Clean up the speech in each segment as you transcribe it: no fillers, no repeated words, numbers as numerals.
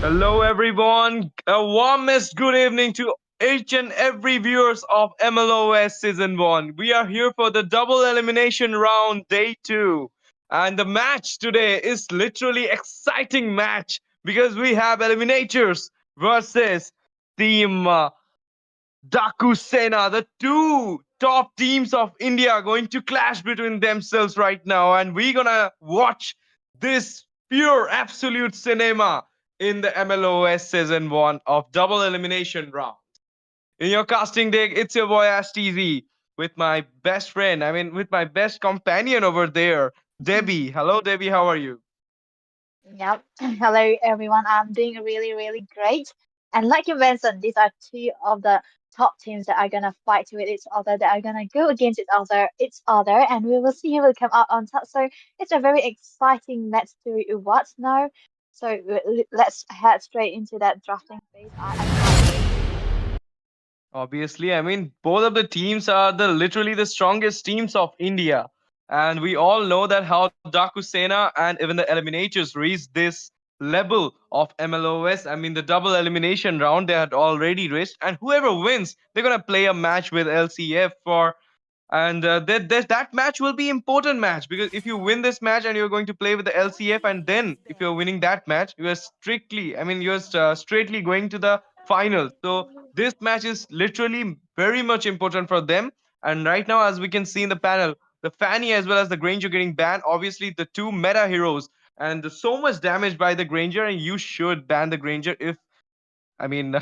Hello, everyone. A warmest good evening to each and every viewers of MLOS Season 1. We are here for the double elimination round, day 2. And the match today is literally exciting match because we have Eliminators versus Team Daaku Sena. The two top teams of India are going to clash between themselves right now. And we're going to watch this pure absolute cinema in the MLOS season 1 of double elimination round. In your casting deck, it's your boy Ash TZ with my best friend, with my best companion over there, Debbie. Hello, Debbie, how are you? Yep. Hello, everyone. I'm doing really great. And like you mentioned, these are two of the top teams that are gonna fight with each other, that are gonna go against each other, and we will see who will come out on top. So it's a very exciting match to watch now. So let's head straight into that drafting phase. I can't wait. Obviously, both of the teams are the literally the strongest teams of India. And we all know that how Daku Sena and even the Eliminators reached this level of MLOS. The double elimination round they had already reached. And whoever wins, they're going to play a match with LCF for. And that match will be important match because if you win this match and you're going to play with the LCF, and then if you're winning that match, you are straightly going to the final. So this match is literally very much important for them. And right now, as we can see in the panel, the Fanny as well as the Granger getting banned. Obviously, the two meta heroes and so much damage by the Granger, and you should ban the Granger if I mean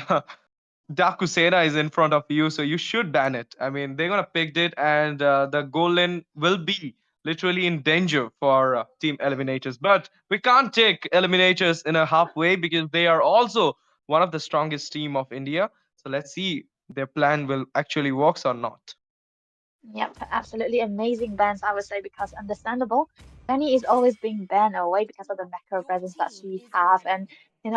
Dakusera is in front of you, so you should ban it. They're gonna pick it, and the goal line will be literally in danger for Team Eliminators. But we can't take Eliminators in a halfway because they are also one of the strongest team of India. So let's see their plan will actually works or not. Yep, absolutely amazing bans, I would say, because understandable. Penny is always being banned away because of the macro presence that she have, and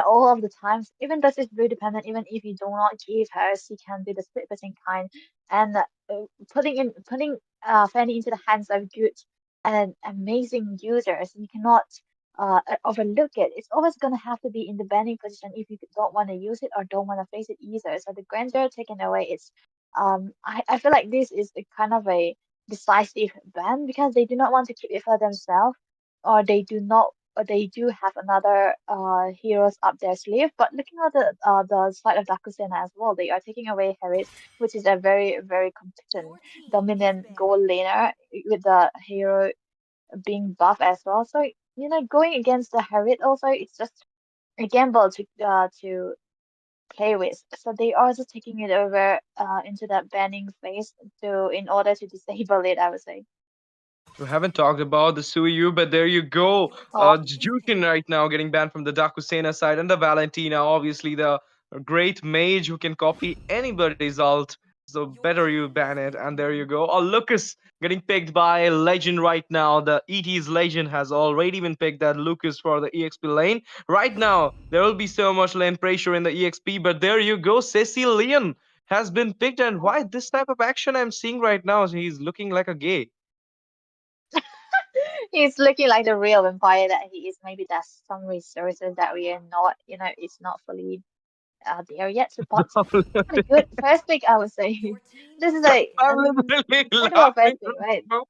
all of the times, even though she's blue dependent, even if you do not give her, she can be the split between kind, and putting Fanny into the hands of good and amazing users, you cannot overlook it. It's always gonna have to be in the banning position if you don't want to use it or don't want to face it either. So the grandeur taken away, I feel like this is a kind of a decisive ban because they do not want to keep it for themselves, or they do not, or they do have another heroes up their sleeve. But looking at the side of Dakusena as well, they are taking away Harris, which is a very competent, dominant gold laner with the hero being buff as well. So going against the Harriet also, it's just a gamble to play with. So they are also taking it over into that banning phase to in order to disable it, I would say. We haven't talked about the Suyu, but there you go. Oh, Jushin right now getting banned from the Dakusena side, and the Valentina, obviously the great mage who can copy anybody's ult. So better you ban it, and there you go. Oh, Lucas getting picked by a legend right now. The ET's legend has already been picked that Lucas for the EXP lane. Right now, there will be so much lane pressure in the EXP, but there you go. Cecilian has been picked, and why this type of action I'm seeing right now? He's looking like a gay. he's looking like the real vampire that he is. Maybe there's some resources that we are not, it's not fully there yet. But a good first pick, I would say. This is I'm an literally incredible laughing first pick, right right? now.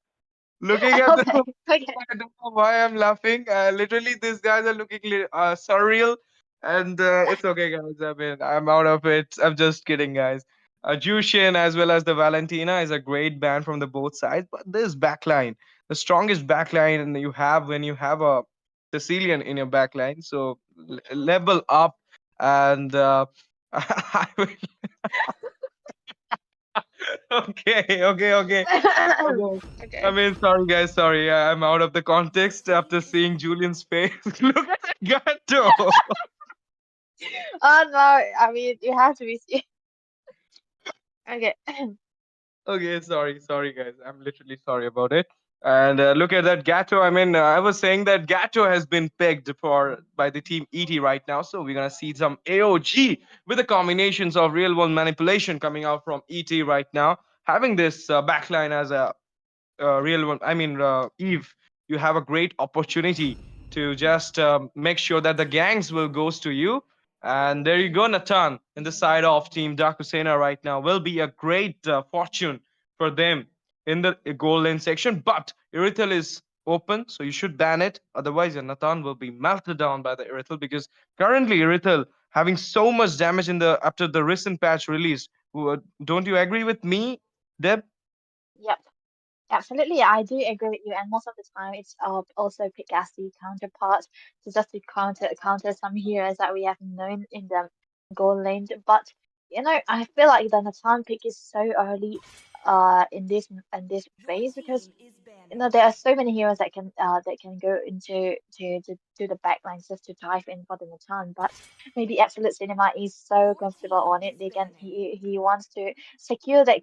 Looking at them, Okay, okay. I don't know why I'm laughing. Literally, these guys are looking surreal, and it's okay, guys. I'm out of it. I'm just kidding, guys. Jushin as well as the Valentina is a great band from the both sides, but this backline, the strongest backline you have when you have a Sicilian in your backline, so level up, and I will okay. Okay. Okay. Sorry guys, sorry. I'm out of the context after seeing Julian's face. Look at that gato. Oh no, I mean you have to be okay. Okay, sorry guys. I'm literally sorry about it. And look at that Gato. I was saying that Gato has been pegged for by the team ET right now. So we're gonna see some AOG with the combinations of real world manipulation coming out from ET right now. Having this backline as a real one. Eve, you have a great opportunity to just make sure that the gangs will goes to you. And there you go, Nathan, in the side of Team Dakusena right now. Will be a great fortune for them in the goal lane section. But Irithel is open, so you should ban it. Otherwise, your Nathan will be melted down by the Irithel because currently Irithel having so much damage in the after the recent patch release. Don't you agree with me, Deb? Yep. Absolutely, I do agree with you. And most of the time, it's also picked as the counterpart to just to counter some heroes that we have known in the gold lane. But I feel like the Natan pick is so early in this phase because there are so many heroes that can go into to the backlines just to dive in for the Natan, but maybe Absolute Cinema is so comfortable on it. He wants to secure that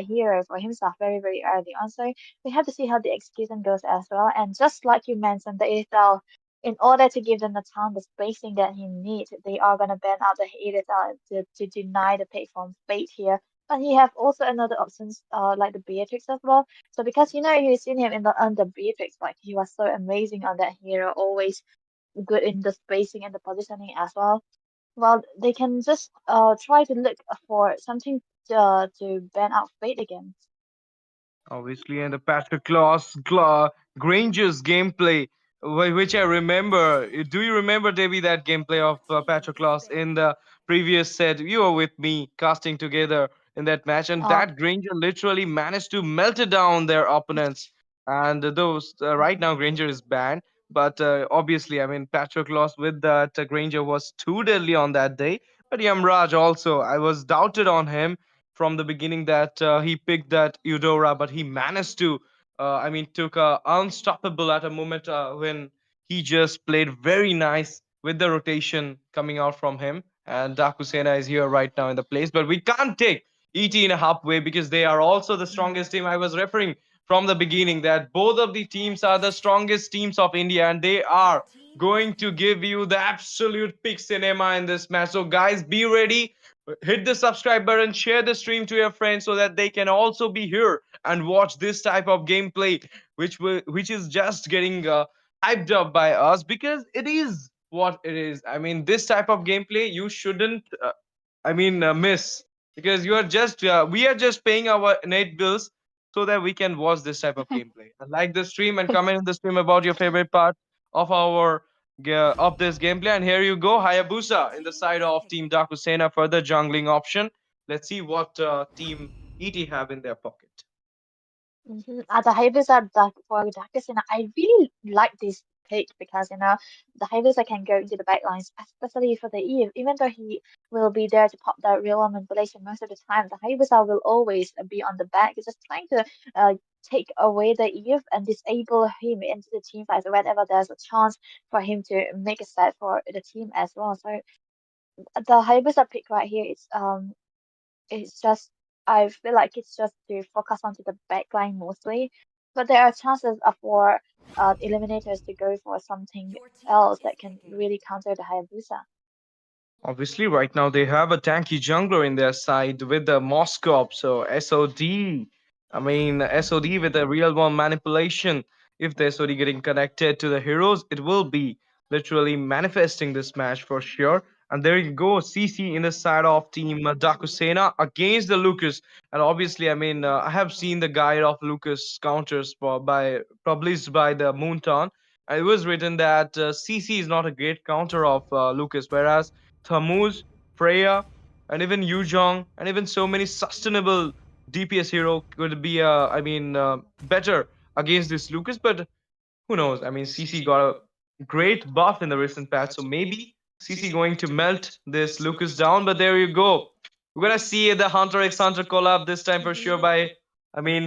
hero for himself very very early on. So we have to see how the execution goes as well. And just like you mentioned, the ASL, in order to give the Natan the spacing that he needs, they are gonna ban out the ASL to deny the pick from Fate here. But he have also another options like the Beatrix as well. So because you've seen him in the under Beatrix, like he was so amazing on that hero, always good in the spacing and the positioning as well. Well, they can just try to look for something to ban out Fate again. Obviously, and the Patrick Granger's gameplay, which I remember. Do you remember, Debbie, that gameplay of Patrick Claus in the previous set? You were with me casting together in that match, and Uh, that Granger literally managed to melt it down their opponents. And those right now, Granger is banned. But obviously, I mean, Patrick Claus with that Granger was too deadly on that day. But Yamraj also, I was doubted on him from the beginning that he picked that Eudora, but he managed to, took unstoppable at a moment when he just played very nice with the rotation coming out from him. And Daaku Sena is here right now in the place, but we can't take ET in a halfway because they are also the strongest team. I was referring from the beginning that both of the teams are the strongest teams of India, and they are going to give you the absolute peak cinema in this match. So, guys, be ready, hit the subscribe button, share the stream to your friends so that they can also be here and watch this type of gameplay, which is just getting hyped up by us because it is what it is. I mean, this type of gameplay you shouldn't miss because you are just we are just paying our net bills so that we can watch this type of gameplay. And like the stream and comment in the stream about your favorite part of of this gameplay. And here you go, Hayabusa in the side of Team Dakusena, further jungling option. Let's see what Team ET have in their pocket. The Hayabusa for Dakisina, I really like this pick because the Hayabusa can go into the backlines, especially for the Eve. Even though he will be there to pop the real manipulation most of the time, the Hayabusa will always be on the back, just trying to take away the Eve and disable him into the team fight whenever there's a chance for him to make a set for the team as well. So the Hayabusa pick right here is it's just I feel like it's just to focus onto the backline mostly, but there are chances for eliminators to go for something else that can really counter the Hayabusa. Obviously, right now they have a tanky jungler in their side with the Moskop, so SOD. I mean, SOD with a real one manipulation. If the SOD getting connected to the heroes, it will be literally manifesting this match for sure. And there you go, CC in the side of Team Dakusena against the Lucas. And obviously, I have seen the guide of Lucas counters published by the Moonton. It was written that CC is not a great counter of Lucas, whereas Thamuz, Freya, and even Yuzhong, and even so many sustainable DPS hero could be, better against this Lucas. But who knows? I mean, CC got a great buff in the recent patch, so maybe CC going to melt this Lucas down. But there you go. We're gonna see the Hunter x Hunter collab this time for sure by,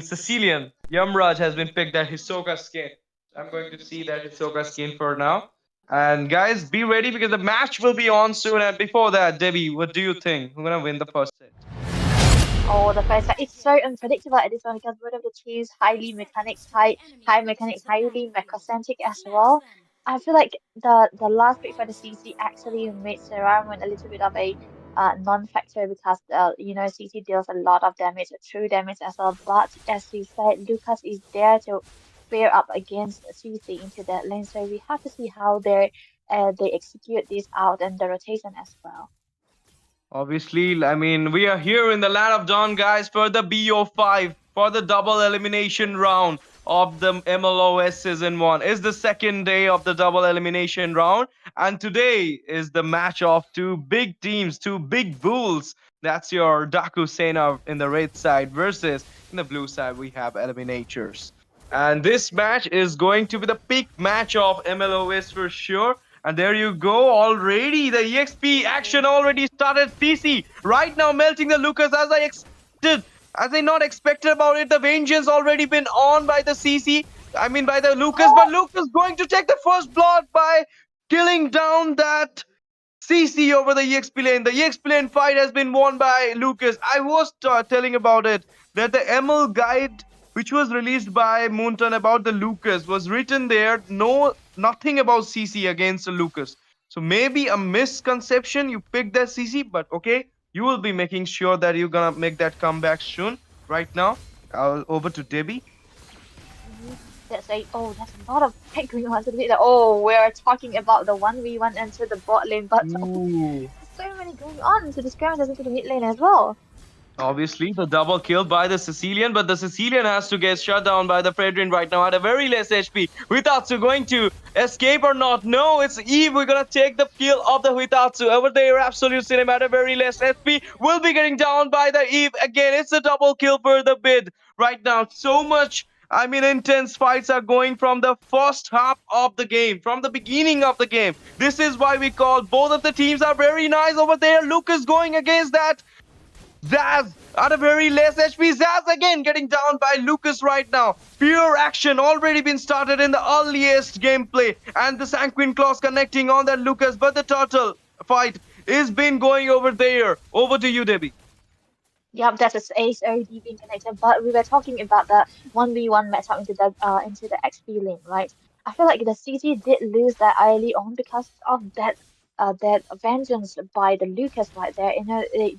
Sicilian. Yamraj has been picked at Hisoka skin. I'm going to see that Hisoka skin for now. And guys, be ready because the match will be on soon. And before that, Debbie, what do you think? Who's gonna win the first set? Oh, the first set. It's so unpredictable at this one because both of the teams high mechanics, highly mechacentric as well. I feel like the last pick for the CC actually made Seramun a little bit of a non-factor because CC deals a lot of damage, true damage as well. But as you said, Lucas is there to pair up against CC into that lane, so we have to see how their they execute this out and the rotation as well. Obviously, I mean, we are here in the land of Dawn, guys, for the BO5, for the double elimination round of the MLOS Season 1. It's the second day of the double elimination round, and today is the match of two big teams, two big bulls. That's your Daaku Sena in the red side versus in the blue side, we have Eliminators. And this match is going to be the peak match of MLOS for sure. And there you go already. The EXP action already started. CC right now melting the Lucas as I expected. As I not expected about it. The vengeance already been on by the CC. I mean by the Lucas. But Lucas going to take the first blood by killing down that CC over the EXP lane. The EXP lane fight has been won by Lucas. I was telling about it that the ML guide which was released by Moonton about the Lucas was written there. No, nothing about CC against the Lucas. So maybe a misconception. You picked that CC, but okay, you will be making sure that you're gonna make that comeback soon. Right now, over to Debbie. Mhm. That's a lot of fight going on to the mid. Oh, we're talking about the 1v1 into the bot lane, but oh, Ooh. there's so many going on to the skirmishes into the mid lane as well. Obviously, the double kill by the Sicilian, but the Sicilian has to get shut down by the Fredrin right now at a very less HP. Hitatsu going to escape or not? No, it's Eve. We're gonna take the kill of the Hitatsu. Over there, Absolute Cinema at a very less HP. Will be getting down by the Eve again. It's a double kill for the bid right now. So much. I mean, intense fights are going from the first half of the game, from the beginning of the game. This is why we call both of the teams are very nice over there. Lucas going against that Zaz at a very less HP. Zaz again getting down by Lucas right now. Pure action already been started in the earliest gameplay. And the Sanguine Claws connecting on that Lucas. But the turtle fight is been going over there. Over to you, Debbie. Yep, that is Ace already being connected, but we were talking about the 1v1 matchup into the XP lane, right? I feel like the CG did lose that early on because of that vengeance by the Lucas right there.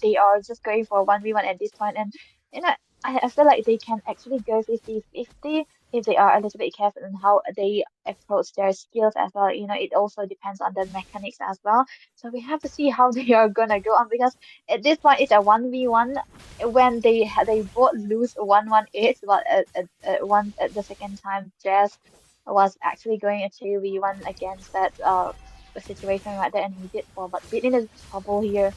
They are just going for 1v1 at this point, and you know I feel like they can actually go 50-50 if they are a little bit careful in how they approach their skills as well. It also depends on the mechanics as well. So we have to see how they are gonna go on because at this point it's a 1v1 when they both lose 1-1-8, but at the second time Jazz was actually going a 2v1 against that situation right there, and he did fall, but Bit in trouble here.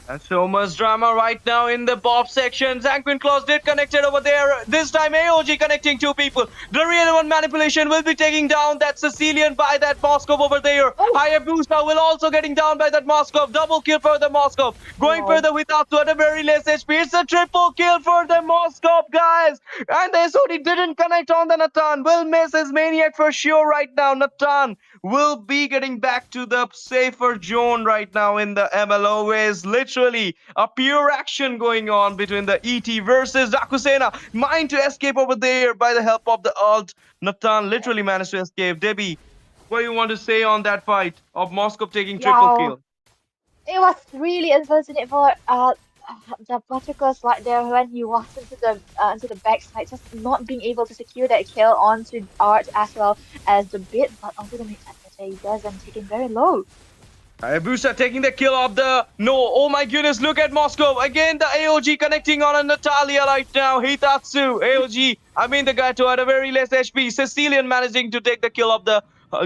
And so much drama right now in the Bob section. Sanguine Claws did connect it over there. This time AOG connecting two people. The real one manipulation will be taking down that Sicilian by that Moskov over there. Oh, Hayabusa will also getting down by that Moskov. Double kill for the Moskov. Going wow. further without to at a very less HP. It's a triple kill for the Moskov, guys. And the SOD didn't connect on the Natan. Will miss his maniac for sure right now. Natan will be getting back to the safer zone right now in the MLOS. Literally a pure action going on between the ET versus Dakusena. Mind to escape over there by the help of the ult. Natan literally managed to escape. Debbie, what do you want to say on that fight of Moscow taking triple Yeah, kill? it was really unfortunate for the Buttercups right there when he walked into the backside, just not being able to secure that kill onto Art as well as the Bit, but onto the mid side, he doesn't take it very low. Hayabusa taking the kill of the no. Oh my goodness, look at Moscow. Again, the AOG connecting on a Natalia right now. Hitatsu, AOG. I mean, the Gato had a very less HP. Sicilian managing to take the kill of the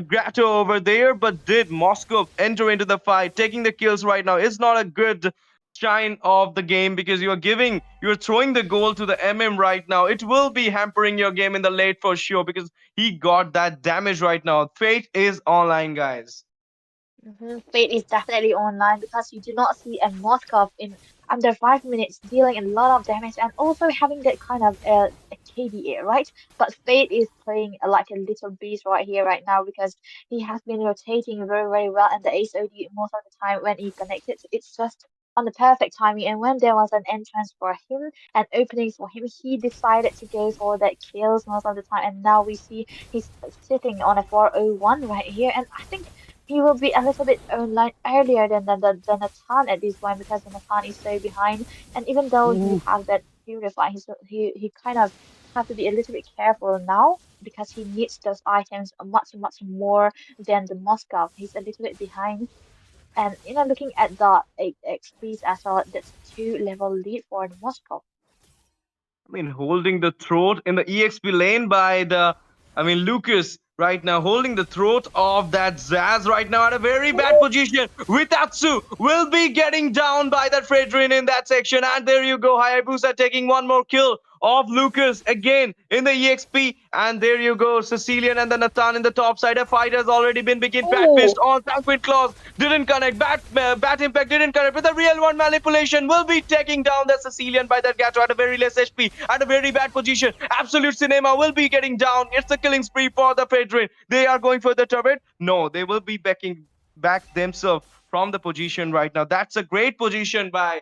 Gato over there, but did Moscow enter into the fight, taking the kills right now? It's not a good shine of the game because you're throwing the goal to the right now. It will be hampering your game in the late for sure because he got that damage right now. Fate is online, guys. Fate is definitely online because you do not see a Moskov in under 5 minutes dealing a lot of damage and also having that kind of a KDA, right? But Fate is playing like a little beast right here, right now, because he has been rotating very, very well, and the Ace OD most of the time when he connected, it's just on the perfect timing. And when there was an entrance for him and openings for him, he decided to go for that kills most of the time. And now we see he's sitting on a 401 right here, and I think he will be a little bit online earlier than Nathan at this point because Nathan is so behind. And even though he has that purify, he kind of have to be a little bit careful now because he needs those items much more than the Moscow. He's a little bit behind. And looking at the XPs as well, that's a two-level lead for the Moscow. I mean, holding the throat in the EXP lane by Lucas right now, holding the throat of that Zaz right now at a very bad position. Witatsu will be getting down by that Fredrin in that section. And there you go, Hayabusa taking one more kill of Lucas again in the EXP. And there you go, Sicilian and the Nathan in the top side. A fight has already been begin. Bat fist Oh, on Sanquid Claws didn't connect. Bat impact didn't connect. With the real one manipulation will be taking down the Sicilian by that Gato at a very less HP at a very bad position. Absolute Cinema will be getting down. It's a killing spree for the Fedrin. They are going for the turret. No, they will be backing back themselves from the position right now. That's a great position by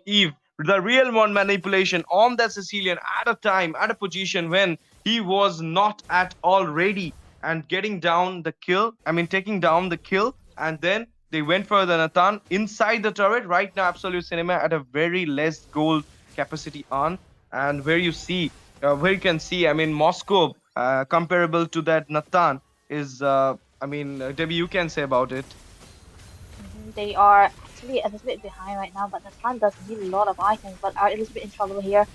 Eve. The real one manipulation on the Sicilian at a time, at a position when he was not at all ready and getting down the kill. Taking down the kill, and then they went for the Nathan inside the turret. Right now, Absolute Cinema at a very less gold capacity on, and where you can see, Moscow comparable to that Nathan is, Debbie, you can say about it. they are actually a little bit behind right now, but the Sun does need a lot of items, but are a little bit in trouble here.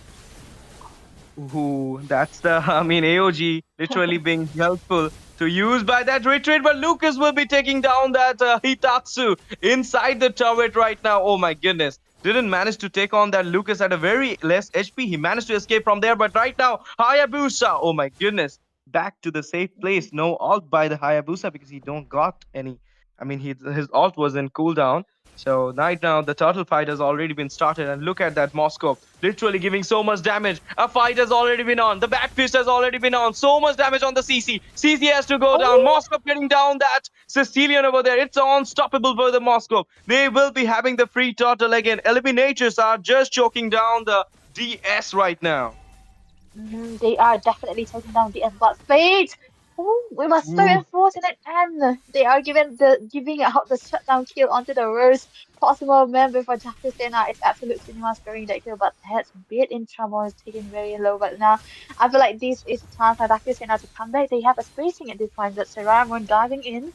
Ooh, that's the AOG literally being helpful to use by that retreat, but Lucas will be taking down that Hitatsu inside the turret right now. Oh my goodness. Didn't manage to take on that Lucas at a very less HP. He managed to escape from there, but right now, Hayabusa, oh my goodness, back to the safe place. No ult by the Hayabusa because he don't got any. His ult was in cooldown. So right now the turtle fight has already been started, and look at that Moscow literally giving so much damage. A fight has already been on. The bat fist has already been on. So much damage on the CC. CC has to go down. Oh, Moscow getting down that Sicilian over there. It's unstoppable for the Moscow. They will be having the free turtle again. Eliminators are just choking down the DS right now. they are definitely taking down the S, but Fate! Oh, we were so Ooh. unfortunate, and they are giving out the shutdown kill onto the worst possible member for Dr. Sena. It's absolute cinema scoring that kill, but that's a bit in trouble. It's taken very low, but now I feel like this is a chance for Dr. Sena to come back. They have a spacing at this point, but Saramon diving in.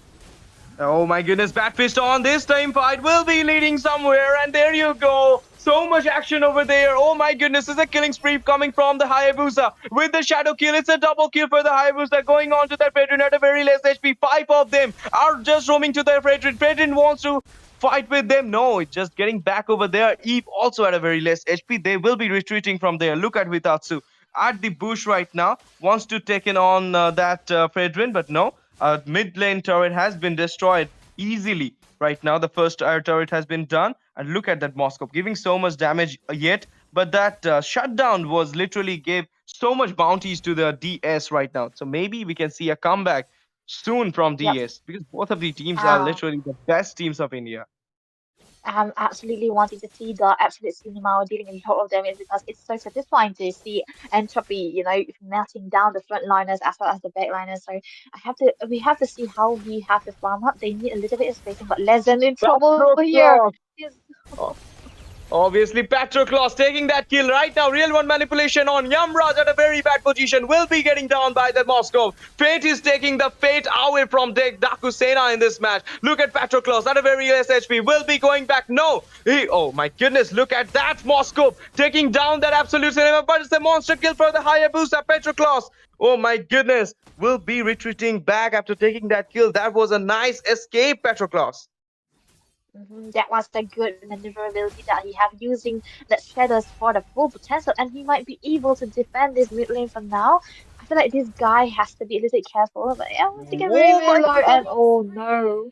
Oh my goodness, Batfist on this time fight will be leading somewhere, and there you go. So much action over there. Oh my goodness, it's a killing spree coming from the Hayabusa. With the shadow kill, it's a double kill for the Hayabusa going on to their Fredrin at a very less HP. Five of them are just roaming to their Fredrin. Fredrin wants to fight with them. No, it's just getting back over there. Eve also at a very less HP. They will be retreating from there. Look at Witatsu at the bush right now. Wants to take in on that Fredrin, but no. Mid lane turret has been destroyed easily right now. The first air turret has been done, and look at that Moscow giving so much damage yet, but that shutdown was literally gave so much bounties to the DS right now. So maybe we can see a comeback soon from Yep. DS because both of the teams are Uh, literally the best teams of India. I'm absolutely wanting to see the absolute cinema dealing a lot of damage because it's so satisfying to see entropy, melting down the frontliners as well as the backliners. So we have to see how we have to farm up. They need a little bit of spacing, but Legend in trouble here. Patroclus. Yes. Obviously, Patroclus taking that kill right now. Real one manipulation on Yamraj at a very bad position. Will be getting down by the Moscow. Fate is taking the fate away from Daaku Sena in this match. Look at Patroclus at a very less HP. Will be going back. No. Oh my goodness. Look at that Moscow taking down that absolute cinema. But it's a monster kill for the Hayabusa Patroclus. Oh my goodness. Will be retreating back after taking that kill. That was a nice escape, Patroclus. That was the good maneuverability that he have using the shadows for the full potential, and he might be able to defend this mid lane for now. I feel like this guy has to be a little bit careful, but yeah, once again, Oh very my low, goodness. and oh no,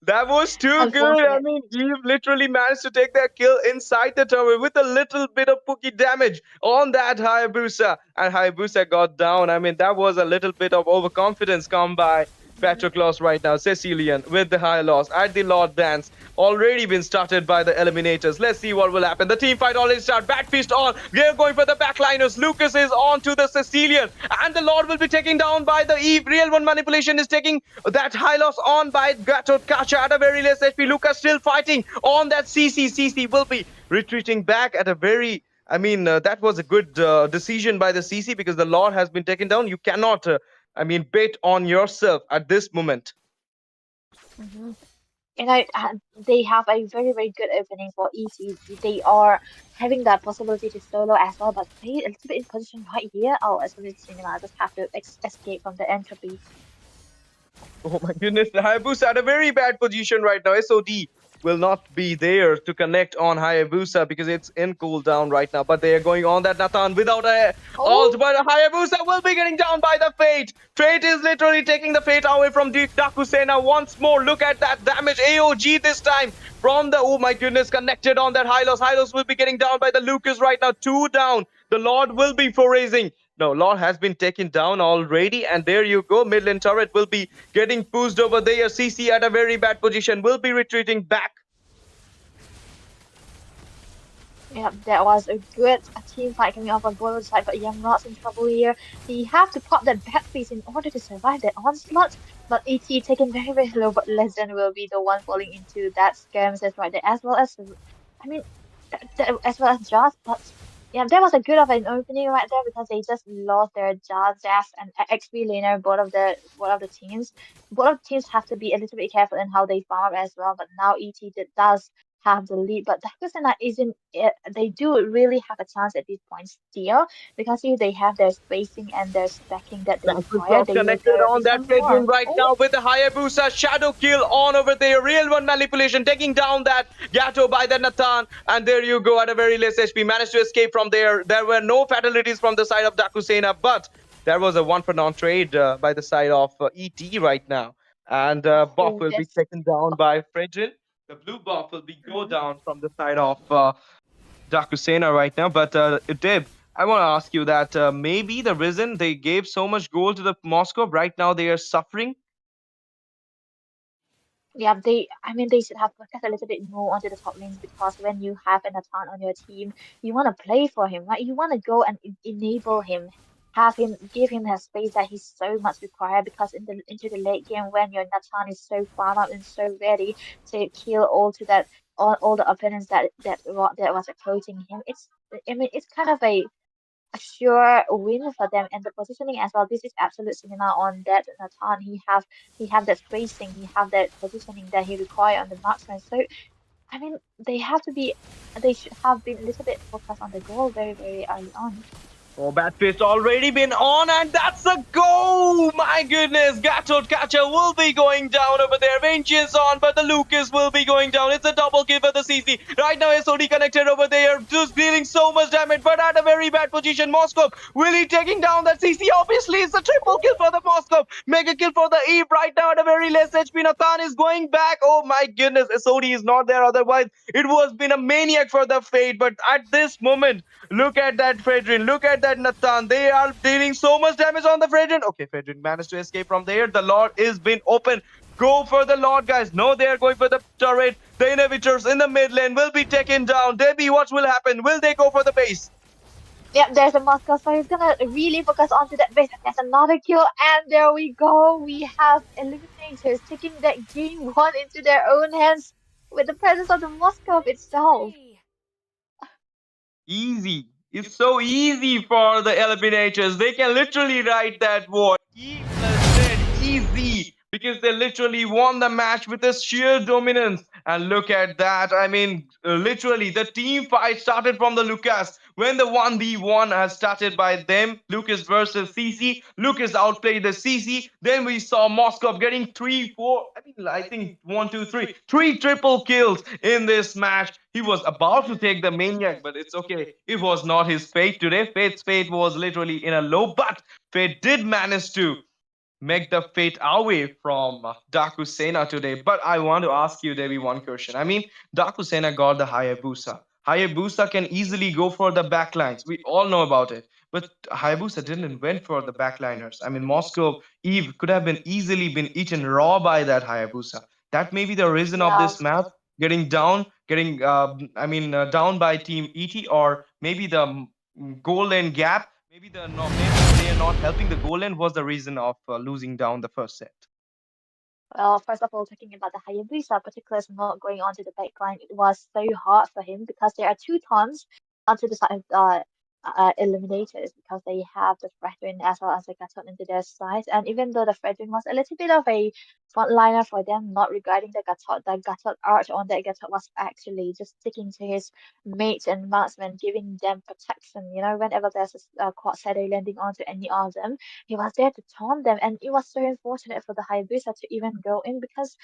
That was too good. unfortunate. Eve literally managed to take that kill inside the tower with a little bit of Pookie damage on that Hayabusa. And Hayabusa got down. That was a little bit of overconfidence come by Patroclus right now. Cecilian with the high loss at the Lord Dance. Already been started by the Eliminators. Let's see what will happen. The team fight already started. Backfist on. They're going for the backliners. Lucas is on to the Cecilian. And the Lord will be taken down by the Eve. Real one manipulation is taking that high loss on by Gatot Kacha at a very less HP. Lucas still fighting on that CC. CC will be retreating back at a very I mean, that was a good decision by the CC because the Lord has been taken down. You cannot, I mean, bet on yourself at this moment. Hmm. They have a very, very good opening for ET. They are having that possibility to solo as well, but they a little bit in position right here. Oh, as well as Cinema just have to escape from the entropy. Oh my goodness, the Hayabusa at a very bad position right now. SOD will not be there to connect on Hayabusa because it's in cooldown right now. But they are going on that Nathan without a ult. Oh, But Hayabusa will be getting down by the Fate. Fate is literally taking the Fate away from Daaku Sena once more. Look at that damage. AOG this time from the, oh my goodness, connected on that Hylos. Hylos will be getting down by the Lucas right now. Two down. The Lord will be for raising. No, Lord has been taken down already, and there you go. Mid lane turret will be getting pushed over there. CC at a very bad position will be retreating back. yeah, that was a good team fight coming off on both side, but Yamrot's in trouble here. He have to pop that back face in order to survive that onslaught. But ET taken very, very low, but Legend will be the one falling into that skirmishes right there, as well as I mean, as well as Joss. But yeah, that was a good of an opening right there because they just lost their Joss, Jazz, and XP laner. Both of the teams. Both of the teams have to be a little bit careful in how they farm as well. But now does have the lead, but Dakusena isn't. They do really have a chance at this point still because if they have their spacing and their stacking that they require, Microsoft they will connected there be on that some bedroom more. right Oh, now with the Hayabusa shadow kill on over there. Real one manipulation taking down that Gato by the Nathan. And there you go at a very less HP. Managed to escape from there. There were no fatalities from the side of Dakusena, but there was a one for non trade by the side of ET right now. And buff oh, will be that's. taken down by Fredrin. The blue buff will be go Mhm. down from the side of Dr. Sena right now. But Dib, I want to ask you that maybe the reason they gave so much gold to the Moscow right now they are suffering. Yeah, I mean, they should have focused a little bit more onto the top lanes because when you have an Atan on your team, you want to play for him, right? You want to go and enable him, have him, give him the space that he's so much required because into the late game when your Natan is so farm up and so ready to kill all the opponents that was approaching him, I mean, it's kind of a sure win for them and the positioning as well. This is absolute cinema on that Nathan. He have that spacing, he have that positioning that he require on the marksman. So I mean they should have been a little bit focused on the goal very, very early on. Oh, Batfist already been on, and that's a goal! My goodness, Gatot Catcher will be going down over there. Vengeance on, but the Lucas will be going down. It's a double kill for the CC. Right now, SOD connected over there, just dealing so much damage, but at a very bad position. Moscow, will he taking down that CC? Obviously, it's a triple kill for the Moscow. Mega kill for the Eve right now at a very less HP. Nathan is going back. Oh my goodness, SOD is not there. Otherwise, it was been a maniac for the Fate. But at this moment, look at that Fredrin. Look at that Nathan. They are dealing so much damage on the Fredrin. Okay, Fredrin managed to escape from there. The Lord is been open. Go for the Lord, guys. No, they are going for the turret. The inhibitors in the mid lane will be taken down. Debbie, what will happen? Will they go for the base? Yep, there's a Moscow, so he's gonna really focus onto that base. There's another kill, and there we go. We have Eliminators taking that game one into their own hands with the presence of the Moscow itself. Easy. It's so easy for the eliminators. They can literally write that word E plus Z easy because they literally won the match with a sheer dominance. And look at that. I mean, literally, the team fight started from the Lucas. When the 1v1 has started by them, Lucas versus CC, Lucas outplayed the CC. Then we saw Moskov getting three, four, I think one, two, three triple kills in this match. He was about to take the maniac, but it's okay. It was not his fate today. Fate's fate was literally in a low, but Fate did manage to make the fate away from Daaku Sena today. But I want to ask you, Devi, one question. I mean, Daaku Sena got the Hayabusa. Hayabusa can easily go for the backlines. We all know about it. But Hayabusa didn't went for the backliners. I mean, Moscow Eve could have been easily been eaten raw by that Hayabusa. That may be the reason of Yeah, this map getting down, getting down by Team ET, or maybe the goal lane gap. Maybe they are not helping the goal end was the reason of losing down the first set. well, first of all, talking about the Hayabusa particulars not going onto the backline, it was so hard for him because there are two tons. onto the side of Eliminators because they have the Fredrin as well as the Gatot into their side. And even though the Fredrin was a little bit of a frontliner for them, not regarding the Gatot art on that Gatot was actually just sticking to his mates and marksmen, giving them protection. You know, whenever there's a quad shadow landing onto any of them, he was there to taunt them. And it was so unfortunate for the Hayabusa to even go in because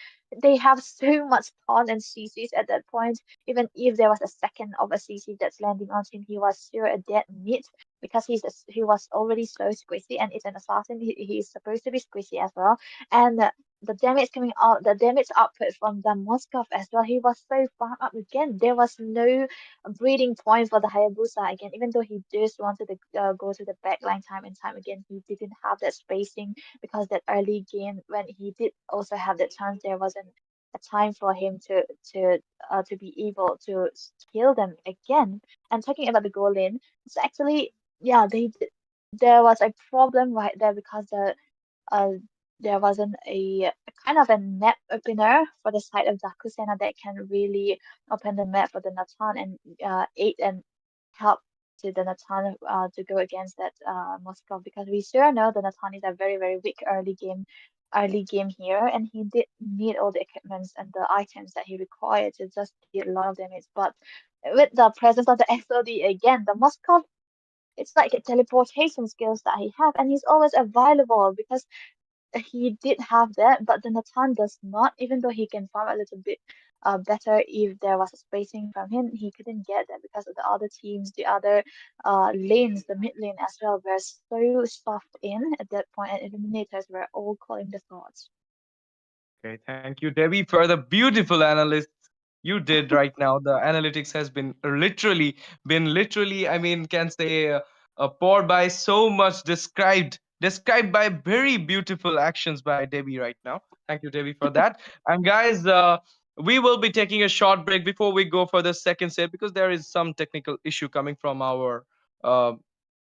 they have so much taunt and CCs at that point. Even if there was a second of a CC that's landing on him, he was sure a dead meat because he was already so squishy and it's an assassin. He's supposed to be squishy as well. And the damage coming out, the damage output from the Moskov as well, he was so far up again. There was no breathing point for the Hayabusa again, even though he just wanted to go to the backline time and time again. He didn't have that spacing because that early game when he did also have that chance, there wasn't a time for him to be able to kill them again. And talking about the goal in, it's actually yeah there was a problem right there because uh there wasn't a kind of a map opener for the side of Dakusena that can really open the map for the Natan and aid and help to the Natan to go against that Moscow because we sure know the Natan is a very weak early game here, and he did need all the equipments and the items that he required to just deal a lot of damage. But with the presence of the XOD again, the Moskov, it's like a teleportation skills that he have, and he's always available because he did have that, but the Nathan does not. Even though he can farm a little bit better if there was a spacing from him, he couldn't get that because of the other teams, the other lanes, the mid lane as well, were so soft in at that point, and eliminators were all calling the shots. Okay, thank you, Debbie, for the beautiful analysis you did right now. The analytics has been literally, I mean, can say poured by so much described by very beautiful actions by Debbie right now. Thank you, Debbie, for that. And guys, we will be taking a short break before we go for the second set because there is some technical issue coming from our, uh,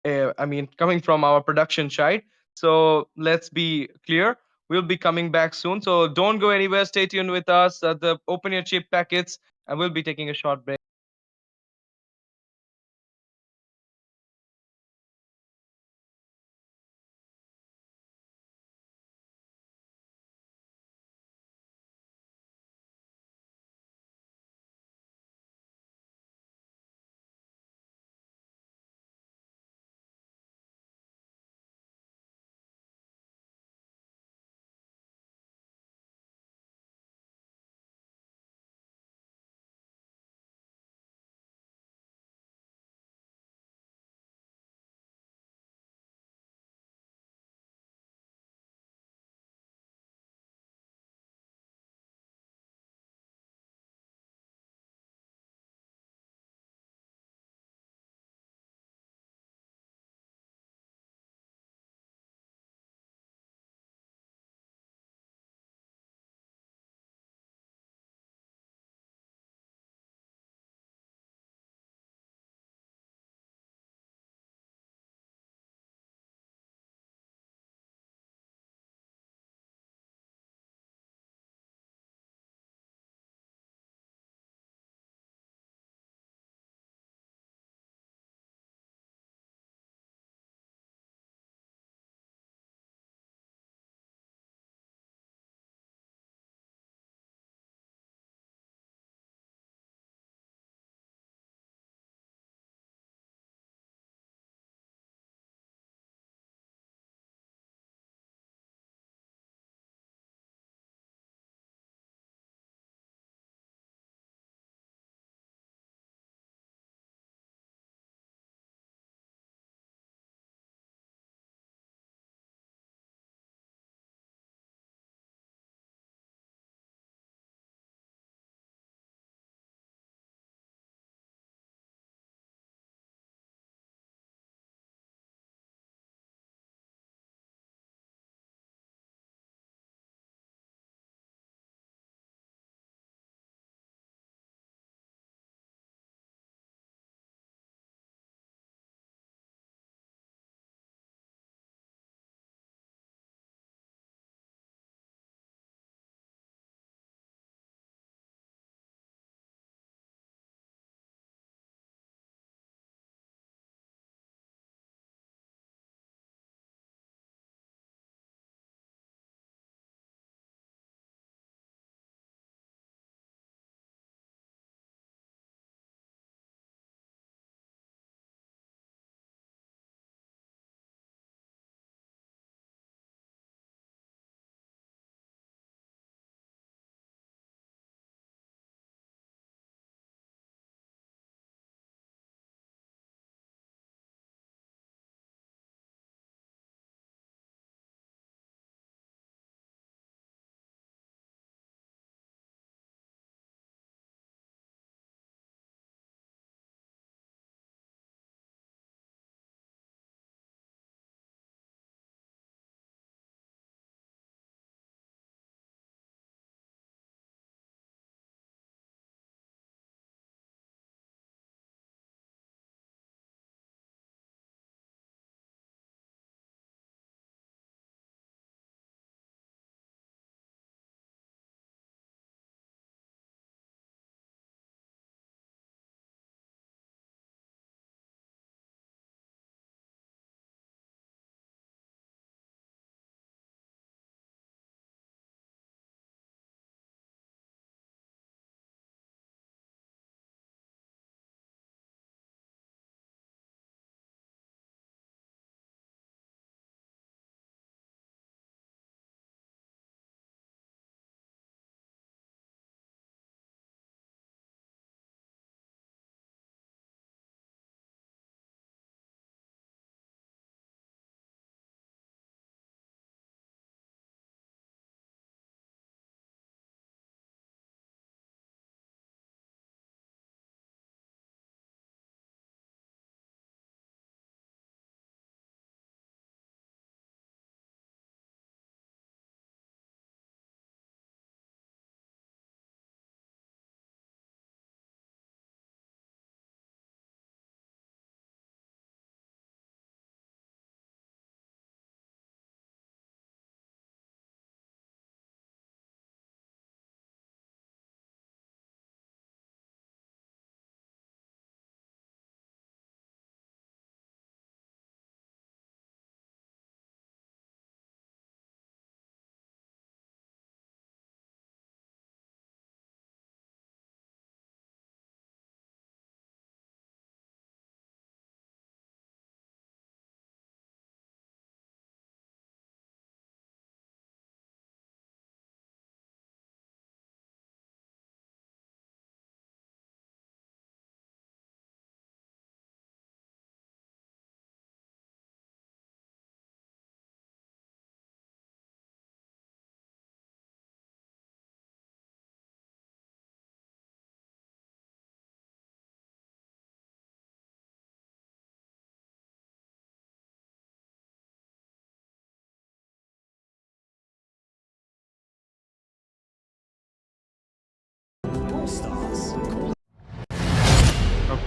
coming from our production side. So let's be clear, we'll be coming back soon. So don't go anywhere. Stay tuned with us at the Open Your Chip packets, and we'll be taking a short break.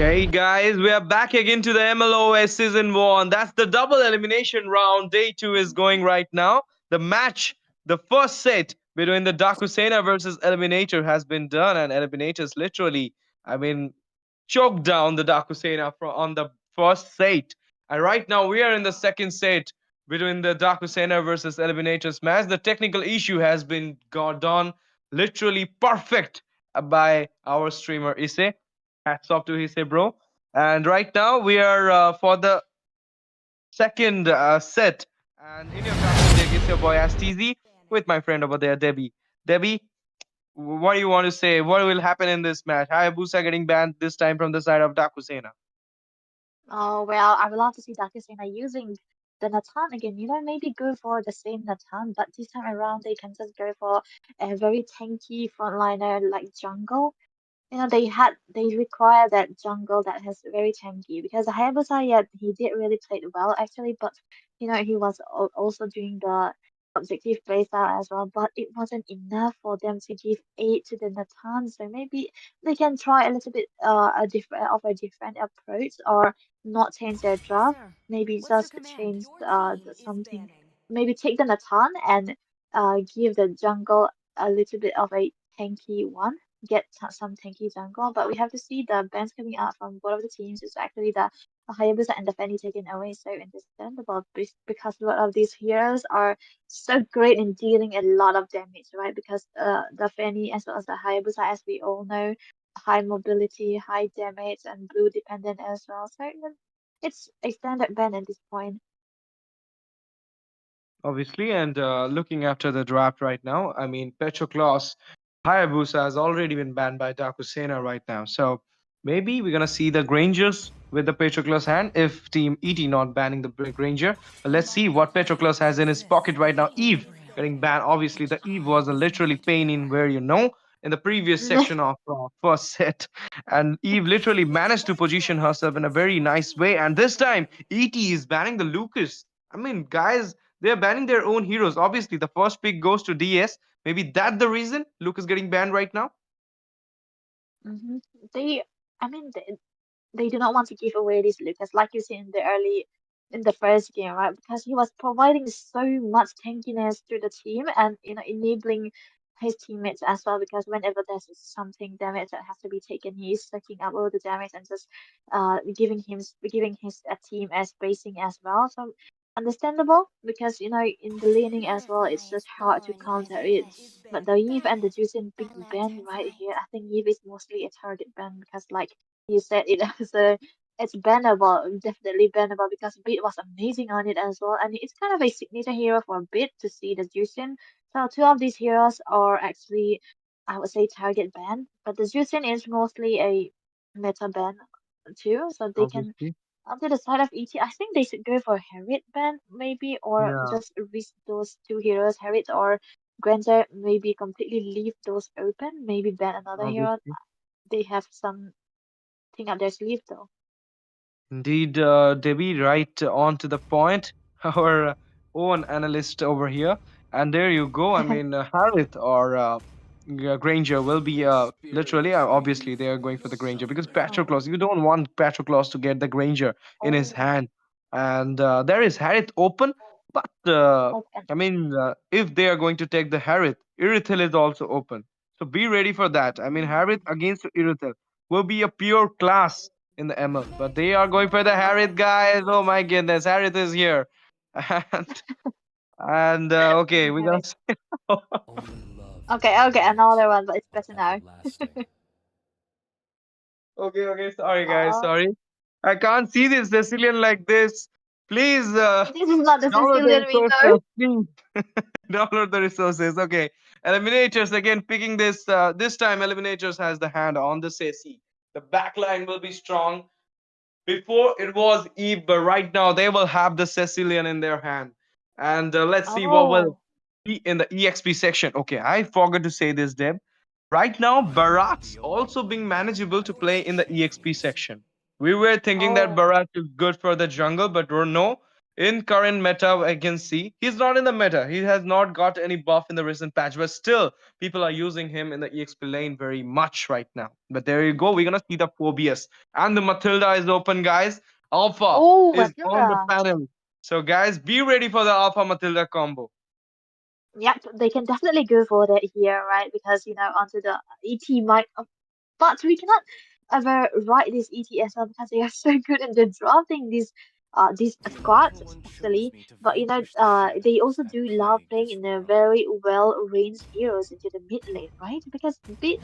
Okay, guys, we are back again to the MLOS season one. That's the double elimination round. Day two is going right now. The match, the first set between the Daaku Sena versus Eliminator has been done, and Eliminators literally, I mean, choked down the Daaku Sena on the first set. And right now we are in the second set between the Daaku Sena versus Eliminators match. The technical issue has been got done literally perfect by our streamer Ise. Hats off to his bro. And right now we are for the second set. And in your captain deck, it's your boy STZ with my friend over there, Debbie. Debbie, what do you want to say? What will happen in this match? Hayabusa getting banned this time from the side of Dakusena. Oh, well, I would love to see Dakisena using the Natan again. Maybe go for the same Natan, but this time around they can just go for a very tanky frontliner like jungle. They require that jungle that has very tanky because Hayabusa, yeah, he did really played well actually, but he was also doing the objective playstyle as well, but it wasn't enough for them to give aid to the Natan. So maybe they can try a little bit a different approach or not change their draft. Maybe just change something. Maybe take the Natan and give the jungle a little bit of a tanky one, get some tanky jungle, but we have to see the bans coming out from both of the teams. It's actually the Hayabusa and the Fanny taken away, so understandable because a lot of these heroes are so great in dealing a lot of damage, right? Because the Fanny as well as the Hayabusa, as we all know, high mobility, high damage, and blue dependent as well. So it's a standard ban at this point. Obviously, and looking after the draft right now, I mean, Petroclaus Hayabusa has already been banned by Dakusena right now. So maybe we're gonna see the Grangers with the Petroclus hand if Team ET not banning the Granger. But let's see what Petroclus has in his pocket right now. Eve getting banned. Obviously, the Eve was a literally pain in where in the previous section of first set, and Eve literally managed to position herself in a very nice way. And this time, ET is banning the Lucas. I mean, guys, they're banning their own heroes. Obviously, the first pick goes to DS. Maybe that the reason Luke is getting banned right now. hmm They, I mean, they do not want to give away this Lucas, like you see in the first game, right? Because he was providing so much tankiness to the team and enabling his teammates as well. Because whenever there's something damage that has to be taken, he's sucking up all the damage and just giving his team as spacing as well. So understandable because in the laning as well, it's just hard to counter it. But the Eve and the Juicing big ban right here, I think Eve is mostly a target ban because like you said it as it's bannable, definitely bannable because Beat was amazing on it as well, and it's kind of a signature hero for Beat to see the Juicin. So two of these heroes are actually, I would say, target ban, but the Juicin is mostly a meta ban too, so they can. Obviously. Onto the side of ET, I think they should go for Harriet ban maybe, or Yeah, just risk those two heroes, Harriet or Granger, maybe completely leave those open, maybe ban another hero. obviously. They have some thing up their sleeve though. Indeed, Debbie, right on to the point. Our own analyst over here. And there you go. I mean, Harith or Granger will be literally, obviously, they are going for the Granger because Oh, Patroclus, you don't want Patroclus to get the Granger in his oh, hand. And there is Harith open, but open. I mean, if they are going to take the Harith, Irithel is also open. So be ready for that. I mean, Harith against Irithel will be a pure class in the ML, but they are going for the Harith guys. Oh my goodness, Harith is here, and okay, we're gonna. Harriet. Okay, okay, another one, but it's better now. Okay, sorry guys, Uh, sorry. I can't see this Sicilian like this. Please this is not the download the Sicilian we know. resources. Please download the resources. Okay, Eliminators again picking this. This time Eliminators has the hand on the Sesi. The backline will be strong. Before it was Eve, but right now they will have the Cecilian in their hand. And let's see what will Oh, be in the EXP section. Okay, I forgot to say this, Deb. Right now, Barat's also being manageable to play in the EXP section. We were thinking that oh, Barat is good for the jungle, but no, in current meta, I can see he's not in the meta. He has not got any buff in the recent patch, but still, people are using him in the EXP lane very much right now. But there you go. We're gonna see the Phobius and the Matilda is open, guys. Alpha Oh, is on the Matilda. panel. So, guys, be ready for the Alpha Matilda combo. Yep, they can definitely go for that here, right? Because onto the ET might, but we cannot ever write this ET as well because they are so good in the drafting these squads especially. But they also do love playing in a very well ranged heroes into the mid lane, right? Because bit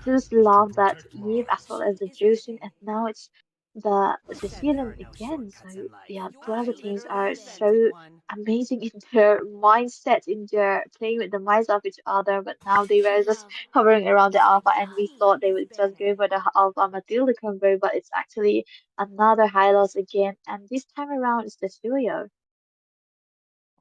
just love that Eve as well as the Juicing, and now it's the Sicilian again. So yeah, both of the teams are so amazing in their mindset, in their playing with the minds of each other. But now they were just hovering around the alpha, and we thought they would just go for the alpha Matilda combo, but it's actually another high loss again, and this time around it's the Studio.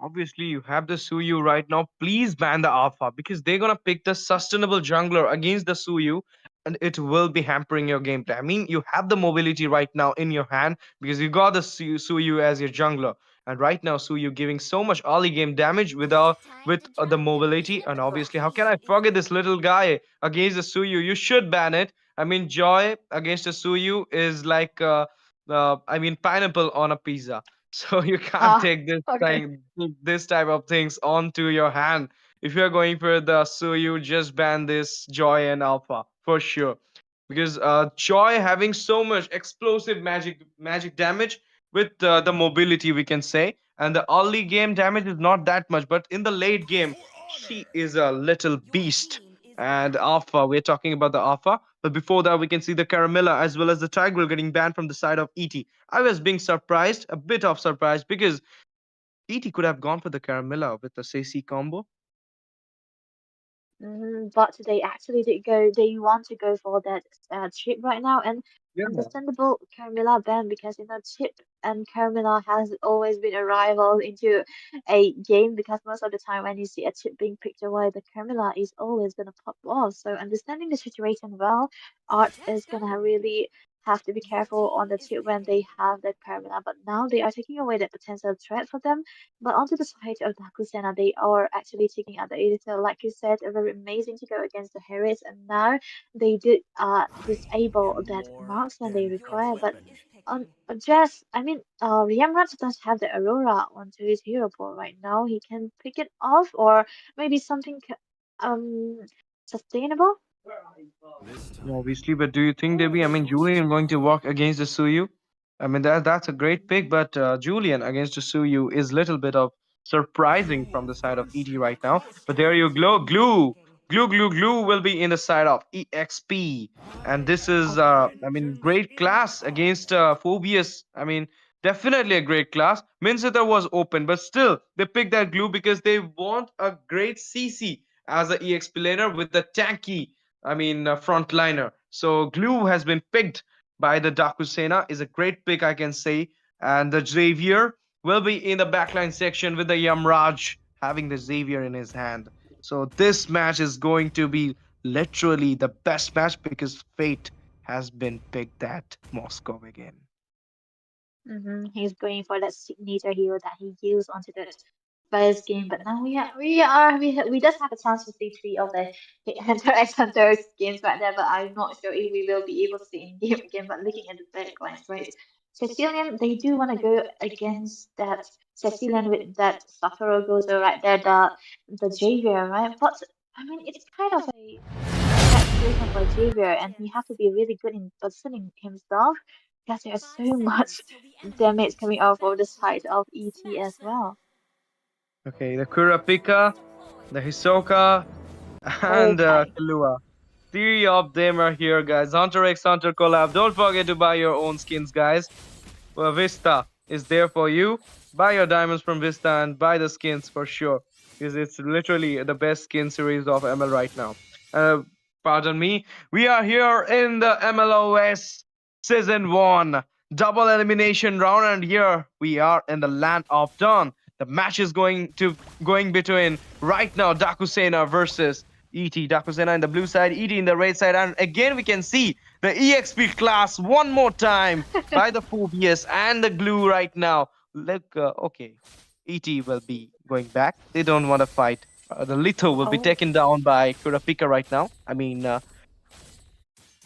Obviously, you have the Suyu right now. Please ban the Alpha because they're gonna pick the sustainable jungler against the Suyu, and it will be hampering your gameplay. I mean, you have the mobility right now in your hand because you got the Suyu as your jungler, and right now Suyu giving so much early game damage with the mobility. And obviously, how can I forget this little guy against the Suyu? You should ban it. I mean, Joy against the Suyu is like I mean, pineapple on a pizza. So you can't Ah, take this okay. thing, this type of things onto your hand. If you're going for the Suyu, just ban this Joy and Alpha for sure. Because Joy having so much explosive magic damage with the mobility, we can say, and the early game damage is not that much, but in the late game, she is a little beast. And Alpha, we're talking about the Alpha. But before that, we can see the Caramilla as well as the Tigreal getting banned from the side of ET. I was being surprised, a bit of surprise, because ET could have gone for the Caramilla with the CC combo. But they actually did go. They want to go for that chip right now, and Yeah. understandable Carmilla ban because Chip and Carmilla has always been a rival into a game because most of the time when you see a chip being picked away, the Carmilla is always gonna pop off. So understanding the situation well, Art is gonna really have to be careful on the chip when they have that Carmilla. But now they are taking away that potential threat for them, but onto the side of Daaku Sena, they are actually taking out the editor, like you said, very amazing to go against the Harris, and now they did disable that marksman they require, but just I mean Yamrat does have the Aurora onto his hero pool right now. He can pick it off or maybe something um sustainable. Yeah, obviously, but do you think, Debbie? I mean, Julian going to walk against the Suyu? I mean, that's a great pick, but Julian against the Suyu is little bit of surprising from the side of ET right now. But there you go, glue will be in the side of EXP, and this is I mean, great class against Phobius. I mean, definitely a great class. Minsita was open, but still they picked that glue because they want a great CC as a EXP laner with the tanky. I mean, frontliner. So Glue has been picked by the Daaku Sena. Is a great pick, I can say. And the Xavier will be in the backline section with the Yamraj having the Xavier in his hand. So this match is going to be literally the best match because Fate has been picked at Moscow again. He's going for that signature hero that he used onto the first game, but now we just have a chance to see three of the Hunter x Hunter skins right there, but I'm not sure if we will be able to see in game again. But looking at the backlines, right? Sicilian, they do want to go against that Sicilian with that Sakura Gozo right there, the Javier, right? But I mean, it's kind of a bad situation for Javier, and he have to be really good in positioning himself because there's so much damage coming out of the side of ET as well. Okay, the Kurapika, the Hisoka, and Okay. Kahlua. Three of them are here, guys. Hunter x Hunter collab. Don't forget to buy your own skins, guys. Vista is there for you. Buy your diamonds from Vista and buy the skins for sure. Because it's literally the best skin series of ML right now. Uh, Pardon me. We are here in the MLOS Season 1 Double Elimination round, and here we are in the land of Dawn. The match is going between right now Dakusena versus ET. Dakusena in the blue side, ET in the red side, and again we can see the EXP class one more time by the Phobius and the Glue right now. Look, okay, ET will be going back. They don't want to fight. The Litho will be Oh, taken down by Kurapika right now. I mean,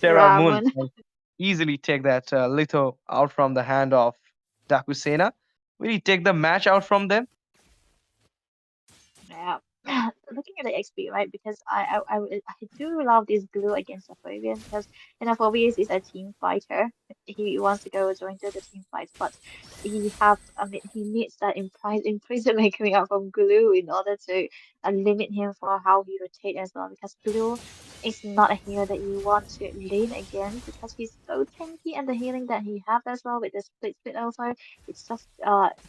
Terra Moon Ramen. can easily take that Litho out from the hand of Daaku Sena. Will he take the match out from them? Yeah. Looking at the XP, right? Because I do love this glue against the Phobian because Phobius is a team fighter. He wants to go join the team fights, but I mean he needs that imprisonment coming out from glue in order to limit him for how he rotate as well. Because glue is not a hero that you want to lean against because he's so tanky and the healing that he has as well with the split also. It's just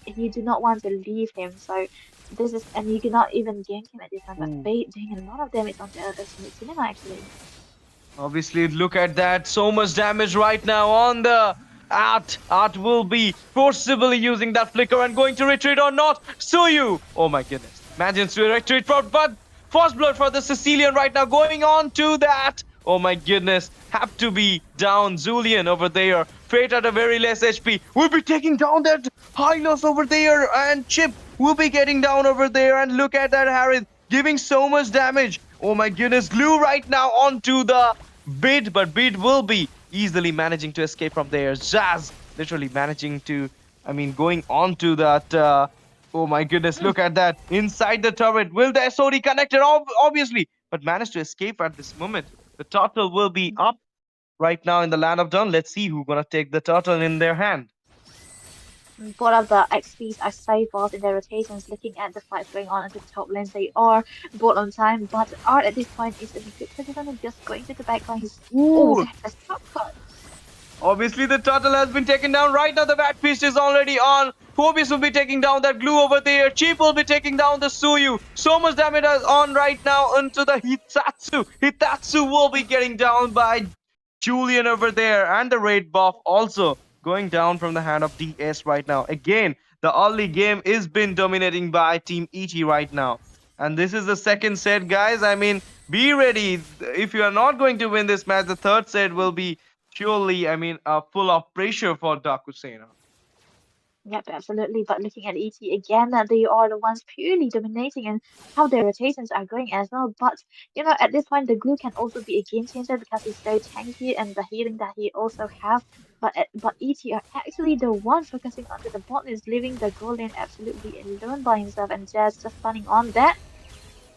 you do not want to leave him. So this is, and you cannot even gank him at this time, but Ooh. Fate doing a lot of damage on the Absolute Cinema actually. Obviously, look at that. So much damage right now on the Art. Art will be forcibly using that flicker and going to retreat or not. Suyu! Oh my goodness. Manages to retreat for, but first blood for the Sicilian right now going on to that. Oh my goodness. Have to be down. Julian over there. Fate at a very less HP. Will be taking down that high loss over there. And Chip will be getting down over there. And look at that Harith giving so much damage. Oh my goodness. Glue right now onto the Bid, but Bid will be easily managing to escape from there. Jazz literally managing to, I mean, going on to that. Oh my goodness, Hmm. look at that. Inside the turret. Will the SOD connected? Obviously, but managed to escape at this moment. The turtle will be up right now in the land of Dawn. Let's see who's gonna take the turtle in their hand. Both of the XPs are so fast in their rotations. Looking at the fights going on at the top lanes, they are both on time, but Art at this point is in a good position and just going to the backline. He's oh, Ooh, that's a shortcut. obviously, the turtle has been taken down. Right now, the bat feast is already on. Phoebus will be taking down that glue over there. Cheap will be taking down the Suyu. So much damage is on right now into the Hitatsu. Hitatsu will be getting down by Julian over there. And the raid buff also going down from the hand of DS right now. Again, the early game is been dominating by Team ET right now. And this is the second set, guys. I mean, be ready. If you are not going to win this match, the third set will be surely, I mean, full of pressure for Dakusena. Yep, absolutely. But looking at ET again, they are the ones purely dominating and how their rotations are going as well. But at this point, the glue can also be a game changer because it's so tanky and the healing that he also have. But ET are actually the one focusing onto the bot is leaving the goal lane absolutely alone by himself and just stunning on that.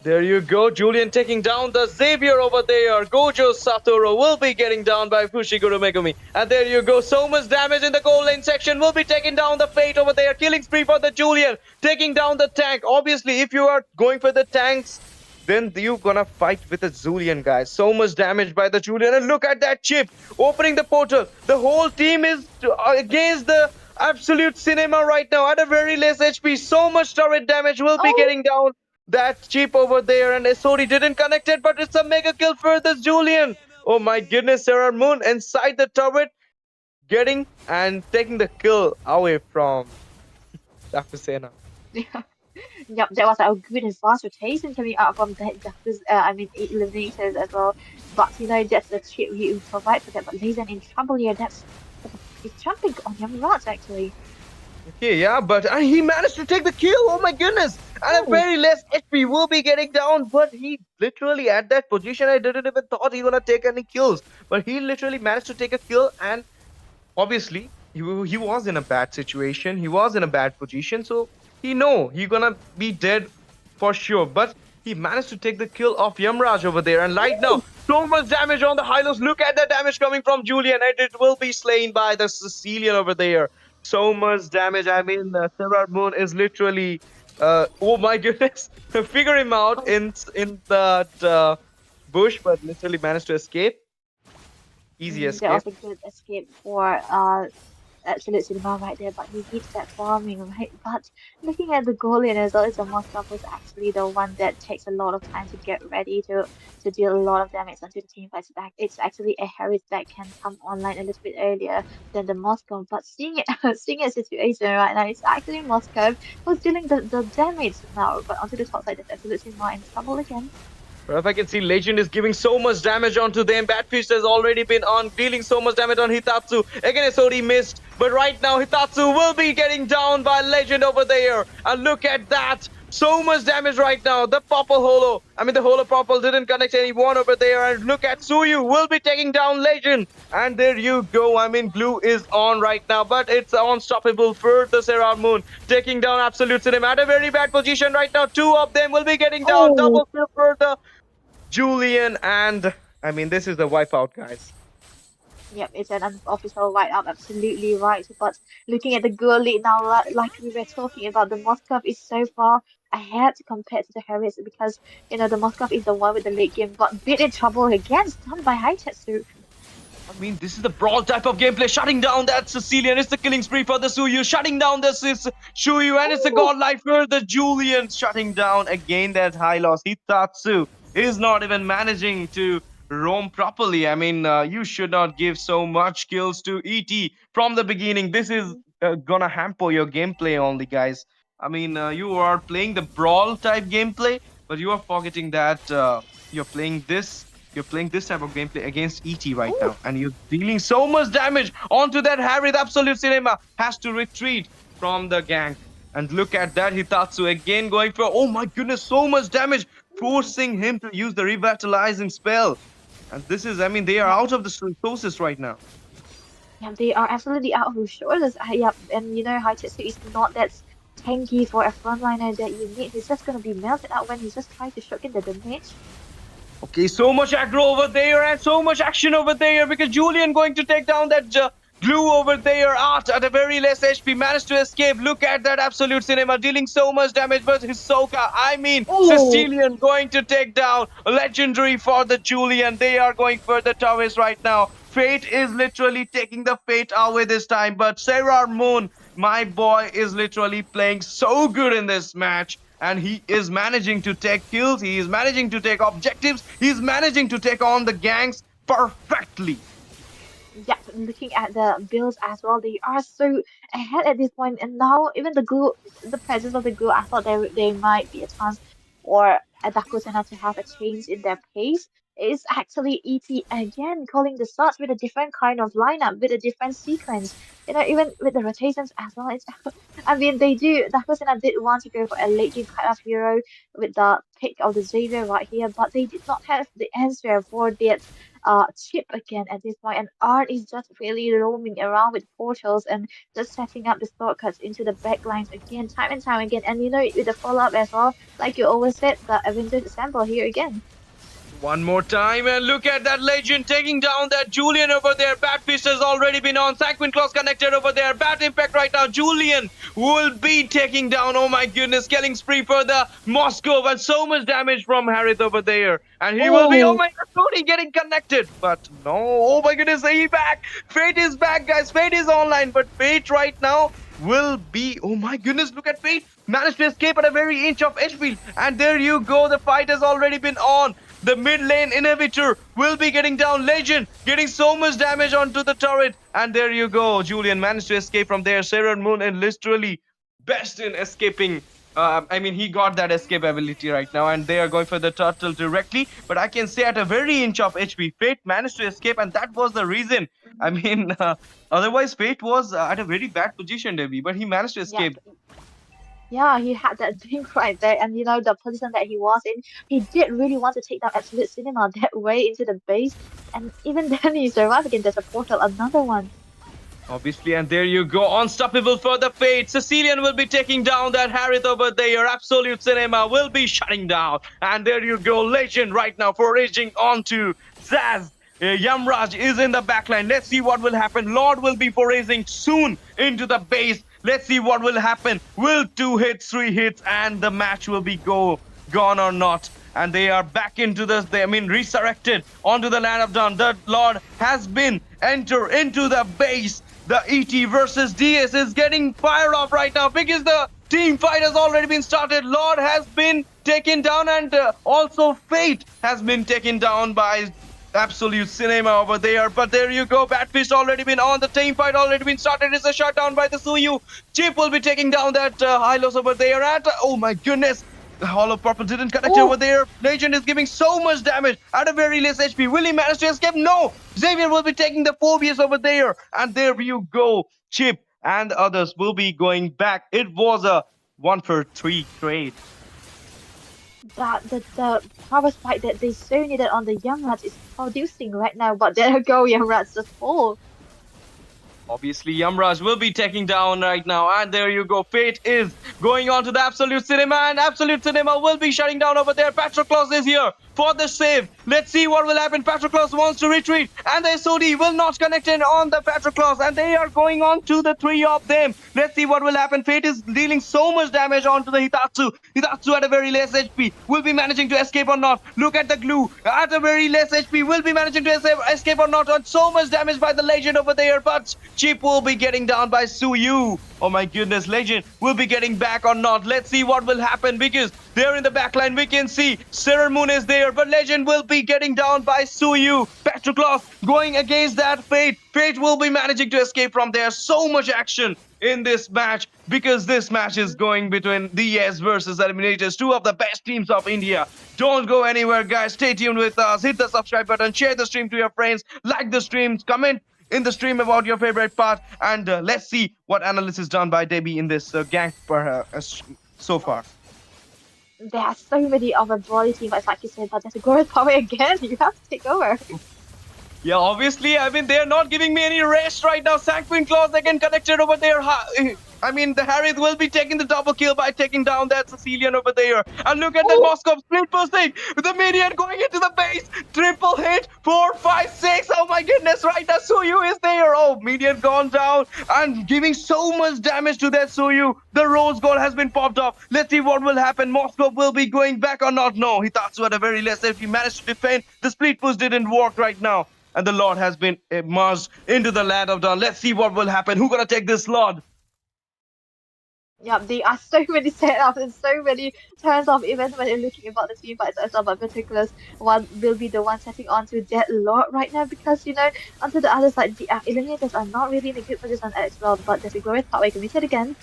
There you go, Julian taking down the Xavier over there. Gojo Satoru will be getting down by Fushiguro Megumi. And there you go, so much damage in the goal lane section. Will be taking down the Fate over there. Killing spree for the Julian. Taking down the tank. Obviously, if you are going for the tanks, then you're gonna fight with the Julian, guys. So much damage by the Julian. And look at that chip opening the portal. The whole team is against the absolute cinema right now at a very less HP. So much turret damage will be Oh, getting down that chip over there. And SOD didn't connect it, but it's a mega kill for this Julian. Oh my goodness, Sarah Moon inside the turret getting and taking the kill away from Dr. Sena. yep, that was a good and fast rotation coming out from I mean, eliminators as well. But that's the chip you provide for that. But Lazen in trouble here. He's jumping on your rods actually. Okay, yeah, but he managed to take the kill. Oh my goodness! And a Oh, very less HP will be getting down, but he literally at that position, I didn't even thought he gonna take any kills. But he literally managed to take a kill, and obviously he was in a bad situation. He was in a bad position, so he know he gonna be dead for sure. But he managed to take the kill of Yamraj over there, and right now so much damage on the Hylos. Look at the damage coming from Julian, and it will be slain by the Sicilian over there. So much damage. I mean, Silver Moon is literally, oh my goodness, figure him out oh, in that bush, but literally managed to escape. Easy that escape. was a good escape for absolute cinema right there. But he keeps that farming, right? But looking at the goal in as well, it's a Moscow who's actually the one that takes a lot of time to get ready to deal a lot of damage onto the team fights back. It's actually a Harris that can come online a little bit earlier than the Moscow. But seeing it, seeing a situation right now, it's actually Moscow who's dealing the damage now. But onto the top side, that's absolute cinema in trouble again. But if I can see, Legend is giving so much damage onto them. Batfist has already been on, dealing so much damage on Hitatsu. Again, SOD missed. But right now, Hitatsu will be getting down by Legend over there. And look at that. So much damage right now. The Purple Holo. I mean, the Holo Purple didn't connect anyone over there. And look at Suyu will be taking down Legend. And there you go. I mean, Glue is on right now, but it's unstoppable for the Serra Moon. Taking down Absolute Cinema at a very bad position right now. Two of them will be getting down. Oh, Double kill for the Julian. And I mean, this is the wipeout, guys. yep, it's an unofficial write-up, absolutely right. But looking at the goal lead now, like we were talking about, the Moscow is so far ahead compared to the Harris because, the Moscow is the one with the late game got bit in trouble again, stunned by Haitetsu. I mean, this is the brawl type of gameplay. Shutting down that Sicilian. It's the killing spree for the Suyu. Shutting down the Shuyu. And it's a Oh, godlike for the Julian. Shutting down again that high loss. Hitatsu is not even managing to roam properly. I mean, you should not give so much kills to ET from the beginning. This is gonna hamper your gameplay only, guys. I mean, you are playing the brawl type gameplay, but you are forgetting that you're playing this you're playing this type of gameplay against ET right oh, now, and you're dealing so much damage onto that Harry. The Absolute Cinema has to retreat from the gank. And look at that, Hitatsu again going for, oh my goodness, so much damage, forcing him to use the revitalizing spell. And this is, I mean, they are yeah, out of the resources right now. yeah, they are absolutely out of resources. Yeah, and Haitetsu is not that tanky for a frontliner that you need. He's just gonna be melted out when he's just trying to shock in the damage. Okay, so much aggro over there and so much action over there because Julian going to take down that glue over there. Art at a very less HP managed to escape. Look at that Absolute Cinema dealing so much damage, but Hisoka, I mean, Oh, Sicilian going to take down legendary for the Julian. They are going for the towers right now. Fate is literally taking the fate away this time, but Sarah Moon, my boy, is literally playing so good in this match. And he is managing to take kills, he is managing to take objectives, he's managing to take on the gangs perfectly. yeah, looking at the Bills as well, they are so ahead at this point, and now even the presence of the glue, I thought there might be a chance or a Dakotana to have a change in their pace. Is actually ET again calling the shots with a different kind of lineup, with a different sequence. Even with the rotations as well. It's, I mean, they do. Dakotana did want to go for a late game kind of hero with the pick of the Xavier right here, but they did not have the answer for that chip again at this point, and Art is just really roaming around with portals and just setting up the shortcuts into the backlines again, time and time again. And with the follow up as well, like you always said, the Avengers sample here again. One more time, and look at that legend taking down that Julian over there. Bad Fist has already been on. Sanguine Claws connected over there. Bad Impact right now. Julian will be taking down, oh my goodness, killing spree for the Moscow. And so much damage from Harith over there. And he will be, oh Oh, my god, Tony getting connected. But no, oh my goodness, he back. Fate is back, guys. Fate is online. But Fate right now will be, oh my goodness, look at Fate. Managed to escape at a very inch of HP. And there you go. The fight has already been on. The mid lane inhibitor will be getting down. Legend getting so much damage onto the turret. And there you go. Julian managed to escape from there. Sarah Moon is literally best in escaping. I mean, he got that escape ability right now, and they are going for the turtle directly. But I can say at a very inch of HP, Fate managed to escape, and that was the reason. I mean, otherwise, Fate was at a very bad position, Debbie, but he managed to yeah, escape. yeah, he had that drink right there, and the position that he was in, he did really want to take down Absolute Cinema that way into the base, and even then he survived again. There's a portal, another one. Obviously, and there you go. Unstoppable for the fate. Sicilian will be taking down that Harith over there. Absolute Cinema will be shutting down. And there you go. Legend right now foraging onto Zaz. Yamraj is in the backline. Let's see what will happen. Lord will be foraging soon into the base. Let's see what will happen. Will 2 hits, 3 hits, and the match will be gone or not. And they are back into this, resurrected onto the land of dawn. The Lord has been enter into the base. The ET versus DS is getting fired off right now because the team fight has already been started. Lord has been taken down, and also Fate has been taken down by Absolute Cinema over there. But there you go. Batfist already been on. The team fight already been started. It's a shutdown by the Suyu. Chip will be taking down that Hylos over there. At oh my goodness. The Hollow Purple didn't connect over Oh, there. Legend is giving so much damage at a very less HP. Will he manage to escape? No! Xavier will be taking the phobias over there. And there you go. Chip and others will be going back. It was a 1 for 3 trade. the power spike that they so needed on the young rats is producing right now, but there you go, young rats just fall. Obviously, Yamraj will be taking down right now. And there you go. Fate is going on to the Absolute Cinema. And Absolute Cinema will be shutting down over there. Patroclus is here for the save. Let's see what will happen. Patroclus wants to retreat. And the SOD will not connect in on the Patroclus. And they are going on to the three of them. Let's see what will happen. Fate is dealing so much damage onto the Hitatsu. Hitatsu at a very less HP. Will be managing to escape or not. Look at the glue. At a very less HP. Will be managing to escape or not. On so much damage by the Legend over there. But Chip will be getting down by Suyu. Oh my goodness, Legend will be getting back or not. Let's see what will happen because there in the backline we can see Sarah Moon is there, but Legend will be getting down by Suyu. Patroclus going against that Fate. Fate will be managing to escape from there. So much action in this match because this match is going between DS versus Eliminators, two of the best teams of India. Don't go anywhere, guys. Stay tuned with us. Hit the subscribe button, share the stream to your friends, like the streams, comment in the stream about your favorite part, and let's see what analysis done by Debbie in this gank so far. There are so many other brawly teams, like you said, but there's a growth power again. You have to take over. Yeah, obviously, I mean, they're not giving me any rest right now. Sanguine Claws again connected over there. I mean, the Harith will be taking the double kill by taking down that Sicilian over there. And look at that Oh, Moscow split posting. The Minion going into the base. Triple hit. 4, 5, 6. Oh my goodness, right now Suyu is there. Oh, Minion gone down and giving so much damage to that Suyu. The Rose Gold has been popped off. Let's see what will happen. Moscow will be going back or not. No, Hitatsu at a very less if he managed to defend. The split push didn't work right now. And the Lord has been immersed into the land of dawn. Let's see what will happen. Who gonna take this Lord? yeah, there are so many setups and so many turns of events when you're looking about the team fights as well, but particulars one will be the one setting on to that lot right now because onto the other side the eliminators are not really in a good position as well, but there's a growth power committed again.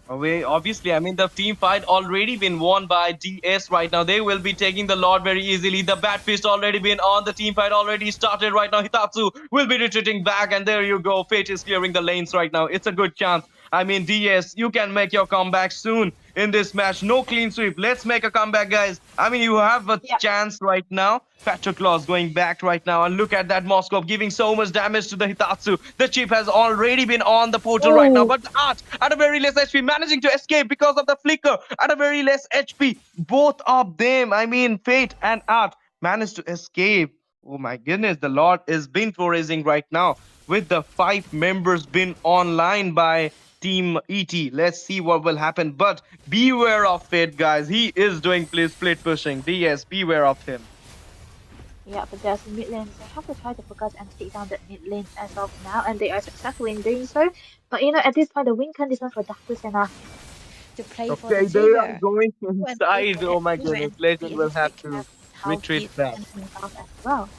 Obviously, I mean, the team fight already been won by DS right now. They will be taking the Lord very easily. The Bat Fist already been on. The team fight already started right now. Hitatsu will be retreating back, and there you go. Fate is clearing the lanes right now. It's a good chance. I mean, DS, you can make your comeback soon in this match. No clean sweep. Let's make a comeback, guys. I mean, you have a Yeah. chance right now. Patroclus going back right now, and look at that Moscow giving so much damage to the Hitatsu. The chip has already been on the portal right now, Oh, but the Art at a very less HP managing to escape because of the flicker at a very less HP. Both of them, I mean, Fate and Art managed to escape. Oh my goodness, the Lord is been raising right now with the 5 members been online by Team ET. Let's see what will happen, but beware of Fate, guys. He is doing split pushing. DS, beware of him. yeah, but there's mid lane. They have to try to focus and take down that mid lane as of now, and they are successful in doing so. But at this point, the win conditions for Daaku Sena. To play for the Okay, they are silver. going And play inside. for Oh that my silver goodness, and Legend will have realistic to how retreat he back. And himself as well.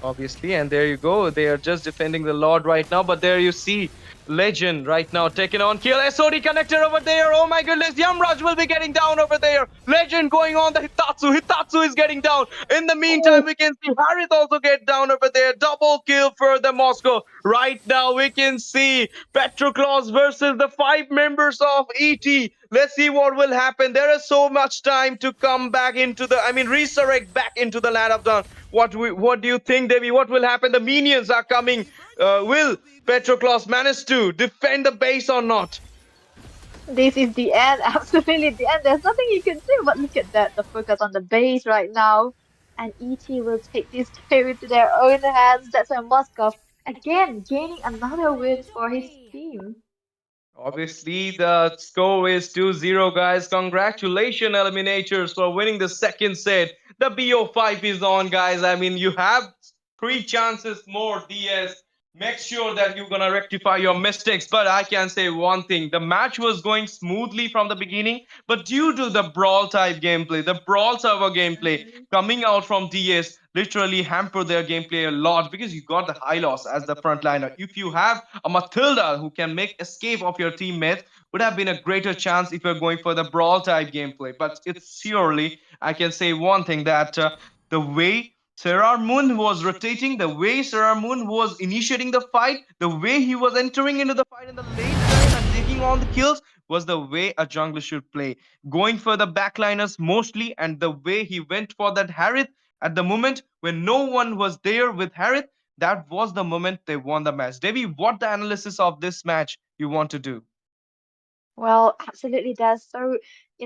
Obviously, and there you go. They are just defending the Lord right now, but there you see Legend right now taking on kill. SOD connector over there. Oh my goodness, Yamraj will be getting down over there. Legend going on the Hitatsu. Hitatsu is getting down. In the meantime, Oh, we can see Harith also get down over there. Double kill for the Moscow. Right now, we can see Patroclus versus the 5 members of ET. Let's see what will happen. There is so much time to come back into resurrect back into the land of dawn. What do you think, Devi? What will happen? The minions are coming. Will Patroclus manage to defend the base or not? this is the end, absolutely the end. There's nothing you can do, but look at that. The focus on the base right now. And ET will take this game into their own hands. That's why Moskov, again, gaining another win for his team. Obviously, the score is 2-0, guys. Congratulations, Eliminators, for winning the second set. The BO5 is on, guys. I mean, you have 3 chances more, DS. make sure that you're gonna rectify your mistakes. But I can say one thing: the match was going smoothly from the beginning, but due to the brawl type gameplay, the brawl server gameplay Mhm. coming out from DS literally hampered their gameplay a lot because you got the Hylos as the frontliner. If you have a Matilda who can make escape of your teammates, would have been a greater chance if you're going for the brawl type gameplay. But it's surely, I can say one thing that the way Sarah Moon was rotating, the way Sarah Moon was initiating the fight, the way he was entering into the fight in the late game and taking on the kills was the way a jungler should play. Going for the backliners mostly, and the way he went for that Harith at the moment when no one was there with Harith, that was the moment they won the match. Devi, what the analysis of this match you want to do? Well, absolutely does. So,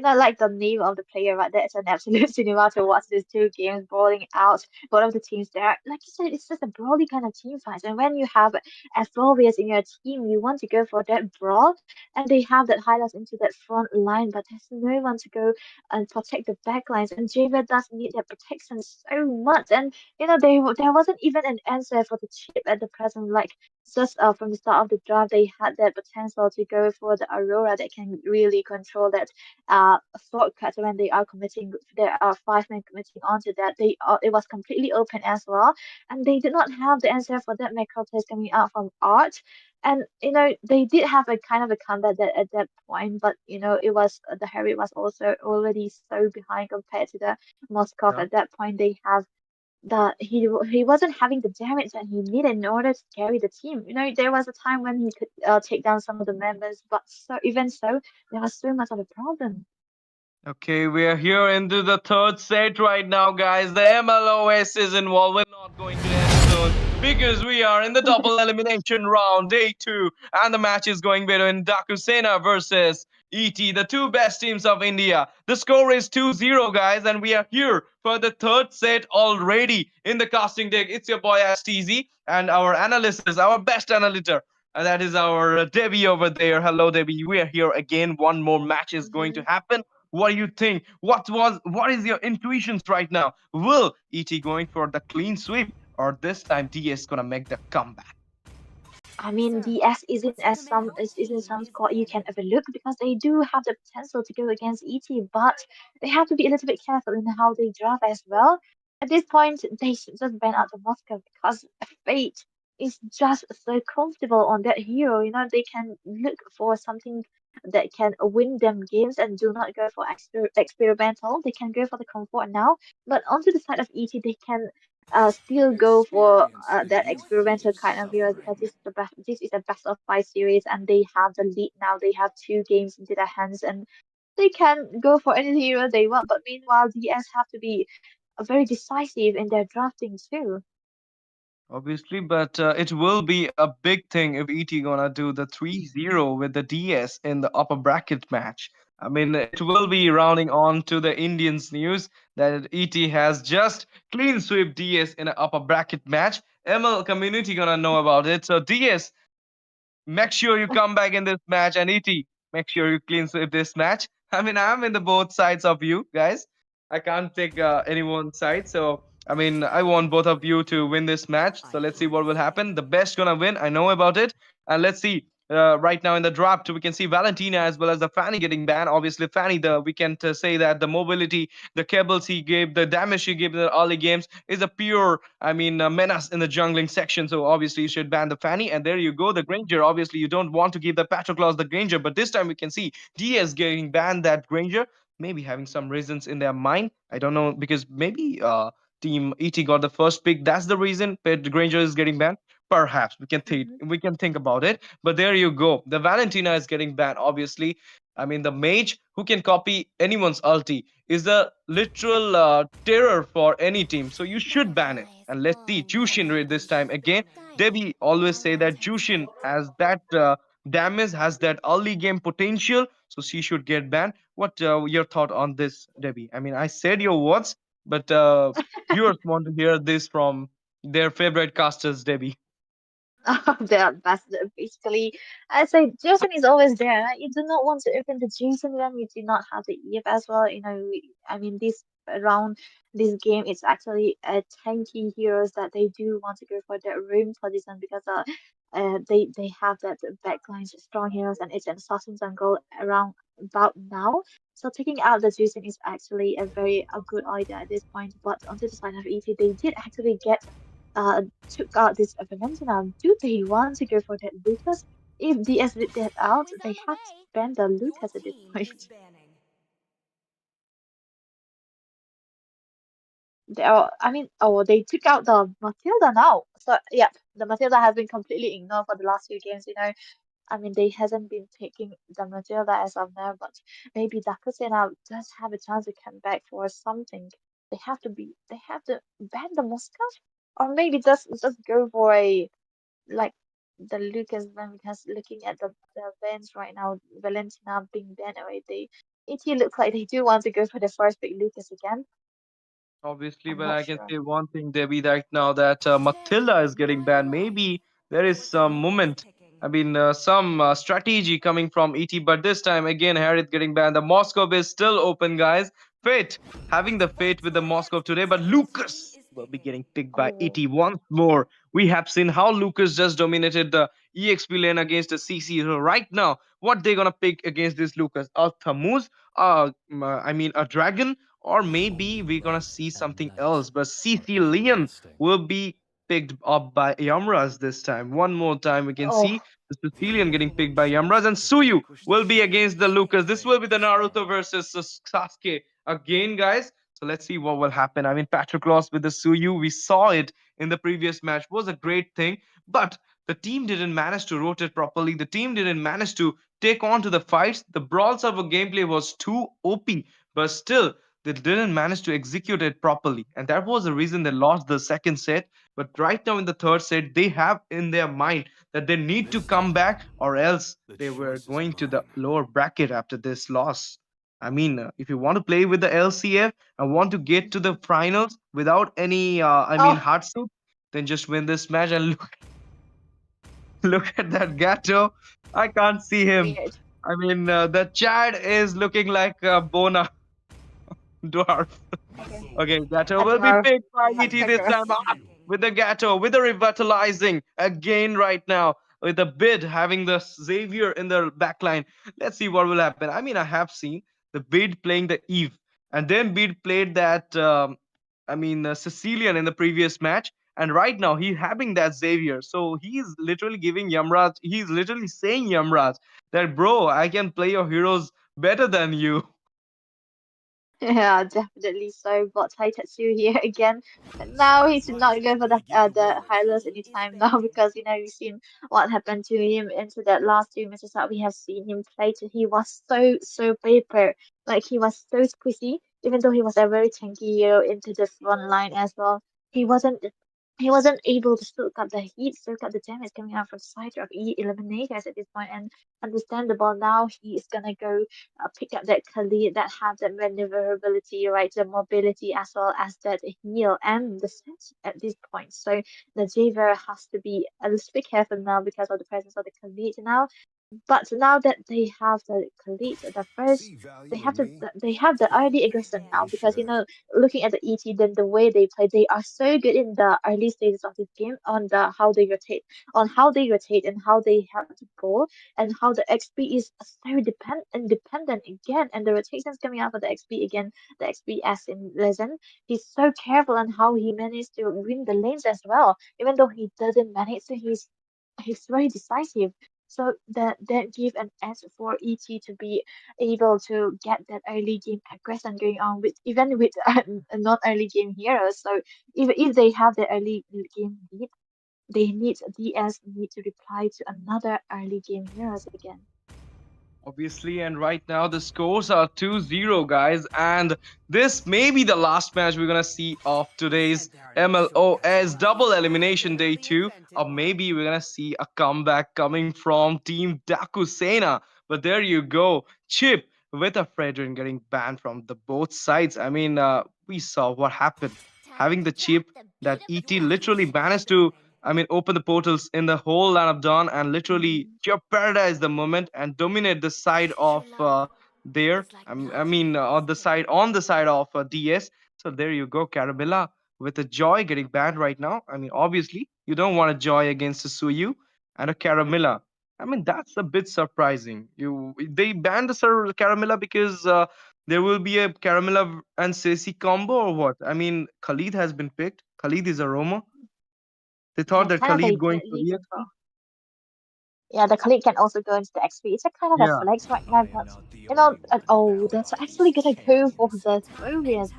like the name of the player, right? That's an absolute cinema to watch these two games brawling out. Both of the teams there, like you said, it's just a brawly kind of team fight. And when you have Asphobias in your team, you want to go for that brawl, and they have that highlights into that front line, but there's no one to go and protect the back lines. And Javier does need that protection so much. And there wasn't even an answer for the chip at the present. Like just from the start of the draft, they had that potential to go for the Aurora that can really control that shortcut when they are committing. There are five men committing onto that. It was completely open as well, and they did not have the answer for that macro plays coming out from Art. And they did have a kind of a comeback that at that point, but it was the Harry was also already so behind compared to the Moscow. Yeah. At that point, they have that he wasn't having the damage that he needed in order to carry the team. There was a time when he could take down some of the members, but even so, there was so much of a problem. Okay, we are here into the third set right now, guys. The MLOS is involved. We're not going to end soon because we are in the double elimination round, day two, and the match is going between Daaku Sena versus ET, the two best teams of India. The score is 2-0, guys, and we are here for the third set already in the casting deck. It's your boy STZ and our analysis, our best analyst. And that is our Debbie over there. Hello, Debbie. We are here again. One more match is going to Mhm. happen. What do you think? What is your intuitions right now? Will ET going for the clean sweep or this time DS gonna make the comeback? I mean, DS isn't some squad you can overlook because they do have the potential to go against ET, but they have to be a little bit careful in how they draft as well. At this point, they should just ban out the Moscow because Fate is just so comfortable on that hero. They can look for something that can win them games and do not go for experimental. They can go for the comfort now, but onto the side of ET, they can still go for that experimental kind of viewers because this is the best. This is a best of five series, and they have the lead now. They have two games into their hands, and they can go for any hero they want. But meanwhile, DS have to be very decisive in their drafting too. Obviously, but it will be a big thing if ET gonna do the 3-0 with the DS in the upper bracket match. I mean, it will be rounding on to the Indians news that ET has just clean sweep DS in an upper bracket match. ML community gonna know about it. So DS, make sure you come back in this match, and ET, make sure you clean sweep this match. I mean, I'm in the both sides of you guys. I can't take anyone's side, so I mean, I want both of you to win this match. So let's see what will happen. The best gonna win. I know about it, and let's see. Right now in the draft, we can see Valentina as well as the Fanny getting banned. Obviously, Fanny, the we can say that the mobility, the cables he gave, the damage he gave in the early games is a pure, I mean, menace in the jungling section. So obviously, you should ban the Fanny. And there you go, the Granger. Obviously, you don't want to give the Patroclus the Granger, but this time we can see DS getting banned that Granger. Maybe having some reasons in their mind. I don't know because maybe Team ET got the first pick. That's the reason Pet Granger is getting banned. Perhaps we can think about it. But there you go. The Valentina is getting banned. Obviously, I mean the mage who can copy anyone's ulti is a literal terror for any team. So you should ban it. And let's see Jushin read this time again. Debbie always say that Jushin has that damage, has that early game potential. So she should get banned. What your thought on this, Debbie? I mean, I said your words, but viewers want to hear this from their favorite casters, Debbie. The ambassador, basically. I say Jason is always there. Right? You do not want to open the Jason when you do not have the EF as well. I mean, this around this game. It's actually tanky heroes that they do want to go for that room position because they have that backline strong heroes and it's an assassin jungle around about now. So taking out the juicing is actually a good idea at this point. But onto the side of ET, they did actually get uh took out this Valentina. Do they want to go for that Lucas? If DS did that out, Always they on the have to way. ban the Your Lucas at this team is point. banning. They are, I mean, oh, they took out the Matilda now. So yeah, the Matilda has been completely ignored for the last few games. I mean, they hasn't been taking the Matilda as of now, but maybe Dakusena does have a chance to come back for something. They have to ban the Moscow, or maybe just go for a like the Lucas ban because looking at the bans right now, Valentina being banned away, it looks like they do want to go for the first pick Lucas again. Obviously, I'm but not I can sure. say one thing, Debbie, right now that Today Matilda is is getting not banned. alike. Maybe there is Your some team is moment, picking. some strategy coming from ET, but this time again, Harith getting banned. The Moscow is still open, guys. Fate having the fate with the Moscow today, but Your team Lucas is will be picking. getting picked by Oh, ET once more. We have seen how Lucas just dominated the EXP lane against the CC. So right now, what they gonna pick against this Lucas? A Thamuz, a dragon, or maybe we're gonna see something else. But CC Leon will be picked up by Yamraz this time. One more time, we can oh, see the Sicilian getting picked by Yamraz, and Suyu will be against the Lucas. This will be the Naruto versus Sasuke again, guys. So let's see what will happen. I mean, Patroclus with the Suyu, we saw it in the previous match, was a great thing, but the team didn't manage to rotate properly. The team didn't manage to take on to the fights. The brawl server gameplay was too OP, but still they didn't manage to execute it properly. And that was the reason they lost the second set. But right now in the third set, they have in their mind that they need to come back or else they were going to the lower bracket after this loss. I mean, if you want to play with the LCF and want to get to the finals without any, oh, hard suit, then just win this match and look, look at that Gato. I can't see him. weird. I mean, the Chad is looking like Bona dwarf. Okay, Okay, Gato a will be dwarf picked by Your ET this attacker. team time is out picking. with the Gato, with the revitalizing again right now, with the bid having the Xavier in the backline. Let's see what will happen. I mean, I have seen the bid playing the Eve, and then bid played that, Sicilian in the previous match. And right now he's having that Xavier. So he's literally giving Yamraj, he's literally saying Yamraj that, bro, I can play your heroes better than you. Yeah, definitely so. But Taitetsu here again. And now he should not go for the Your Hylos team is anytime now banning. because we've seen what happened to him into that last two matches that we have seen him play. He was so paper, like he was so squishy. Even though he was a very tanky hero into the front line as well, he wasn't. He wasn't able to soak up the heat, soak up the damage coming out from side of Eliminators at this point, and understandable now he is gonna go pick up that Khalid that have that maneuverability, right? The mobility as well as that heal and the sense at this point. So the Javer has to be a little bit careful now because of the presence of the Khalid now. But now that they have the Khalid, the first they have the Team early is aggression now banning. because looking at the ET then the way they play they are so good in the early stages of this game on the how they rotate and how they have to go and how the XP is so independent again and the rotations coming out of the XP again the XP as in Legend he's so careful on how he managed to win the lanes as well even though he doesn't manage to he's very decisive so that give an edge for ET to be able to get that early game aggression going on with even with not early game heroes. So if they have the early game lead, they need DS need to reply to another early game heroes again. Obviously, and right now the scores are 2-0, guys. And this may be the last match we're gonna see of Who today's said there are no shortcuts in MLOS life? Double Elimination They're Day the 2, invented or maybe ones. we're gonna see a comeback coming from Team Daaku Sena. But there you go, Chip with a Fredrin getting banned from the both sides. I mean, we saw what happened. Time Having to the drop chip the beat that of the ET track. Your literally team is managed to, banning. open the portals in the whole line of Dawn and literally Mhm. jeopardize the moment and dominate the side True of love there. On the side of DS. So there you go, Carabella with a Joy getting banned right now. I mean, obviously you don't want a Joy against a Suyu and a Caramilla. I mean, that's a bit surprising. They banned the Caramilla because there will be a Caramilla and Ceci combo or what? I mean, Khalid has been picked. Khalid is a Roma. They thought Yeah, that kind of a Khalid going for deadly EXP. combo. Yeah, the colleague can also go into the XP. It's a kind of a Yeah. flex right now, but oh, that's actually gonna go for the Warriors.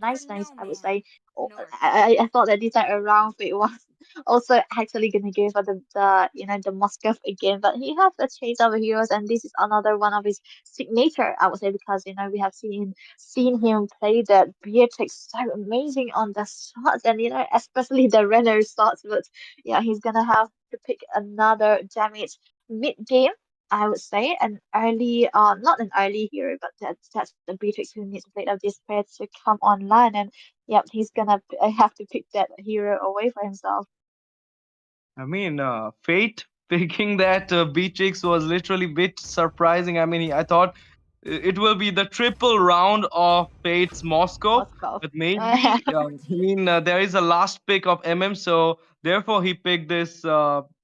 Nice, nice. I would say. Oh, I thought that these are around fit was also actually gonna go for the Moscow again, but he has a chase of heroes, and this is another one of his signature. I would say because we have seen him play the Beatrix so amazing on the shots, and especially the runner shots. But yeah, he's gonna have to pick another damage mid game, I would say, an early, not an early hero, but that's the Beatrix who needs to play of this pair to come online, and yep, he's gonna have to pick that hero away for himself. I mean, Fate picking that Beatrix was literally bit surprising. I mean, I thought it will be the triple round of Fate's Moscow, Moscow. but maybe there is a last pick of so therefore he picked this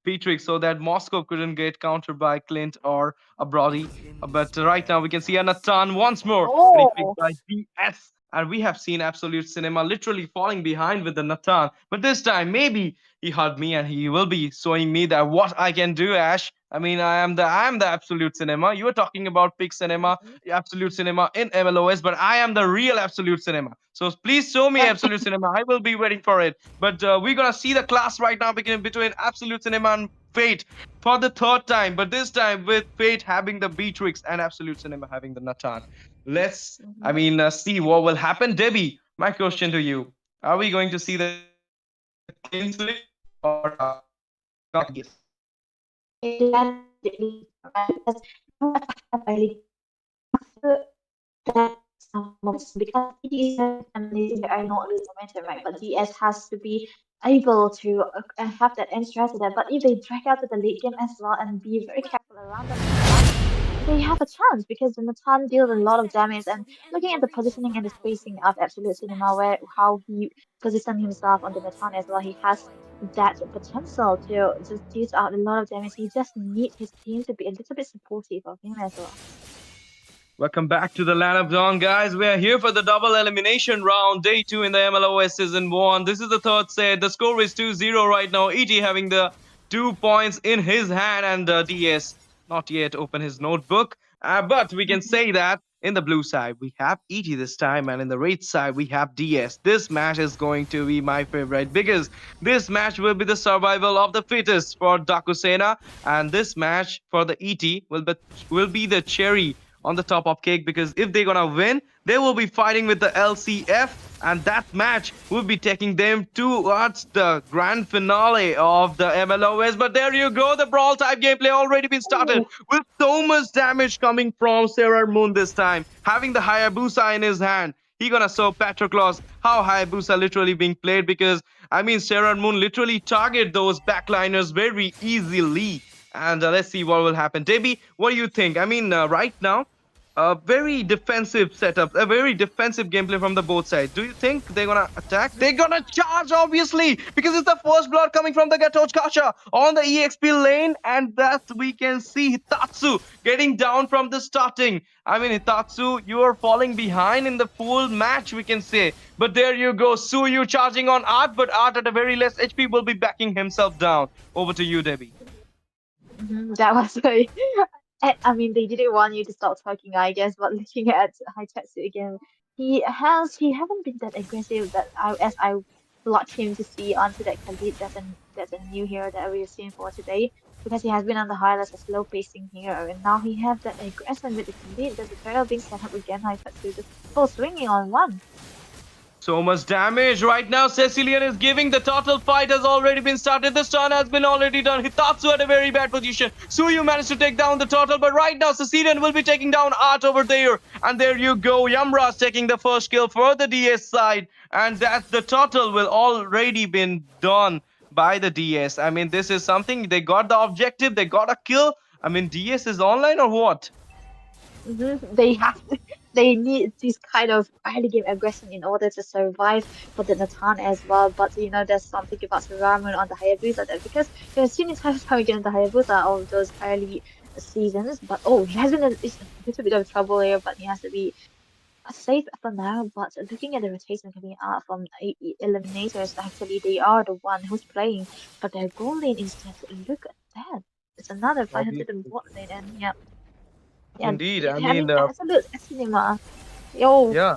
Beatrix so that Moscow couldn't get countered by Clint or a Brody. But right now we can see a Natan once more getting picked Oh, by DS. And we have seen Absolute Cinema literally falling behind with the Natan. But this time, maybe he heard me and he will be showing me that what I can do, Ash. I mean, I am the Absolute Cinema. You were talking about Pick Cinema, mhm. Absolute Cinema in MLOS, but I am the real Absolute Cinema. So please show me Yep. Absolute Cinema. I will be waiting for it. But we're gonna see the class right now between Absolute Cinema and Fate for the third time. But this time with Fate having the Beatrix and Absolute Cinema having the Natan. Let's, Mhm. see what will happen. Debbie, my question to you: are we going to see the clean sweep or not yet? It depends on the elite, right? Because if you have early game, that some moments because it is eliminating there are no lose momentum, right? But DS has to be able to have that end strategy there. But if they drag out to the late game as well and be very careful around the Natan, they have a chance because the Natan deals a lot of damage. And looking at the positioning and the spacing of Absolute Cinema, where how he positioned himself on the Natan as well, he has that potential to just deal out a lot of damage. He just needs his team to be a little bit supportive of him as well. Welcome back to the Land of Dawn, guys. We are here for the double elimination round, day 2 in the MLOS season 1. This is the third set. The score is 2-0 right now. ET having the 2 points in his hand, and DS not yet open his notebook. But we can Mhm. say that in the blue side, we have ET this time, and in the red side, we have DS. This match is going to be my favorite because this match will be the survival of the fittest for Daaku Sena, and this match for the ET will be the cherry on the top of cake because if they're gonna win, they will be fighting with the LCF, and that match will be taking them towards the grand finale of the MLOS. But there you go, the brawl type gameplay already been started Ooh. with so much damage coming from Sarah Moon this time, having the Hayabusa in his hand. He gonna show Patroclus how Hayabusa literally being played because I mean Sarah Moon literally target those backliners very easily. And let's see what will happen. Debbie, what do you think? I mean, right now, a very defensive setup, a very defensive gameplay from the both sides. Do you think they're gonna attack? They're gonna charge, obviously, because it's the first blood coming from the Gatoch Kasha on the EXP lane, and that we can see Hitatsu getting down from the starting. I mean, Hitatsu, you are falling behind in the full match, we can say. But there you go, Suyu charging on Art, but Art at a very less HP will be backing himself down. Over to you, Debbie. That was very. I mean, they didn't want you to stop talking, I guess. But looking at Haitatsu again, he haven't been that aggressive that as I blocked him to see onto that Khalid. That's a new hero that we've seen for today because he has been on the high as a slow pacing hero, and now he have that aggression with the Khalid. There's a turtle being set up again. Haitatsu just full swinging on one. So much damage right now. Cecilian is giving. The total fight has already been started. The stun has been already done. Hitatsu at a very bad position. Suyu managed to take down the total, but right now Cecilian will be taking down Art over there. And there you go. Yamra's taking the first kill for the DS side. And that's the total will already been done by the DS. I mean, this is something they got the objective. They got a kill. I mean, DS is online or what? They have they need this kind of early game aggression in order to survive for the Natan as well. But there's something about Ramen on the Hayabusa that because we've seen it time and time again in the Hayabusa of those early seasons. But oh, Resident is a little bit of trouble here, but he has to be safe for now. But looking at the rotation coming out from Eliminators, actually they are the one who's playing, but their goal lane instead. Look at that. It's another 500 in Obviously. bot lane, and yeah. Yeah, Indeed. I having mean, absolute cinema. Yo, yeah.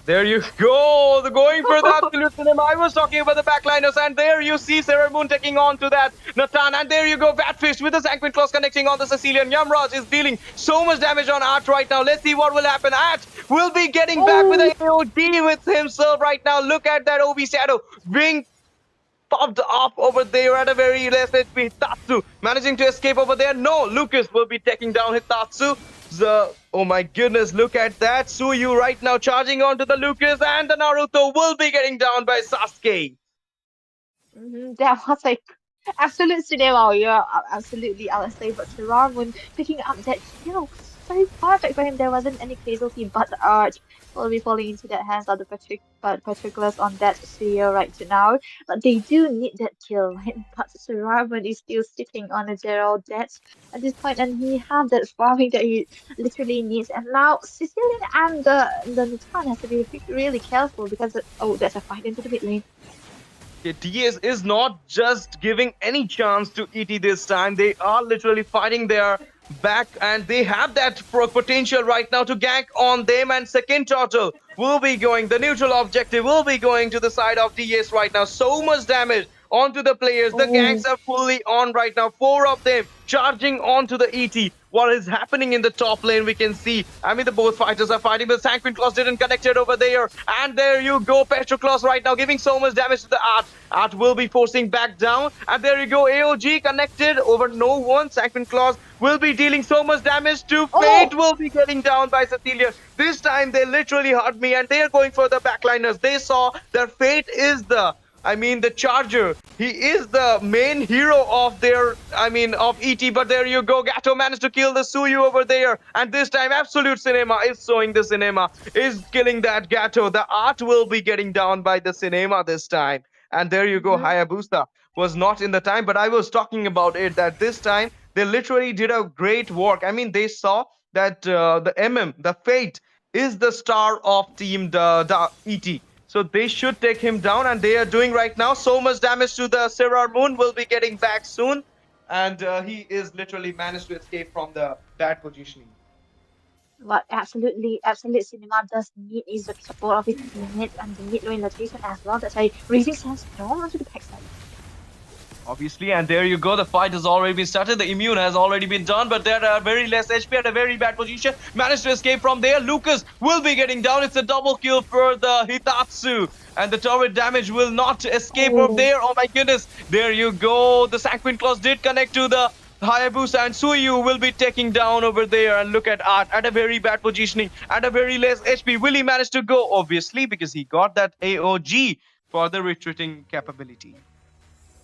There you go, the going for the absolute cinema. I was talking about the backliners, and there you see Sarah Moon taking on to that Nathan, and there you go, Batfish with the Sanguine Claws connecting on the Sicilian. Yamraj is dealing so much damage on Art right now. Let's see what will happen. Art will be getting back with oh, a AOD with himself right now. Look at that OB Shadow being popped off over there at a very less HP. Hitatsu managing to escape over there. No, Lucas will be taking down Hitatsu. Oh my goodness, look at that. Suyu right now charging onto the Lucas, and the Naruto will be getting down by Sasuke. that was like absolute cinema. Yeah, absolutely. I would say, but Ramun picking up that kill so perfect for him. There wasn't any casualty, but the Arch will be falling into the hands of the particulars on that studio right now. But they do need that kill, right? But Ramun is still sitting on a zero death at this point, and he have that farming that he literally needs. And now Sicilian and the Natan has to be really careful because oh, there's a fight into the mid lane. Okay, DS is not just giving any chance to ET this time. They are literally fighting their back, and they have that potential right now to gank on them. And second turtle will be going, the neutral objective will be going to the side of DS right now. So much damage onto the players. The Oh. ganks are fully on right now. Four of them charging onto the ET. What is happening in the top lane, we can see. I mean, the both fighters are fighting, but Sanguine Claws didn't connect it over there. And there you go, Petroclaws right now, giving so much damage to the Art. Art will be forcing back down. And there you go, AOG connected over no one. Sanguine Claws will be dealing so much damage to Oh, Fate, will be getting down by Cecilia. This time they literally hurt me, and they are going for the backliners. They saw that Fate is the Charger. He is the main hero of of ET. But there you go. Gato managed to kill the Suyu over there. And this time, Absolute Cinema is showing the Cinema, is killing that Gato. The Art will be getting down by the Cinema this time. And there you go. mhm. Hayabusa was not in the time, but I was talking about it that this time they literally did a great work. I mean, they saw that the the Fate, is the star of team the ET. So they should take him down, and they are doing right now. So much damage to the Serar Moon, will be getting back soon, and he is literally managed to escape from the bad positioning. But absolutely, absolute cinema does need is the support of his teammates and the mid lane rotation as well. That's why raising sense strong onto the backside. Obviously, and there you go. The fight has already been started. The immune has already been done, but there are very less HP at a very bad position. Managed to escape from there. Lucas will be getting down. It's a double kill for the Hitatsu. And the turret damage will not escape from Oh, there. Oh my goodness. There you go. The Sanguine Claws did connect to the Hayabusa, and Suyu will be taking down over there. And look at Art at a very bad positioning, at a very less HP. Will he manage to go? Obviously, because he got that AOG for the retreating capability.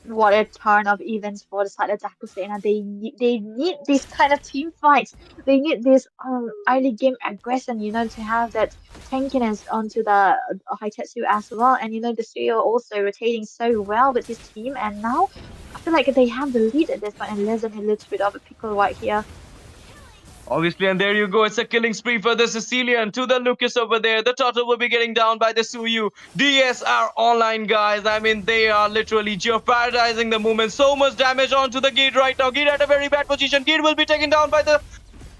what a turn of events for the side of Daaku Sena. They need this kind of team fights. They need this early game aggression, to have that tankiness onto the Haitetsu as well. And the studio also rotating so well with his team. And now I feel like they have the lead at this point and less than a little bit of a pickle right here. Obviously, and there you go. It's a killing spree for the Sicilian to the Lucas over there. The turtle will be getting down by the Suyu. DS are online, guys. I mean, they are literally jeopardizing the movement. So much damage onto the Gid right now. Gid at a very bad position. Gid will be taken down by the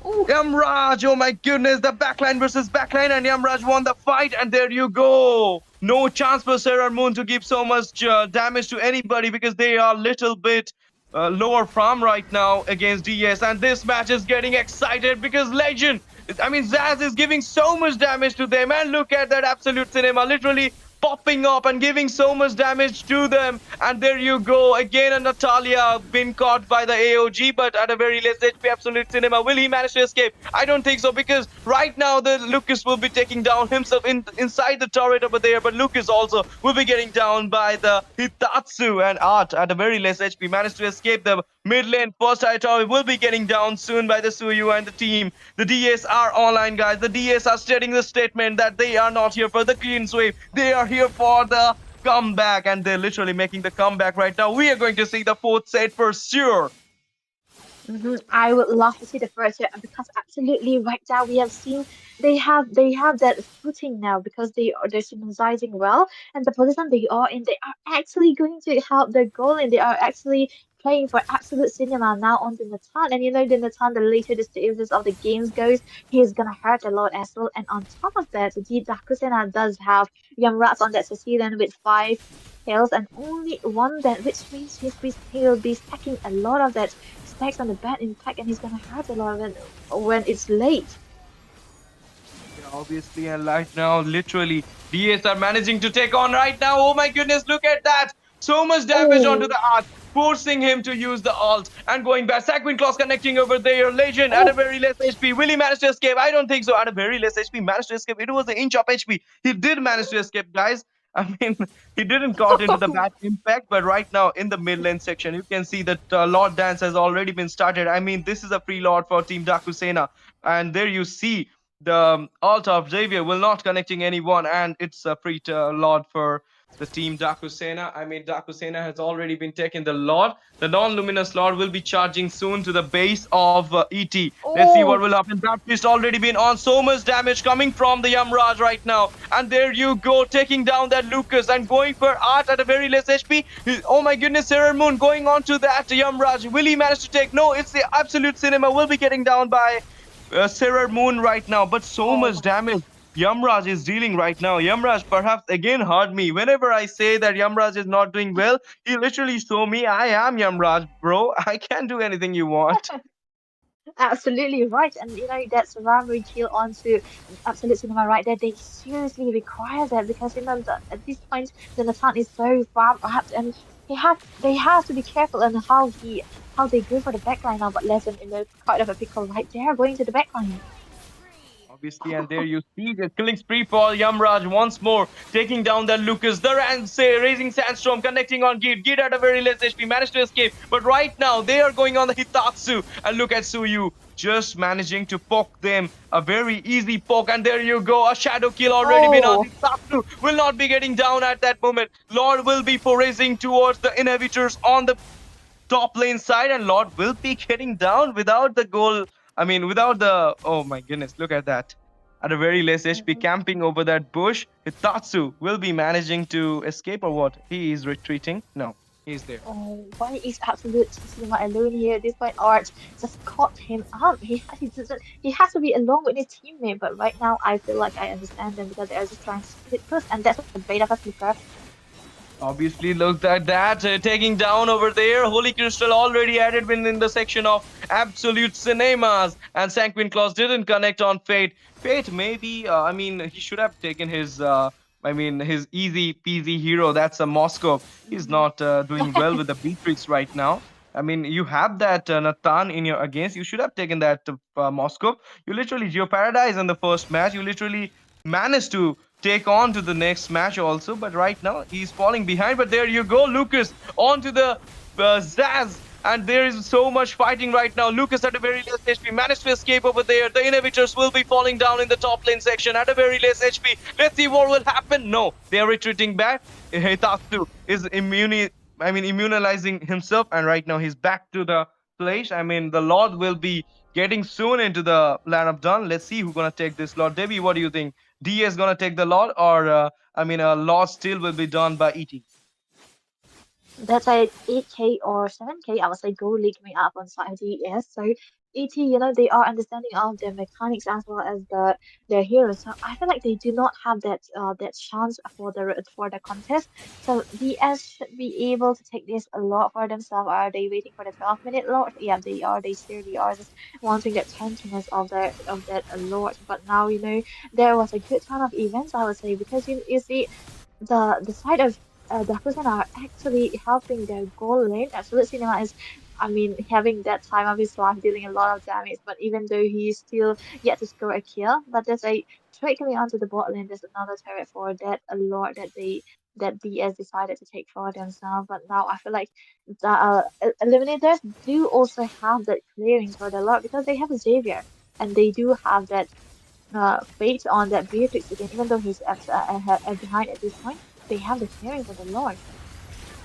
Oh, Yamraj. Oh my goodness. The backline versus backline, and Yamraj won the fight. And there you go. No chance for Sarah Moon to give so much damage to anybody because they are little bit lower farm right now against DS, and this match is getting excited because Legend, I mean Zaz is giving so much damage to them, and look at that absolute cinema, literally popping up and giving so much damage to them. And there you go again, and Natalia been caught by the AOG, but at a very less HP. Absolute Cinema, will he manage to escape? I don't think so, because right now the Lucas will be taking down himself inside the turret over there, but Lucas also will be getting down by the Hitatsu, and Art at a very less HP managed to escape the mid lane. First high tower will be getting down soon by the Suyu and the team. The DS are online, guys. The DS are stating the statement that they are not here for the clean sweep. They are here for the comeback, and they're literally making the comeback right now. We are going to see the fourth set for sure. I would love to see the first year because absolutely right now we have seen they have that footing now because they're synergizing well, and the position they are in, they are actually going to help their goal, and they are actually playing for absolute cinema now on the Natan. And the Natan, the later the stages of the games goes, he is gonna hurt a lot as well. And on top of that, the Dakusena does have Yamrats on that Sicilian with 5 kills and only one dead, which means he will be stacking a lot of that stacks on the bad impact, and he's gonna hurt a lot when it's late. Yeah, obviously, and right now, literally, DS are managing to take on right now. Oh my goodness, look at that! So much damage onto Oh, the Arch, forcing him to use the alt and going back. Saquin Claws connecting over there. Legend at a oh, very less HP. Will he manage to escape? I don't think so. At a very less HP, managed to escape. It was an inch of HP. He did manage to escape, guys. I mean, he didn't caught into the bad impact, but right now in the mid lane section, you can see that Lord Dance has already been started. I mean, this is a free Lord for Team Daaku Sena, and there you see the alt of Xavier will not connecting anyone, and it's a free Lord for the team Daaku Sena. I mean, Daaku Sena has already been taking the Lord. The non-luminous Lord will be charging soon to the base of ET. Let's see what oh, will happen. That fist already been on. So much damage coming from the Yamraj right now. And there you go, taking down that Lucas and going for Art at a very less HP. Oh my goodness, Sarah Moon going on to that Yamraj. Will he manage to take? No, it's the absolute cinema. Will be getting down by Sarah Moon right now. But so oh much my. damage Yamraj is dealing right now. Yamraj perhaps again hurt me. Whenever I say that Yamraj is not doing well, he literally show me I am Yamraj, bro. I can do anything you want. Absolutely right, and that's Ramri chill onto Absolute Cinema right there. They seriously require that because at this point the Nathan is so far up, and they have to be careful on how they go for the backline now. But Legend in the quite of a pickle right there, going to the backline. Obviously, and there you see the killing spree for Yamraj once more, taking down the Lucas, the Ransay, raising Sandstorm, connecting on Git. Git at a very less HP, managed to escape, but right now they are going on the Hitatsu, and look at Suyu, just managing to poke them. A very easy poke, and there you go, a shadow kill already been on. Oh, Hitatsu will not be getting down at that moment. Lord will be racing towards the inhibitors on the top lane side, and Lord will be getting down without the goal. I mean, without the. Oh my goodness, look at that. At a very less HP, mhm. camping over that bush. Hitatsu will be managing to escape, or what? He is retreating. No, he's there. Oh, why is Absolute Cinema alone here? This point, Art just caught him up. He has to be alone with his teammate. But right now, I feel like I understand them because they are just trying to split push, and that's a bait of a flipper. Obviously, look at that, taking down over there. Holy Crystal already added in the section of Absolute Cinemas. And Sanguine Claws didn't connect on Fate. Fate, maybe, I mean, he should have taken his, his easy peasy hero. That's a Moscow. He's Mhm. not doing well with the Beatrix right now. I mean, you have that Nathan in your against. You should have taken that Moscow. You literally Paradise in the first match. You literally managed to take on to the next match also, but right now he's falling behind. But there you go, Lucas onto the Zaz, and there is so much fighting right now. Lucas at a very less HP managed to escape over there. The inhibitors will be falling down in the top lane section at a very less HP. Let's see what will happen. No, they are retreating back. Heitatsu is immunizing himself, and right now he's back to the place. I mean, the Lord will be getting soon into the land of Dawn. Let's see who's gonna take this Lord. Debbie, what do you think? D is gonna take the Lord, or a Lord still will be done by ET. That's like 8K or 7K. I would say go league me up on side yes. So ET, they are understanding of the mechanics as well as their heroes. So I feel like they do not have that chance for the contest. So DS should be able to take this a lot for themselves. Are they waiting for the 12-minute lord? Yeah, they are. They surely are just wanting that tankiness of that lord. But now there was a good ton of events, I would say, because you see. the side of the Hakusen are actually helping their goal lane. Absolute Cinema is, I mean, having that time of his life dealing a lot of damage, but even though he is still yet to score a kill, but there's a trade coming onto the bot lane. There's another turret for that a lord that BS decided to take for themselves. But now I feel like the Eliminators do also have that clearings for the lord because they have a Xavier and they do have that fate on that Beatrix again, even though he's behind at this point, they have the clearing for the Lord.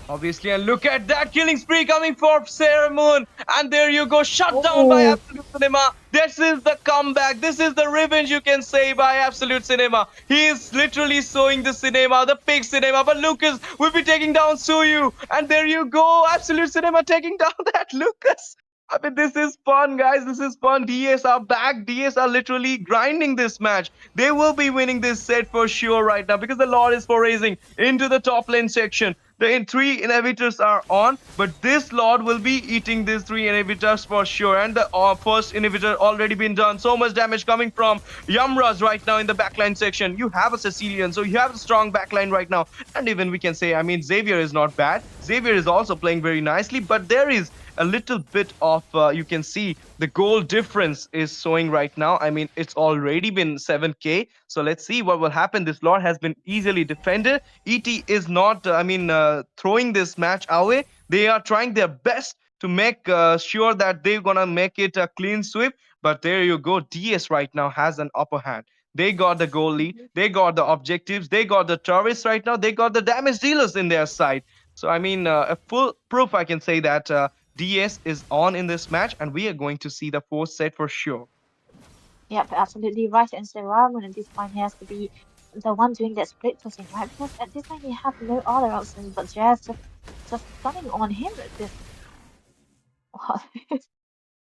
Obviously, and look at that killing spree coming for Sarah Moon. And there you go, shut down by Oh, Absolute Cinema. This is the comeback. This is the revenge, you can say, by Absolute Cinema. He is literally sowing the cinema, the pig cinema. But Lucas will be taking down Suyu. And there you go, Absolute Cinema taking down that Lucas. I mean, this is fun, guys. This is fun. DS are back. DS are literally grinding this match. They will be winning this set for sure right now because the Lord is for raising into the top lane section. The three inhibitors are on, but this Lord will be eating these three inhibitors for sure. And the first inhibitor already been done. So much damage coming from Yamraz right now in the backline section. You have a Sicilian, so you have a strong backline right now. And even we can say, I mean, Xavier is not bad. Xavier is also playing very nicely, but there is a little bit of you can see the goal difference is showing right now. I mean, it's already been 7k, so let's see what will happen. This lord has been easily defended. Et is not throwing this match away. They are trying their best to make sure that they're gonna make it a clean sweep, but there you go, DS right now has an upper hand. They got the goal lead, mhm. they got the objectives, they got the tourists right now, they got the damage dealers in their side. So I mean, a full proof I can say that DS is on in this match, and we are going to see the fourth set for sure. Yep, absolutely right. And Seramun at this point has to be the one doing that split pushing, right? Because at this point you have no other options but just stunning on him. This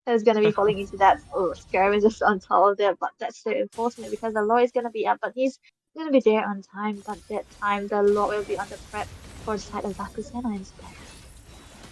is gonna be falling into that skirmishes on top of that, but that's so unfortunate because the law is gonna be up, but he's gonna be there on time. But that time the law will be on the prep for the side of Dakusena instead.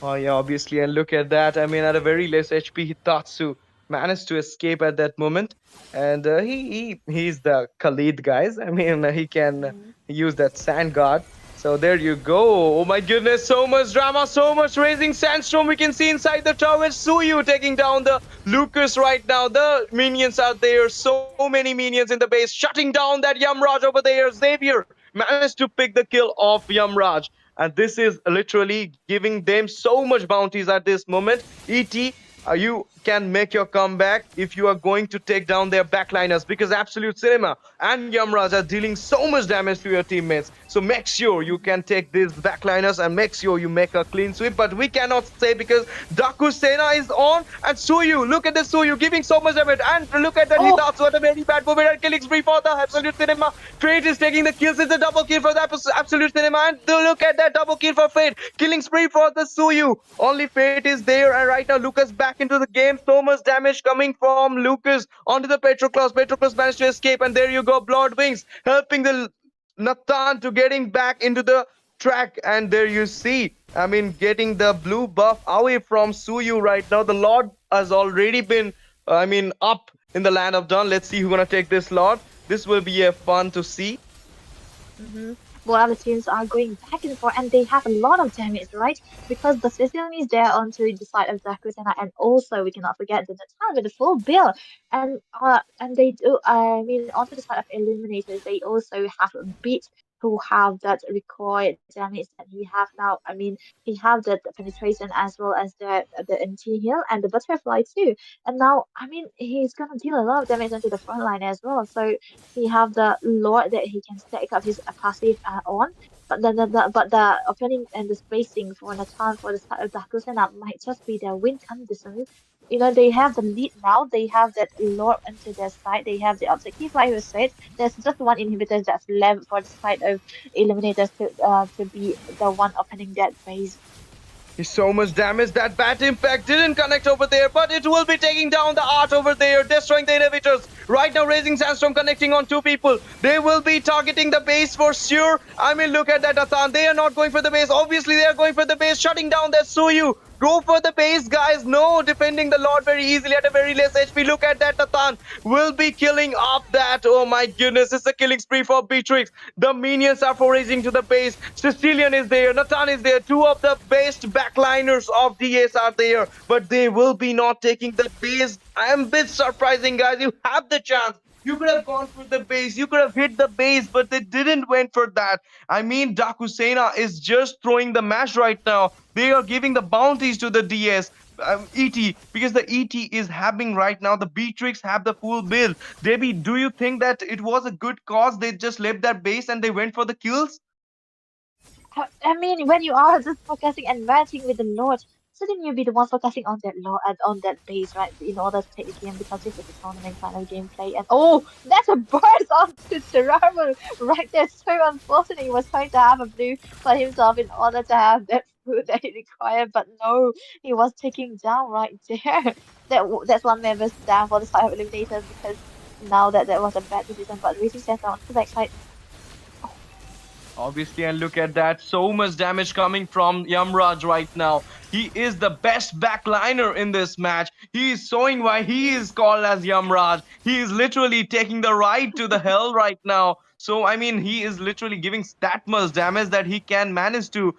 Oh yeah, obviously, and look at that. I mean, at a very less HP, Hitatsu managed to escape at that moment, and he's the Khalid, guys. I mean, he can use that sand guard. So there you go. Oh my goodness, so much drama, so much raising sandstorm. We can see inside the tower. Suyu taking down the Lucas right now. The minions are there. So many minions in the base, shutting down that Yamraj over there. Xavier managed to pick the kill off Yamraj. And this is literally giving them so much bounties at this moment. Et, you can make your comeback if you are going to take down their backliners, because Absolute Cinema and Yamraj are dealing so much damage to your teammates. So make sure you can take these backliners and make sure you make a clean sweep. But we cannot say because Daaku Sena is on, and Suyu, look at the Suyu giving so much damage, and look at that Oh, Hitatsu, what a very bad movement and killing spree for the Absolute Cinema. Fate is taking the kills. It's a double kill for the Absolute Cinema, and look at that double kill for Fate. Killing spree for the Suyu. Only Fate is there, and right now Lucas back into the game. So much damage coming from Lucas onto the Petroclus. Petroclus managed to escape, and there you go, Blood Wings helping the Nathan to getting back into the track. And there you see, I mean, getting the blue buff away from Suyu right now. The Lord has already been, I mean, up in the land of Dawn. Let's see who's gonna take this Lord. This will be a fun to see. mm-hmm. Well, other teams are going back and forth, and they have a lot of damage, right? Because the Sicilian is there onto the side of Zakusena, and also we cannot forget the Natan with the full bill, and they do. I mean, onto the side of Eliminators, they also have a bit who have that required damage that he have now. I mean, he have that penetration as well as the anti heal and the butterfly too. And now, I mean, he's gonna deal a lot of damage onto the front line as well. So he have the lord that he can stack up his passive on. But the opening and the spacing for Natan for the start of Dakusena might just be their win conditions. You know, they have the lead now. They have that lord into their side. They have the objective, like you said. There's just one inhibitor that's left for the side of Eliminators to be the one opening that base. He's so much damage. That bat impact didn't connect over there, but it will be taking down the art over there, destroying the inhibitors. Right now, Raising Sandstorm connecting on two people. They will be targeting the base for sure. I mean, look at that, Atan. They are not going for the base. Obviously, they are going for the base, shutting down that Suyu. go for the base, guys. No, defending the Lord very easily at a very less HP. Look at that, Nathan will be killing off that. Oh my goodness, it's a killing spree for Beatrix. The minions are foraging to the base. Sicilian is there, Nathan is there. Two of the best backliners of DS are there, but they will be not taking the base. I am a bit surprising, guys. You have the chance. You could have gone for the base. You could have hit the base, but they didn't went for that. I mean, Daaku Sena is just throwing the mash right now. They are giving the bounties to the DS. ET, because the ET is having right now the Beatrix have the full build. Debbie, do you think that it was a good cause? They just left that base and they went for the kills. I mean, when you are just focusing and matching with the Lord, shouldn't you be the one focusing on that Lord and on that base, right? In order to take the game because this is a tournament kind of gameplay. And oh, that's a burst onto Terraria right there. So unfortunate. He was trying to have a blue for himself in order to have that food that he required, but no, he was taking down right there. That's one member's down for the side of eliminators because now that was a bad decision. But Racing Center onto the backside. Obviously, and look at that. So much damage coming from Yamraj right now. He is the best backliner in this match. He is showing why he is called as Yamraj. He is literally taking the ride to the hell right now. So, I mean, he is literally giving that much damage that he can manage to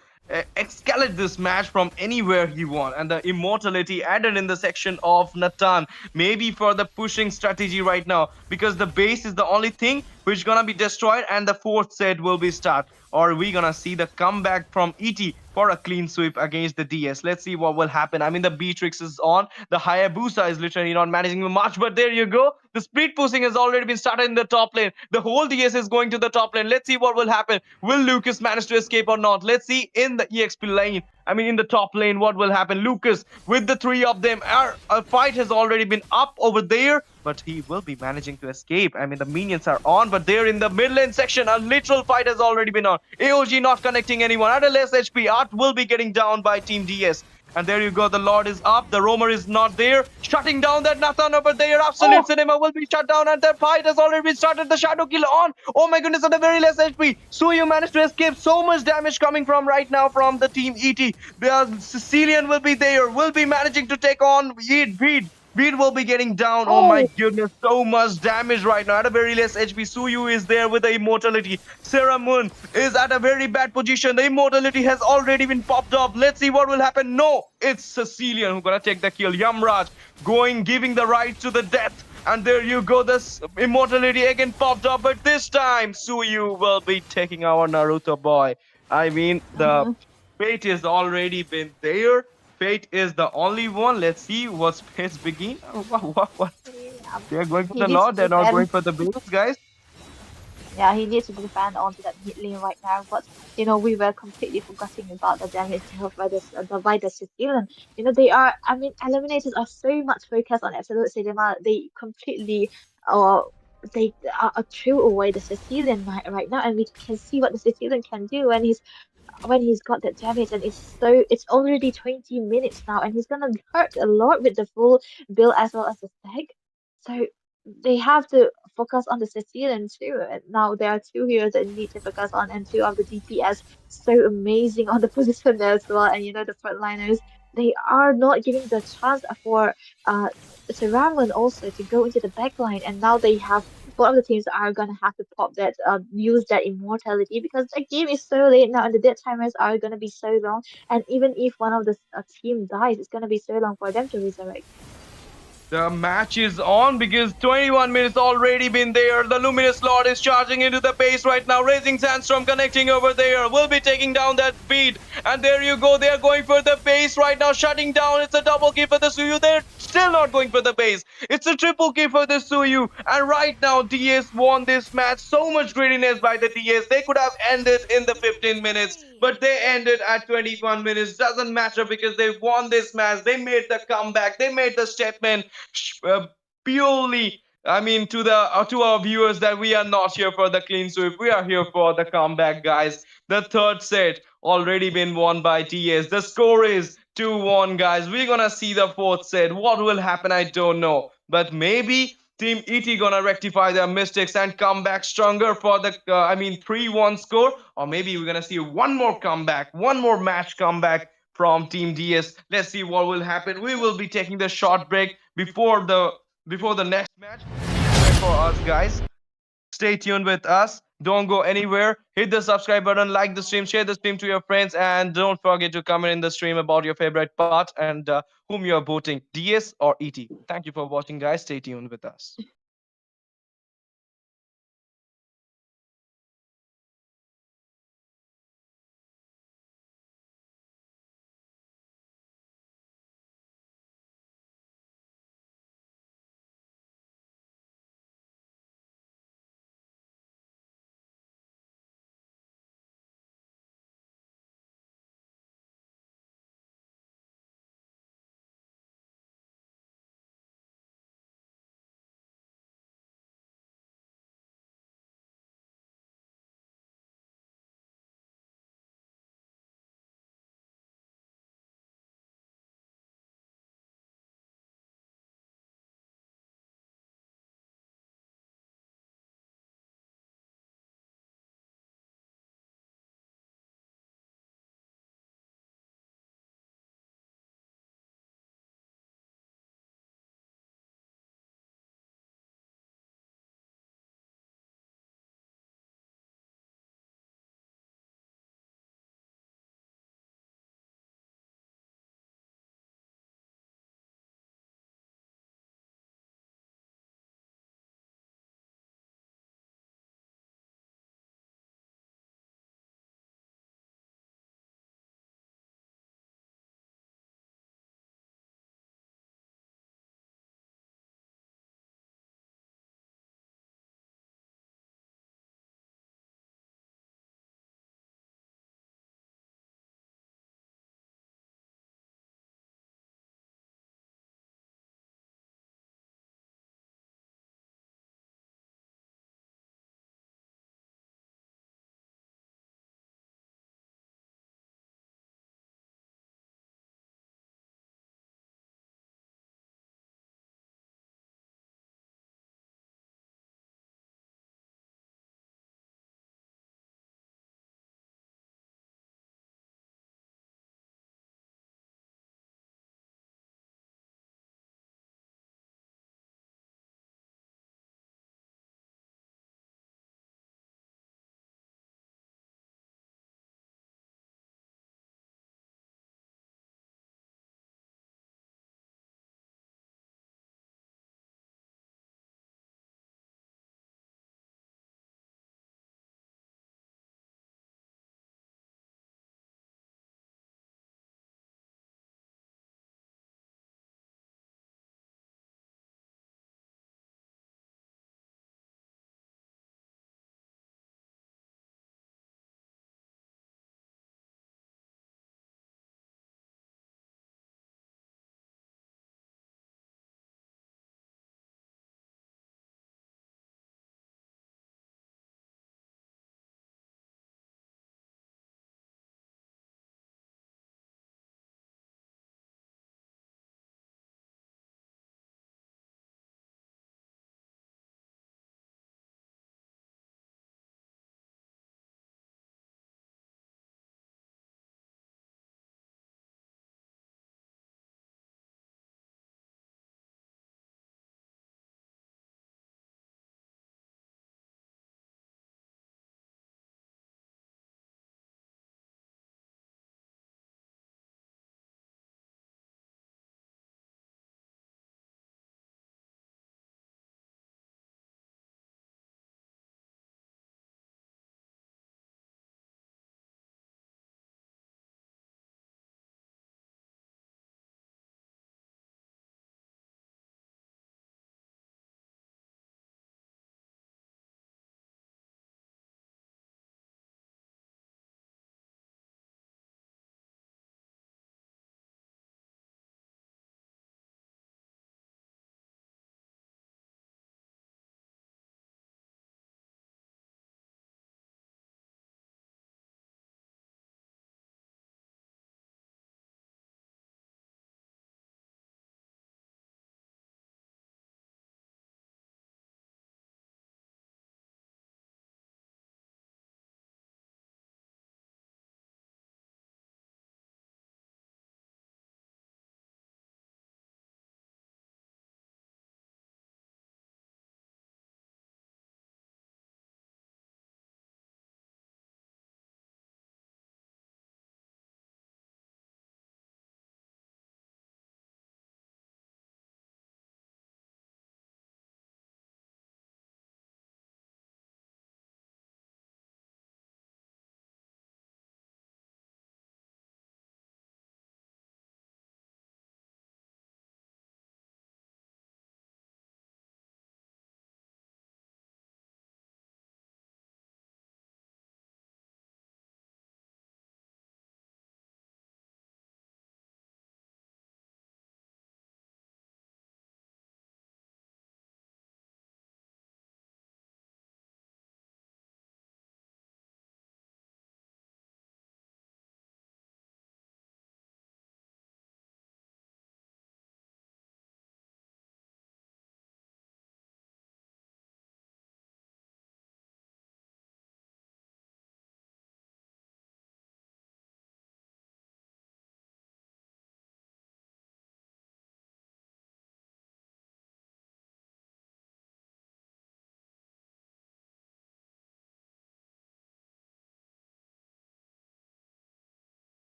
escalate this match from anywhere he wants. And the immortality added in the section of Natan. Maybe for the pushing strategy right now. Because the base is the only thing which gonna be destroyed and the fourth set will be start. Or we gonna see the comeback from ET for a clean sweep against the DS. Let's see what will happen. I mean, the Beatrix is on. The Hayabusa is literally not managing much, but there you go. The speed pushing has already been started in the top lane. The whole DS is going to the top lane. Let's see what will happen. Will Lucas manage to escape or not? Let's see in the EXP lane. I mean, in the top lane, what will happen? Lucas, with the three of them, a fight has already been up over there, but he will be managing to escape. I mean, the minions are on, but there in the mid lane section, a literal fight has already been on. AOG not connecting anyone. At a less HP, Art will be getting down by Team DS. And there you go, the Lord is up, the Roamer is not there, shutting down that Nathan over there. Absolute Oh, Cinema will be shut down, and the fight has already been started. The Shadow Kill on. Oh my goodness, at the very less HP. Suyu managed to escape. So much damage coming from right now from the Team ET. The Sicilian will be there, will be managing to take on Veed. Beat will be getting down. Oh my oh, goodness, so much damage right now. At a very less HP, Suyu is there with the immortality. Sarah Moon is at a very bad position. The immortality has already been popped up. Let's see what will happen. No, it's Cecilian who's gonna take the kill. Yamraj going, giving the right to the death. And there you go, this immortality again popped up. But this time, Suyu will be taking our Naruto boy. I mean, the uh-huh. fate has already been there. Fate is the only one. Let's see what's Fate's begin. What? Yeah, They're going for he the needs to Lord. They're not defend. going for the base, guys. Yeah, he needs to defend onto that mid lane right now. But we were completely forgetting about the damage dealt by the Sicilian. They are. I mean, eliminators are so much focused on absolute cinema. They completely, uh, they threw away the Sicilian right now, and we can see what the Sicilian can do when he's got that damage, and it's already 20 minutes now, and he's gonna hurt a lot with the full build as well as the stack. So they have to focus on the Sicilian too. And now there are two heroes that need to focus on, and two of the DPS so amazing on the position there as well. And the frontliners, they are not giving the chance for uh Sarangan also to go into the backline, and now they have both of the teams are gonna have to pop that use that immortality because the game is so late now and the dead timers are gonna be so long, and even if one of the team dies, it's gonna be so long for them to resurrect. The match is on because 21 minutes already been there. The Luminous Lord is charging into the base right now. Raising Sandstorm connecting over there. Will be taking down that beat. And there you go. They're going for the base right now. Shutting down. It's a double kill for the Suyu. They're still not going for the base. It's a triple kill for the Suyu. And right now, DS won this match. So much greediness by the DS. They could have ended in the 15 minutes. But they ended at 21 minutes. Doesn't matter because they won this match. They made the comeback. They made the statement uh, purely. I mean, to our viewers, that we are not here for the clean sweep. We are here for the comeback, guys. The third set already been won by TS. The score is 2-1, guys. We're gonna see the fourth set. What will happen, I don't know. But maybe Team ET gonna rectify their mistakes and come back stronger for the, 3-1 score. Or maybe we're gonna see one more comeback, one more match comeback from Team DS. Let's see what will happen. We will be taking the short break before the next match. Please wait for us, guys. Stay tuned with us. Don't go anywhere. Hit the subscribe button, like the stream, share the stream to your friends, and don't forget to comment in the stream about your favorite part and whom you are voting, DS or ET. Thank you for watching, guys. Stay tuned with us.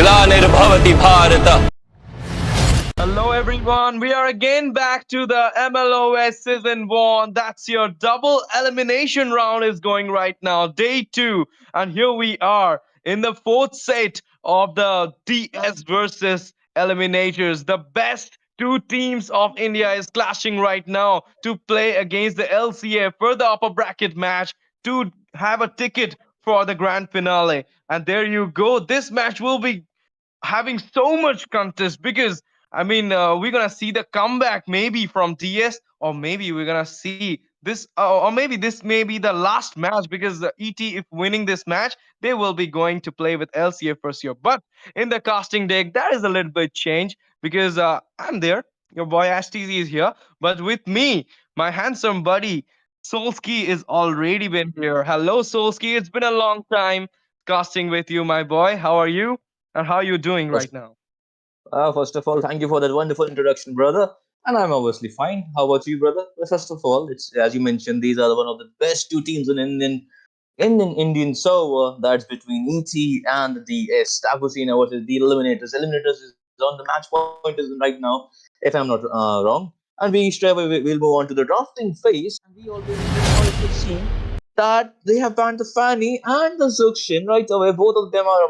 ग्लानिर्भवति Bharat. Hello, everyone. We are again back to the MLOS Season 1. That's your double elimination round is going right now, day 2. And here we are in the fourth set of the DS versus Eliminators. The best two teams of India is clashing right now to play against the LCA for the upper bracket match to have a ticket for the grand finale. And there you go. This match will be having so much contest because we're gonna see the comeback maybe from DS, or maybe we're gonna see this, or maybe this may be the last match because the ET, if winning this match, they will be going to play with LCA for sure. But in the casting deck, that is a little bit change because I'm there. Your boy STZ is here, but with me, my handsome buddy Solski is already been here. Hello, Solski. It's been a long time casting with you, my boy. How are you? And how are you doing First, right now? first of all, thank you for that wonderful introduction, brother. And I'm obviously fine. How about you, brother? Well, first of all, it's as you mentioned, these are one of the best two teams in Indian server. That's between ET and the DS. Daaku Sena versus the Eliminators. Eliminators is on the match point is right now, if I'm not wrong. And we straight away we'll move on to the drafting phase. And we already seen that they have banned the Fanny and the Zuxian right away. Both of them are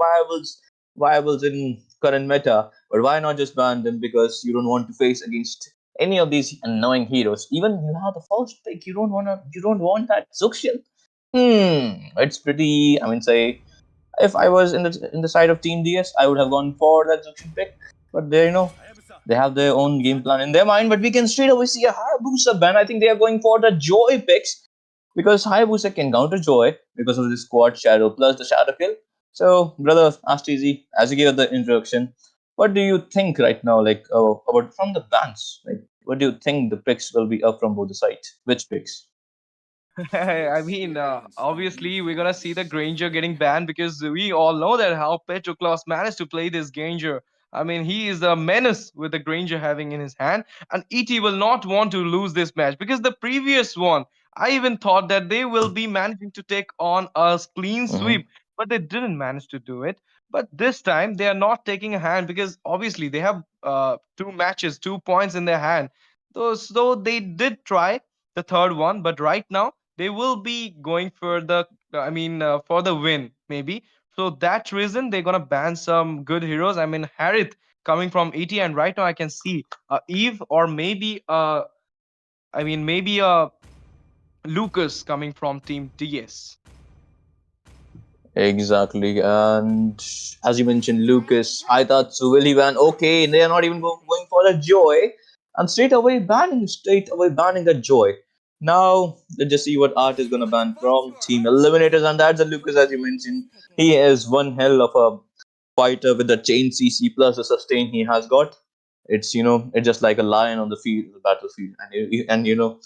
viables in current meta. But why not just ban them? Because you don't want to face against any of these annoying heroes. Even you have the first pick, you don't want that Zuxian. It's pretty. I mean, say if I was in the side of Team DS, I would have gone for that Zuxian pick. But they have their own game plan in their mind. But we can straight away see a Hayabusa ban. I think they are going for the Joy picks because Hayabusa can counter Joy because of the squad shadow plus the shadow kill. So, brother, asked easy as you gave the introduction. What do you think right now, like about from the bans? Like, what do you think the picks will be up from both the sides? Which picks? Obviously, we're gonna see the Granger getting banned because we all know that how Petroclaus managed to play this Granger. He is a menace with the Granger having in his hand, and ET will not want to lose this match because the previous one, I even thought that they will be managing to take on a clean Mm-hmm. sweep, but they didn't manage to do it. But this time, they are not taking a hand because obviously they have two matches, 2 points in their hand. So they did try the third one, but right now they will be going for the for the win maybe. So that reason they're gonna ban some good heroes. Harith coming from ET, and right now I can see Eve, or maybe maybe Lucas coming from Team DS. Exactly. And as you mentioned, Lucas, I thought so. Will he ban? Okay, they are not even going for the Joy, and straight away banning the Joy. Now let's just see what Art is gonna ban from Team Eliminators, and that's the Lucas, as you mentioned. He is one hell of a fighter with the chain CC plus the sustain he has got. It's just like a lion on the field, the battlefield, and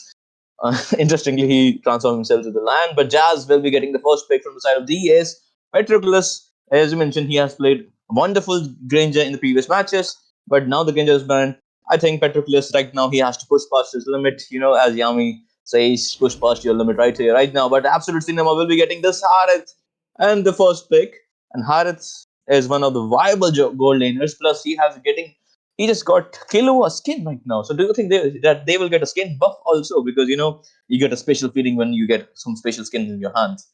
interestingly, he transformed himself to the lion. But Jazz will be getting the first pick from the side of DS. Petroclus, as you mentioned, he has played wonderful Granger in the previous matches, but now the Granger is banned. I think Petroclus right now he has to push past his limit. As Yami says, push past your limit right here, right now. But Absolute Cinema will be getting this Harith and the first pick. And Harith is one of the viable gold laners. Plus, he just got Killua skin right now. So do you think that they will get a skin buff also? Because you get a special feeling when you get some special skins in your hands.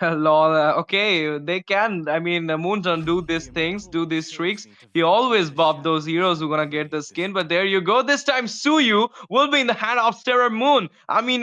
Lol. Okay, they can. Moonton do these things, do these tricks. He always buff those heroes who gonna get the skin. But there you go. This time, Suyu will be in the hand of Sarah Moon.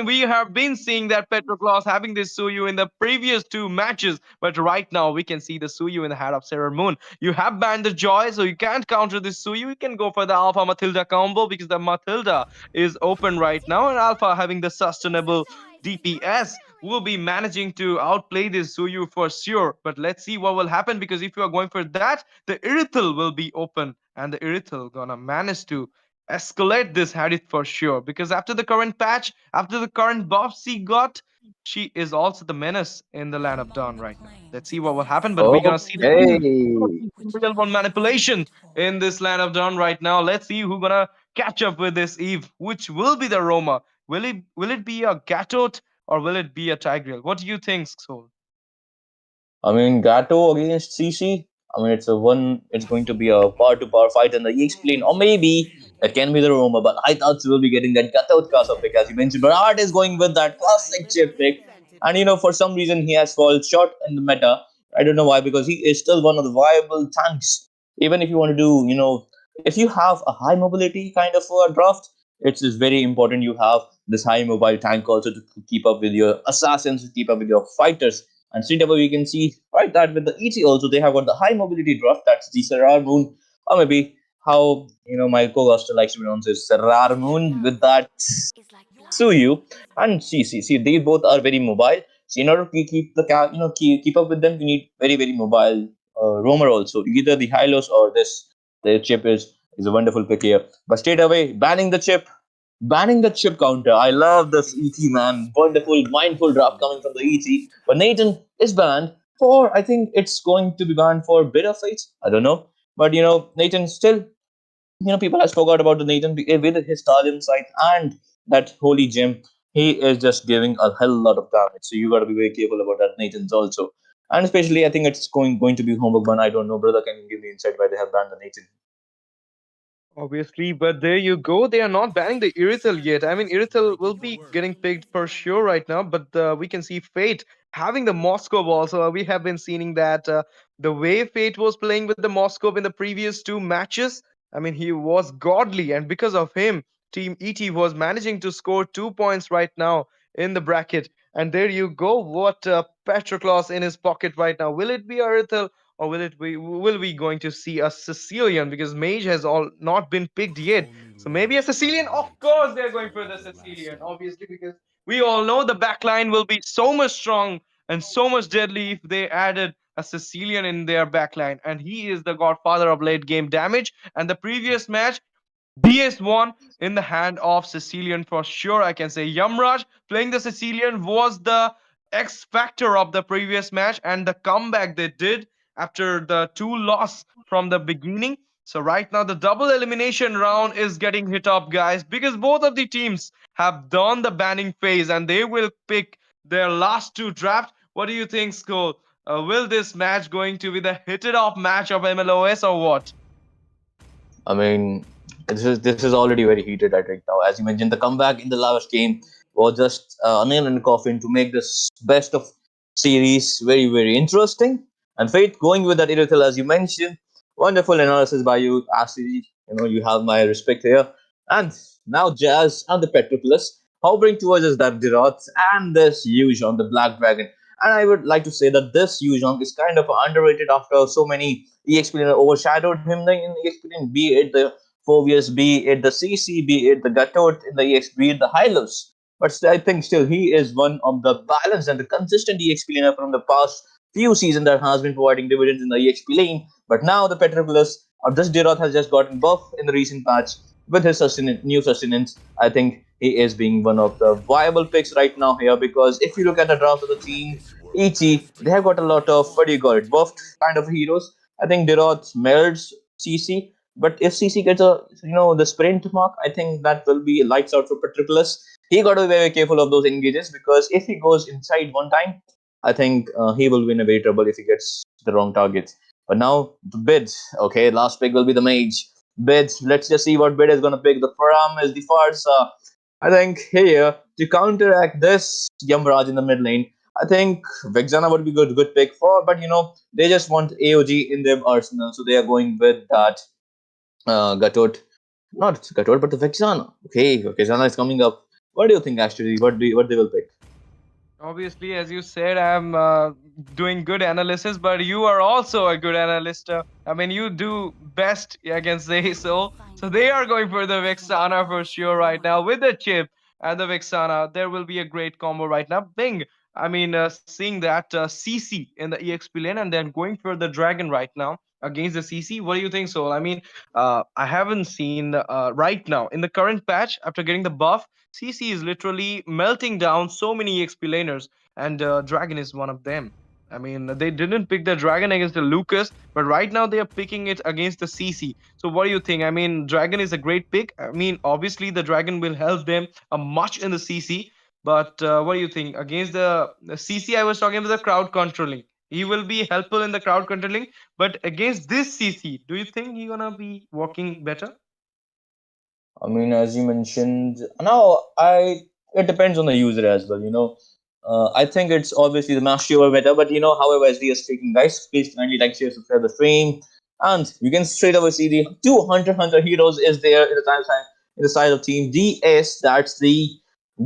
We have been seeing that Petroclaus having this Suyu in the previous two matches, but right now we can see the Suyu in the hand of Sarah Moon. You have banned the Joy, so you can't counter this Suyu. You can go for the Alpha Matilda combo because the Matilda is open right now, and Alpha having the sustainable DPS will be managing to outplay this Suyu for sure. But let's see what will happen because if you are going for that, the Irithel will be open, and the Irithel gonna manage to escalate this Harith for sure. Because after the current patch, after the current buffs he got, she is also the menace in the land of Dawn right now. Let's see what will happen, but we're gonna see the Eve. We're gonna Okay. see some real one manipulation in this land of Dawn right now. Let's see who gonna catch up with this Eve, which will be the Roma. Will it be a Gatot, or will it be a Tigreal? What do you think, Soul? I mean, Gato against CC. I mean, it's going to be a power to power fight in the EX plane, or maybe it can be the Roma. But I thought we will be getting that cutout Casa pick, as you mentioned. But Art is going with that classic chip pick, and for some reason he has fallen short in the meta. I don't know why, because he is still one of the viable tanks. Even if you want to do, if you have a high mobility kind of draft, it's just very important you have this high mobile tank also to keep up with your assassins, to keep up with your fighters. And straight away, we can see right that with the ET also, they have got the high mobility draft. That's the Serrar Moon, or maybe how my co-host likes to pronounce it, Serrar Moon with that Suyu and CC. They both are very mobile. So in order to keep the keep up with them, you need very very mobile roamer also. Either the Hylos or this the chip is a wonderful pick here. But straight away, banning the chip counter. I love this ET man. Wonderful, mindful draft coming from the ET. But Nathan is banned for, I think it's going to be banned for bitter fates. I don't know. But Nathan still, people has forgot about the Nathan with his Stallion sight and that holy gem. He is just giving a hell lot of damage. So you got to be very careful about that Nathan's also. And especially, I think it's going to be homework ban. I don't know, brother. Can you give me insight why they have banned the Nathan? Obviously, but there you go. They are not banning the Irithel yet. I mean, Irithel will be getting picked for sure right now, but we can see Fate having the Moscow ball. So we have been seeing that the way Fate was playing with the Moscow in the previous two matches, I mean, he was godly, and because of him, Team ET was managing to score 2 points right now in the bracket. And there you go. What Patroclus in his pocket right now? Will it be Irithel? Or will we going to see a Sicilian, because Mage has all not been picked yet? So maybe a Sicilian. Of course, they're going for the Sicilian, obviously, because we all know the backline will be so much strong and so much deadly if they added a Sicilian in their backline, and he is the godfather of late game damage. And the previous match, BS1 in the hand of Sicilian for sure. I can say Yamraj playing the Sicilian was the X factor of the previous match, and the comeback they did after the two loss from the beginning. So right now the double elimination round is getting hit up, guys, because both of the teams have done the banning phase and they will pick their last two drafts. What do you think, Skull? Will this match going to be the hit it off match of MLOS or what? I mean, this is already very heated at right now. As you mentioned, the comeback in the last game was just a nail in the coffin to make this best of series very very interesting. And Fate going with that Irithel, as you mentioned, wonderful analysis by you, Ashley. You have my respect here. And now Jazz and the Petropolis hovering towards us that Diroth and this Yuzhong, the Black Dragon. And I would like to say that this Yuzhong is kind of underrated after so many EXP overshadowed him in the EXP, be it the Phobius, be it the CC, be it the Gatot in the EXP, be it the Hylos. But I think still he is one of the balanced and the consistent EXP laner from the past few seasons that has been providing dividends in the EXP lane. But now the Petropolis or this Diroth has just gotten buff in the recent patch with his new sustenance. I think he is being one of the viable picks right now here, because if you look at the draft of the team, ET, they have got a lot of, what do you call it, buffed kind of heroes. I think Diroth merits CC, but if CC gets the sprint mark, I think that will be lights out for Patroclus. He got to be very careful of those engages, because if he goes inside one time, I think he will be in a very trouble if he gets the wrong targets. But now the bids, okay, last pick will be the mage. Bids, let's just see what bid is gonna pick. The Param is the Farsa. I think here to counteract this Yamraj in the mid lane, I think Vexana would be good pick for, but they just want AOG in their arsenal, so they are going with that Gatot, not Gatot, but the Vexana. Okay, Vexana is coming up. What do you think actually? What they will pick? Obviously, as you said, I'm doing good analysis, but you are also a good analyst. I mean, you do best against the so. So they are going for the Vexana for sure right now with the chip and the Vexana. There will be a great combo right now. Bing. I mean, seeing that CC in the EXP lane and then going for the Dragon right now against the CC. What do you think, Soul? I mean, I haven't seen right now in the current patch after getting the buff. CC is literally melting down so many EXP laners, and Dragon is one of them. I mean, they didn't pick the Dragon against the Lucas, but right now they are picking it against the CC. So, what do you think? I mean, Dragon is a great pick. I mean, obviously, the Dragon will help them much in the CC. But what do you think? Against the CC, I was talking about the crowd controlling. He will be helpful in the crowd controlling, but against this CC, do you think he gonna be working better? I mean, as you mentioned, now it depends on the user as well. I think it's obviously the mastery over better, but however, as we are speaking, guys, please kindly like, share, subscribe the stream, and you can straight away see the two Hunter heroes is there in the side of Team DS. That's the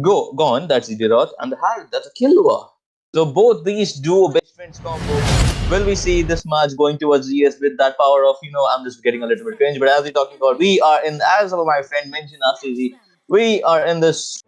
gone. That's the Dirot, and the Harry. That's a Killua. So both these duo best friends combo. Will we see this match going towards GS with that power of, I'm just getting a little bit cringe, but as we're talking about, we are in, as my friend mentioned last easy, we are in this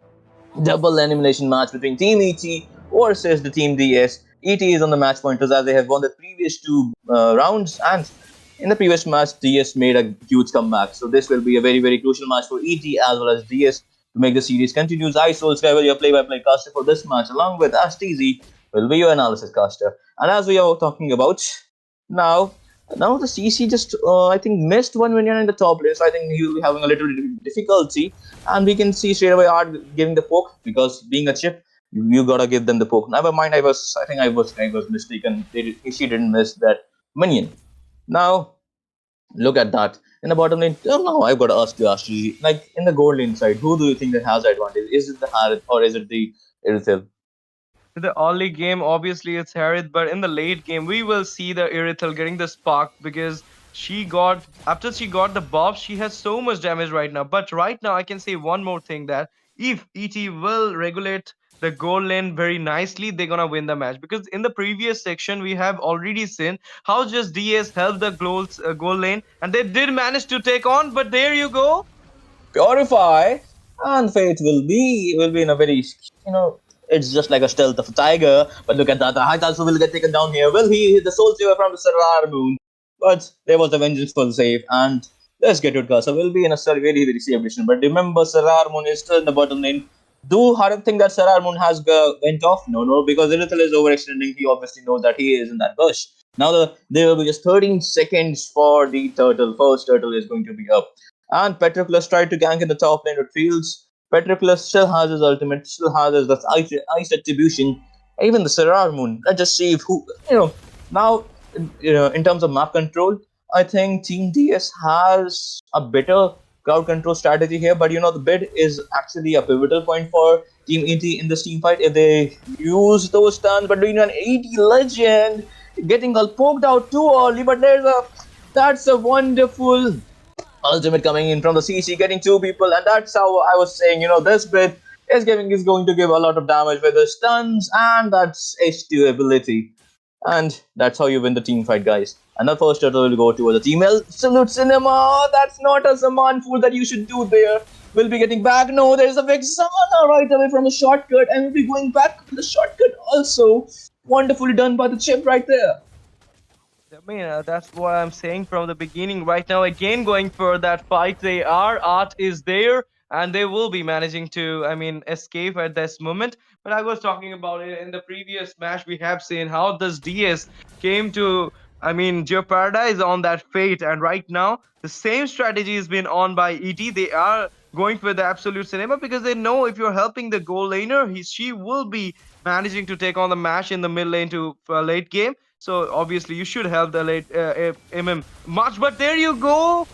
double elimination match between Team ET versus the Team DS. ET is on the match pointers as they have won the previous two rounds, and in the previous match, DS made a huge comeback. So this will be a very, very crucial match for ET as well as DS to make the series continues. I Soul Sky will your play-by-play caster for this match, along with STZ will be your analysis caster. And as we are talking about now, now the CC just I think missed one minion in the top lane, so I think he will be having a little bit of difficulty. And we can see straight away Art giving the poke because being a chip, you gotta give them the poke. Never mind, I was mistaken. She didn't miss that minion. Now look at that in the bottom lane. Oh, now I've got to ask you, Ashley, like in the gold lane side, who do you think that has the advantage? Is it the Harith or is it the Irithel? In the early game, obviously it's Harith, but in the late game, we will see the Irithel getting the spark because after she got the buff, she has so much damage right now. But right now, I can say one more thing that if ET will regulate the goal lane very nicely, they're gonna win the match. Because in the previous section, we have already seen how just DS helped the goal lane, and they did manage to take on. But there you go. Purify and Faith will be in a very it's just like a stealth of a tiger. But look at that, the Height also will get taken down here. Will he hit the soul saver from the Sarar Moon? But there was a vengeance for the save, and let's get to it, Kasa will be in a very very safe position. But remember, Sarar Moon is still in the bottom lane. Do Haran think that Sarar Moon has went off? No, because Irithel is overextending. He obviously knows that he is in that bush. Now there will be just 13 seconds for the turtle. First turtle is going to be up. And Petroclus tried to gank in the top lane with Fields. Petroclus still has his ultimate, still has his that ice attribution. Even the Sarar Moon. Let's just see if now in terms of map control, I think Team DS has a better crowd control strategy here. But the bid is actually a pivotal point for Team ET in this team fight if they use those stuns. But an 80 legend getting all poked out too early. But that's a wonderful ultimate coming in from the CC, getting two people, and that's how I was saying, this bit is going to give a lot of damage with the stuns and that's H2 ability. And that's how you win the team fight, guys. And the first turtle will go to the team Absolute Cinema. That's not a Saman fool that you should do there. We'll be getting back. No, there's a Vexana right away from the shortcut, and we'll be going back to the shortcut also. Wonderfully done by the chip right there. I mean, that's what I'm saying from the beginning. Right now, again, going for that fight. Art is there, and they will be managing to, escape at this moment. But I was talking about it in the previous match. We have seen how this DS came to, jeopardize on that fate. And right now, the same strategy has been on by ET. They are going for the absolute cinema because they know if you're helping the goal laner, she will be managing to take on the match in the mid lane to late game. So obviously you should have the late MM much, but there you go.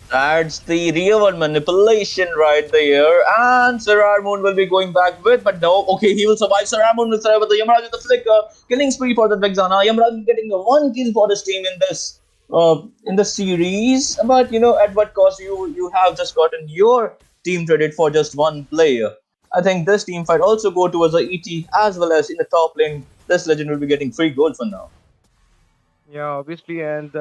That's the real one manipulation right there. And Sarar Moon will be going back with, but no, okay, he will survive. Sarar Moon will survive with the Yamraj with the flicker. Killing spree for the Vexana. Yamraj is getting the one kill for his team in the series. But at what cost you have just gotten your team credit for just one player. I think this team fight also go towards the ET as well as in the top lane. This legend will be getting free gold for now. Yeah, obviously, and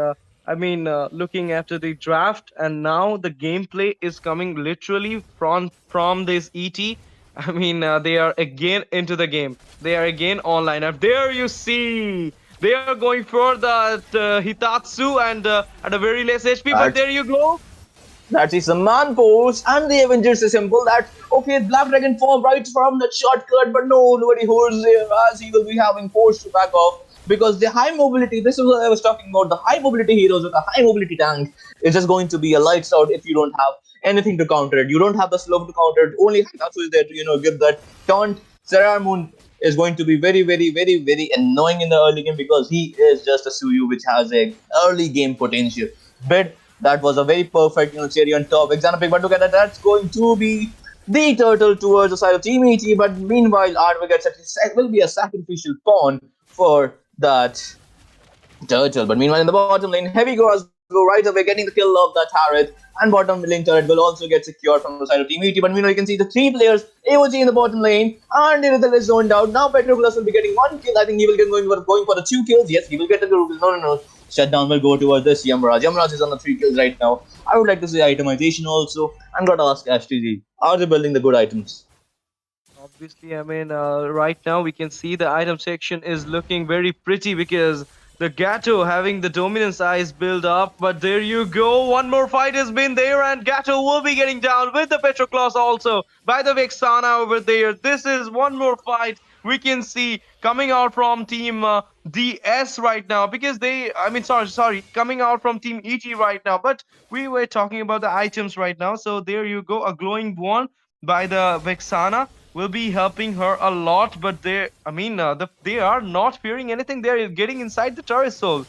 looking after the draft, and now the gameplay is coming literally from this ET. They are again into the game. They are again online. And there you see, they are going for that Hitatsu and at a very less HP. But there you go. That is a man pose, and the Avengers is simple. That okay, Black Dragon fall right from that shortcut, but no, nobody holds there as he will be having forced to back off. Because the high mobility, this is what I was talking about, the high mobility heroes with a high mobility tank is just going to be a lights out if you don't have anything to counter it. You don't have the slope to counter it. Only Hitatsu is there to, give that taunt. Sarar Moon is going to be very, very, very, very annoying in the early game because he is just a Suyu which has a early game potential. But that was a very perfect, cherry on top example pick. But look at that, that's going to be the turtle towards the side of Team ET. But meanwhile, Art will be a sacrificial pawn for that turtle. But meanwhile, in the bottom lane, Heavy Cross go right away, getting the kill of that turret, and bottom lane turret will also get secured from the side of Team ET. But meanwhile, you can see the three players, AOG in the bottom lane, and Irithel is zoned out. Now Petroglyphs will be getting one kill. I think he will get going for the two kills. Yes, he will get the no, no, no. Shutdown will go towards this Yamraj. Yamraj is on the 3 kills right now. I would like to see itemization also. And got to ask STG, are they building the good items? Obviously, I mean, right now we can see the item section is looking very pretty because the Gato having the dominance eyes build up. But there you go, one more fight has been there, and Gato will be getting down with the Petroclaws also by the Vexana over there. This is one more fight we can see coming out from Team DS right now because I mean, sorry, coming out from Team EG right now. But we were talking about the items right now. So there you go, a glowing one by the Vexana will be helping her a lot, but I mean, they are not fearing anything. They're getting inside the turret soul.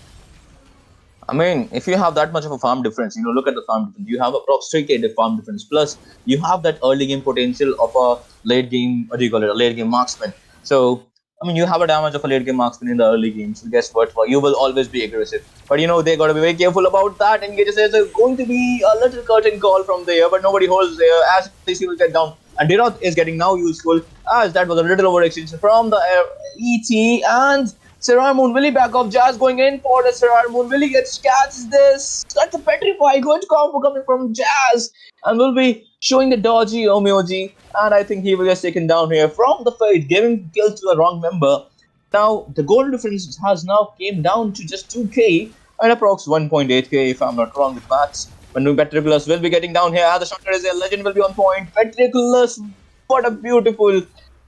I mean, if you have that much of a farm difference, look at the farm difference. You have approx 3k farm difference. Plus, you have that early game potential of a late game, what do you call it, a late game marksman. So, I mean, you have a damage of a late game marksman in the early game. So, guess what? You will always be aggressive. But, they got to be very careful about that. And there's going to be a little curtain call from there, but nobody holds there. As he will get down. And Diroth is getting now useful, as that was a little overextension from the ET. And Serrar Moon, will he back off? Jazz going in for the Serrar Moon. Will he catch this? That's a petrify. Good combo coming from Jazz. And will be showing the dodgy Omeoji. And I think he will get taken down here from the fight, giving kill to the wrong member. Now, the goal difference has now came down to just 2k and approx 1.8k if I'm not wrong with maths. But no, Petroglyphs will be getting down here. As the shotgun is there, Legend will be on point. Petroglyphs, what a beautiful,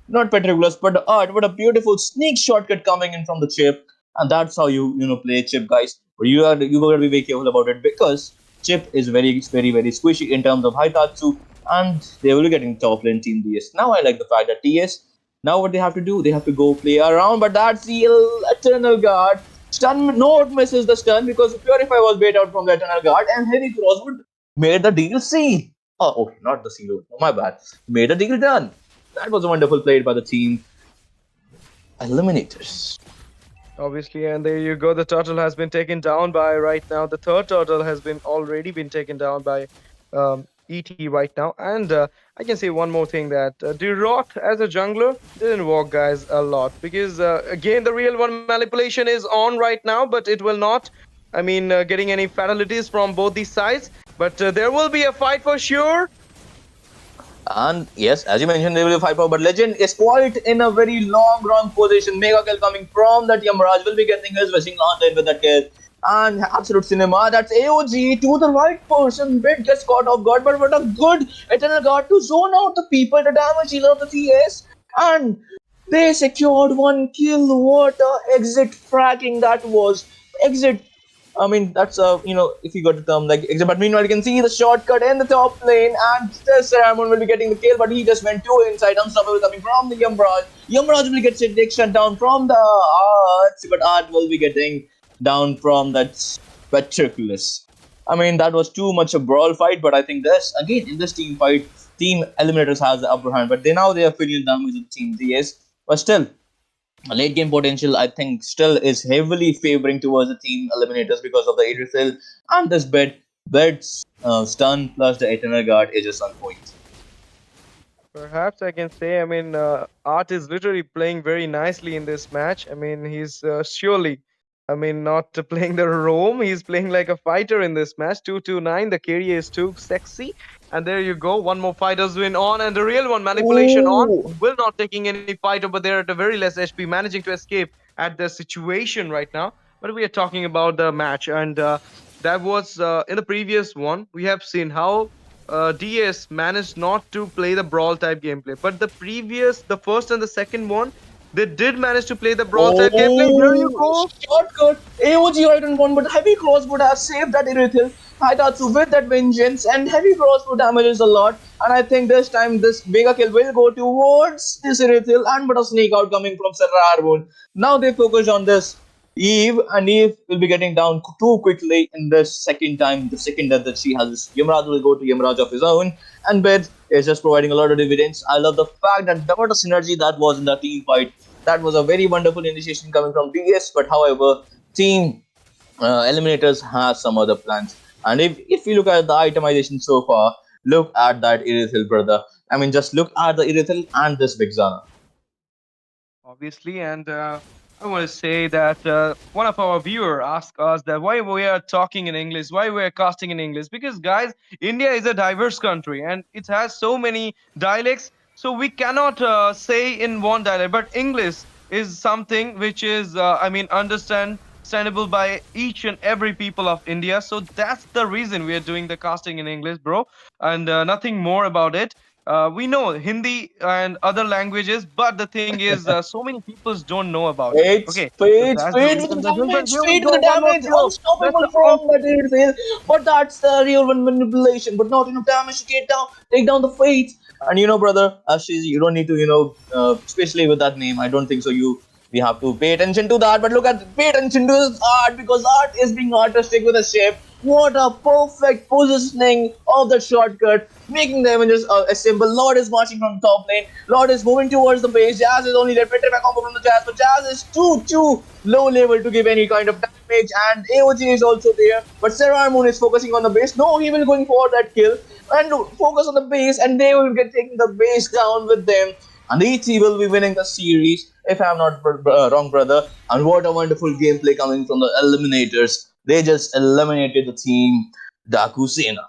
not Petroglyphs, but the art. What a beautiful sneak shortcut coming in from the chip. And that's how you play chip, guys. But you got to be very careful about it because chip is very, very, very squishy in terms of Haitatsu. And they will be getting top lane Team DS. Now I like the fact that TS, now what they have to do, they have to go play around. But that's the Eternal Guard. Stun, no, it misses the stun because Purify was bait out from the Eternal Guard and Heavy Crosswood made the deal C. Oh, okay, not the C load. Oh, my bad. Made the deal done. That was a wonderful play by the team. Eliminators. Obviously, and there you go. The turtle has been taken down by right now. The third turtle has already been taken down by ET right now. And I can say one more thing that Dirot as a jungler didn't work, guys, a lot because again the real one manipulation is on right now, but it will not. I mean, getting any fatalities from both these sides. But there will be a fight for sure. And yes, as you mentioned, they will be 5-4, but Legend is quite in a very wrong position. Mega kill coming from that Yamraj will be getting his wishing lantern with that kill. And absolute cinema, that's AOG to the right person. Bit gets caught off guard, but what a good Eternal Guard to zone out the people, the damage dealer of the TS. And they secured one kill. What a exit fracking that was. Exit. I mean, that's if you got the term like exit. But meanwhile, you can see the shortcut in the top lane, and Saramon will be getting the kill, but he just went too inside. Unstoppable coming from the Yamraj. Yamraj will get shut down from the Art, but Art will be getting down from that Petroglyphs. I mean, that was too much a brawl fight, but I think in this team fight, Team Eliminators has the upper hand, but they are feeling damage with Team DS. But still, late game potential, I think, still is heavily favoring towards the Team Eliminators because of the Idrisil and this bed's stun plus the Eternal Guard is just on point. Perhaps I can say, I mean, Art is literally playing very nicely in this match. I mean, he's surely, I mean, not playing the roam. He's playing like a fighter in this match. 229. The carry is too sexy. And there you go. One more fighter's win on. And the real one, manipulation on. Will not taking any fight over there at a very less HP. Managing to escape at the situation right now. But we are talking about the match. And that was in the previous one. We have seen how DS managed not to play the brawl type gameplay. But the first and the second one, they did manage to play the brawl type gameplay. Here you go. Shortcut. AOG right on one, but Heavy Cross would have saved that Irithil. Hitatsu with that vengeance and heavy crossbow damages a lot. And I think this time this mega kill will go towards this Irithil and but a sneak out coming from Sarah Arbon. Now they focus on this Eve, and Eve will be getting down too quickly in this second time. The second death that she has, Yamraj will go to Yamraj of his own, and Bed is just providing a lot of dividends. I love the fact that what a synergy that was in the team fight. That was a very wonderful initiation coming from DS, but however, team Eliminators has some other plans. And if you look at the itemization so far, look at that Irithil, brother. I mean, just look at the Irithil and this Vixana. Obviously, and I want to say that one of our viewer asked us that why we are talking in English, why we are casting in English, because guys, India is a diverse country and it has so many dialects, so we cannot say in one dialect, but English is something which is understandable by each and every people of India. So that's the reason we are doing the casting in English, bro, and nothing more about it. We know Hindi and other languages, but the thing is, so many people don't know about it. Fades, Okay, so fades, that's the fades with reason. the But damage, here we fades with go, the one more damage, kill. That's unstoppable the from that Irithil. But that's the real one manipulation, but not enough damage to get down, take down the fades. And brother, Ashish, you don't need to, especially with that name, I don't think so. We have to pay attention to that, but pay attention to his art because art is being artistic with a shape. What a perfect positioning of the shortcut, making the images assemble. Lord is marching from the top lane. Lord is moving towards the base. Jazz is only that petrified combo from the Jazz, but Jazz is too low level to give any kind of damage. And AOG is also there, but Sarah Moon is focusing on the base. No, he will going for that kill and focus on the base, and they will get taking the base down with them. And ET will be winning the series, if I'm not wrong, brother. And what a wonderful gameplay coming from the Eliminators. They just eliminated the team Daku Sena.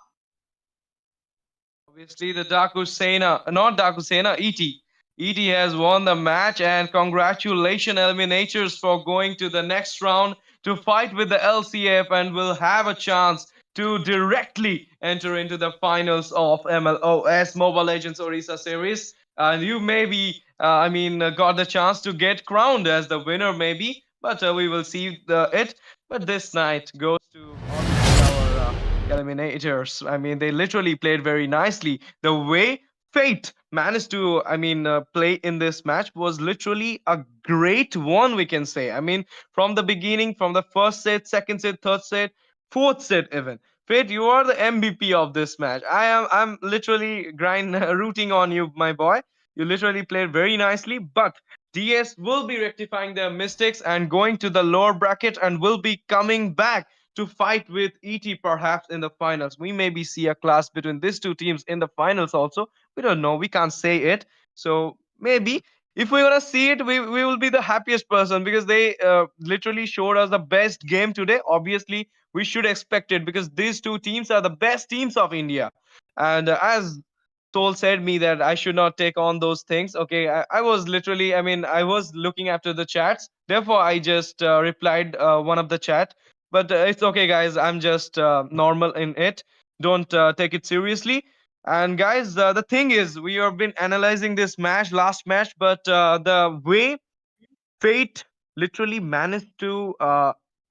Obviously, the Daaku Sena, not Daaku Sena, ET. ET has won the match, and congratulations, Eliminators, for going to the next round to fight with the LCF and will have a chance to directly enter into the finals of MLOS Mobile Legends Odisha Series. And you maybe, got the chance to get crowned as the winner, maybe, but we will see it. But this night goes to obviously our Eliminators. I mean, they literally played very nicely. The way Fate managed to, play in this match was literally a great one, we can say. I mean, from the beginning, from the first set, second set, third set, fourth set, even. Fate, you are the MVP of this match. I'm literally rooting on you, my boy. You literally played very nicely, but DS will be rectifying their mistakes and going to the lower bracket and will be coming back to fight with ET perhaps in the finals. We maybe see a clash between these two teams in the finals also. We don't know. We can't say it. So maybe if we want to see it, we will be the happiest person because they literally showed us the best game today. Obviously, we should expect it because these two teams are the best teams of India. And as Soul said me that I should not take on those things. Okay, I was literally, I was looking after the chats. Therefore, I just replied one of the chat. But it's okay, guys. I'm just normal in it. Don't take it seriously. And guys, the thing is, we have been analyzing this match, last match, but the way Fate literally managed to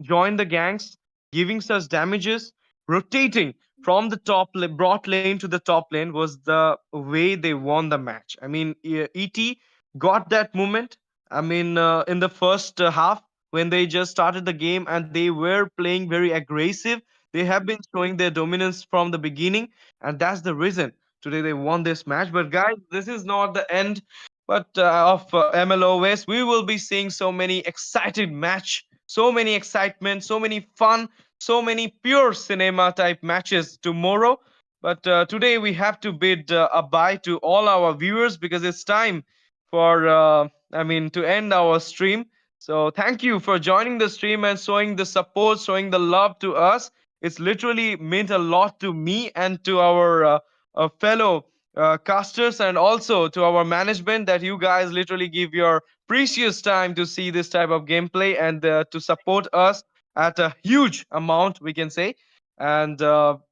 join the gangs, giving such damages, rotating from the bot lane to the top lane was the way they won the match. I mean, ET got that moment. In the first half when they just started the game and they were playing very aggressive. They have been showing their dominance from the beginning, and that's the reason today they won this match. But guys, this is not the end but of MLOS, we will be seeing so many excited match, so many excitement, so many fun, so many pure cinema type matches tomorrow. But today we have to bid a bye to all our viewers because it's time for to end our stream. So thank you for joining the stream and showing the support, showing the love to us. It's literally meant a lot to me and to our fellow casters and also to our management that you guys literally give your precious time to see this type of gameplay and to support us at a huge amount, we can say. And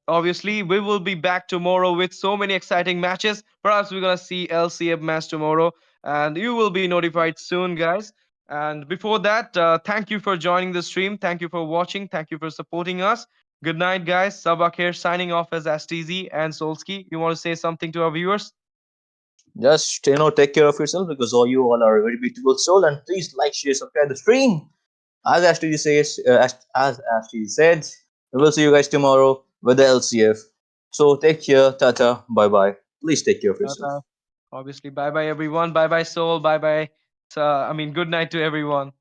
obviously, we will be back tomorrow with so many exciting matches. Perhaps we're going to see LCF match tomorrow, and you will be notified soon, guys. And before that, thank you for joining the stream. Thank you for watching. Thank you for supporting us. Good night, guys. Sabak here signing off as STZ and Solski. You want to say something to our viewers? Just take care of yourself because all you all are a very beautiful soul, and please like, share, subscribe the stream. As Ashley says, as Ashley said, we will see you guys tomorrow with the LCF. So take care, tata, bye bye. Please take care of yourself. Bye bye. Obviously, bye bye everyone. Bye bye Soul. Bye bye. Good night to everyone.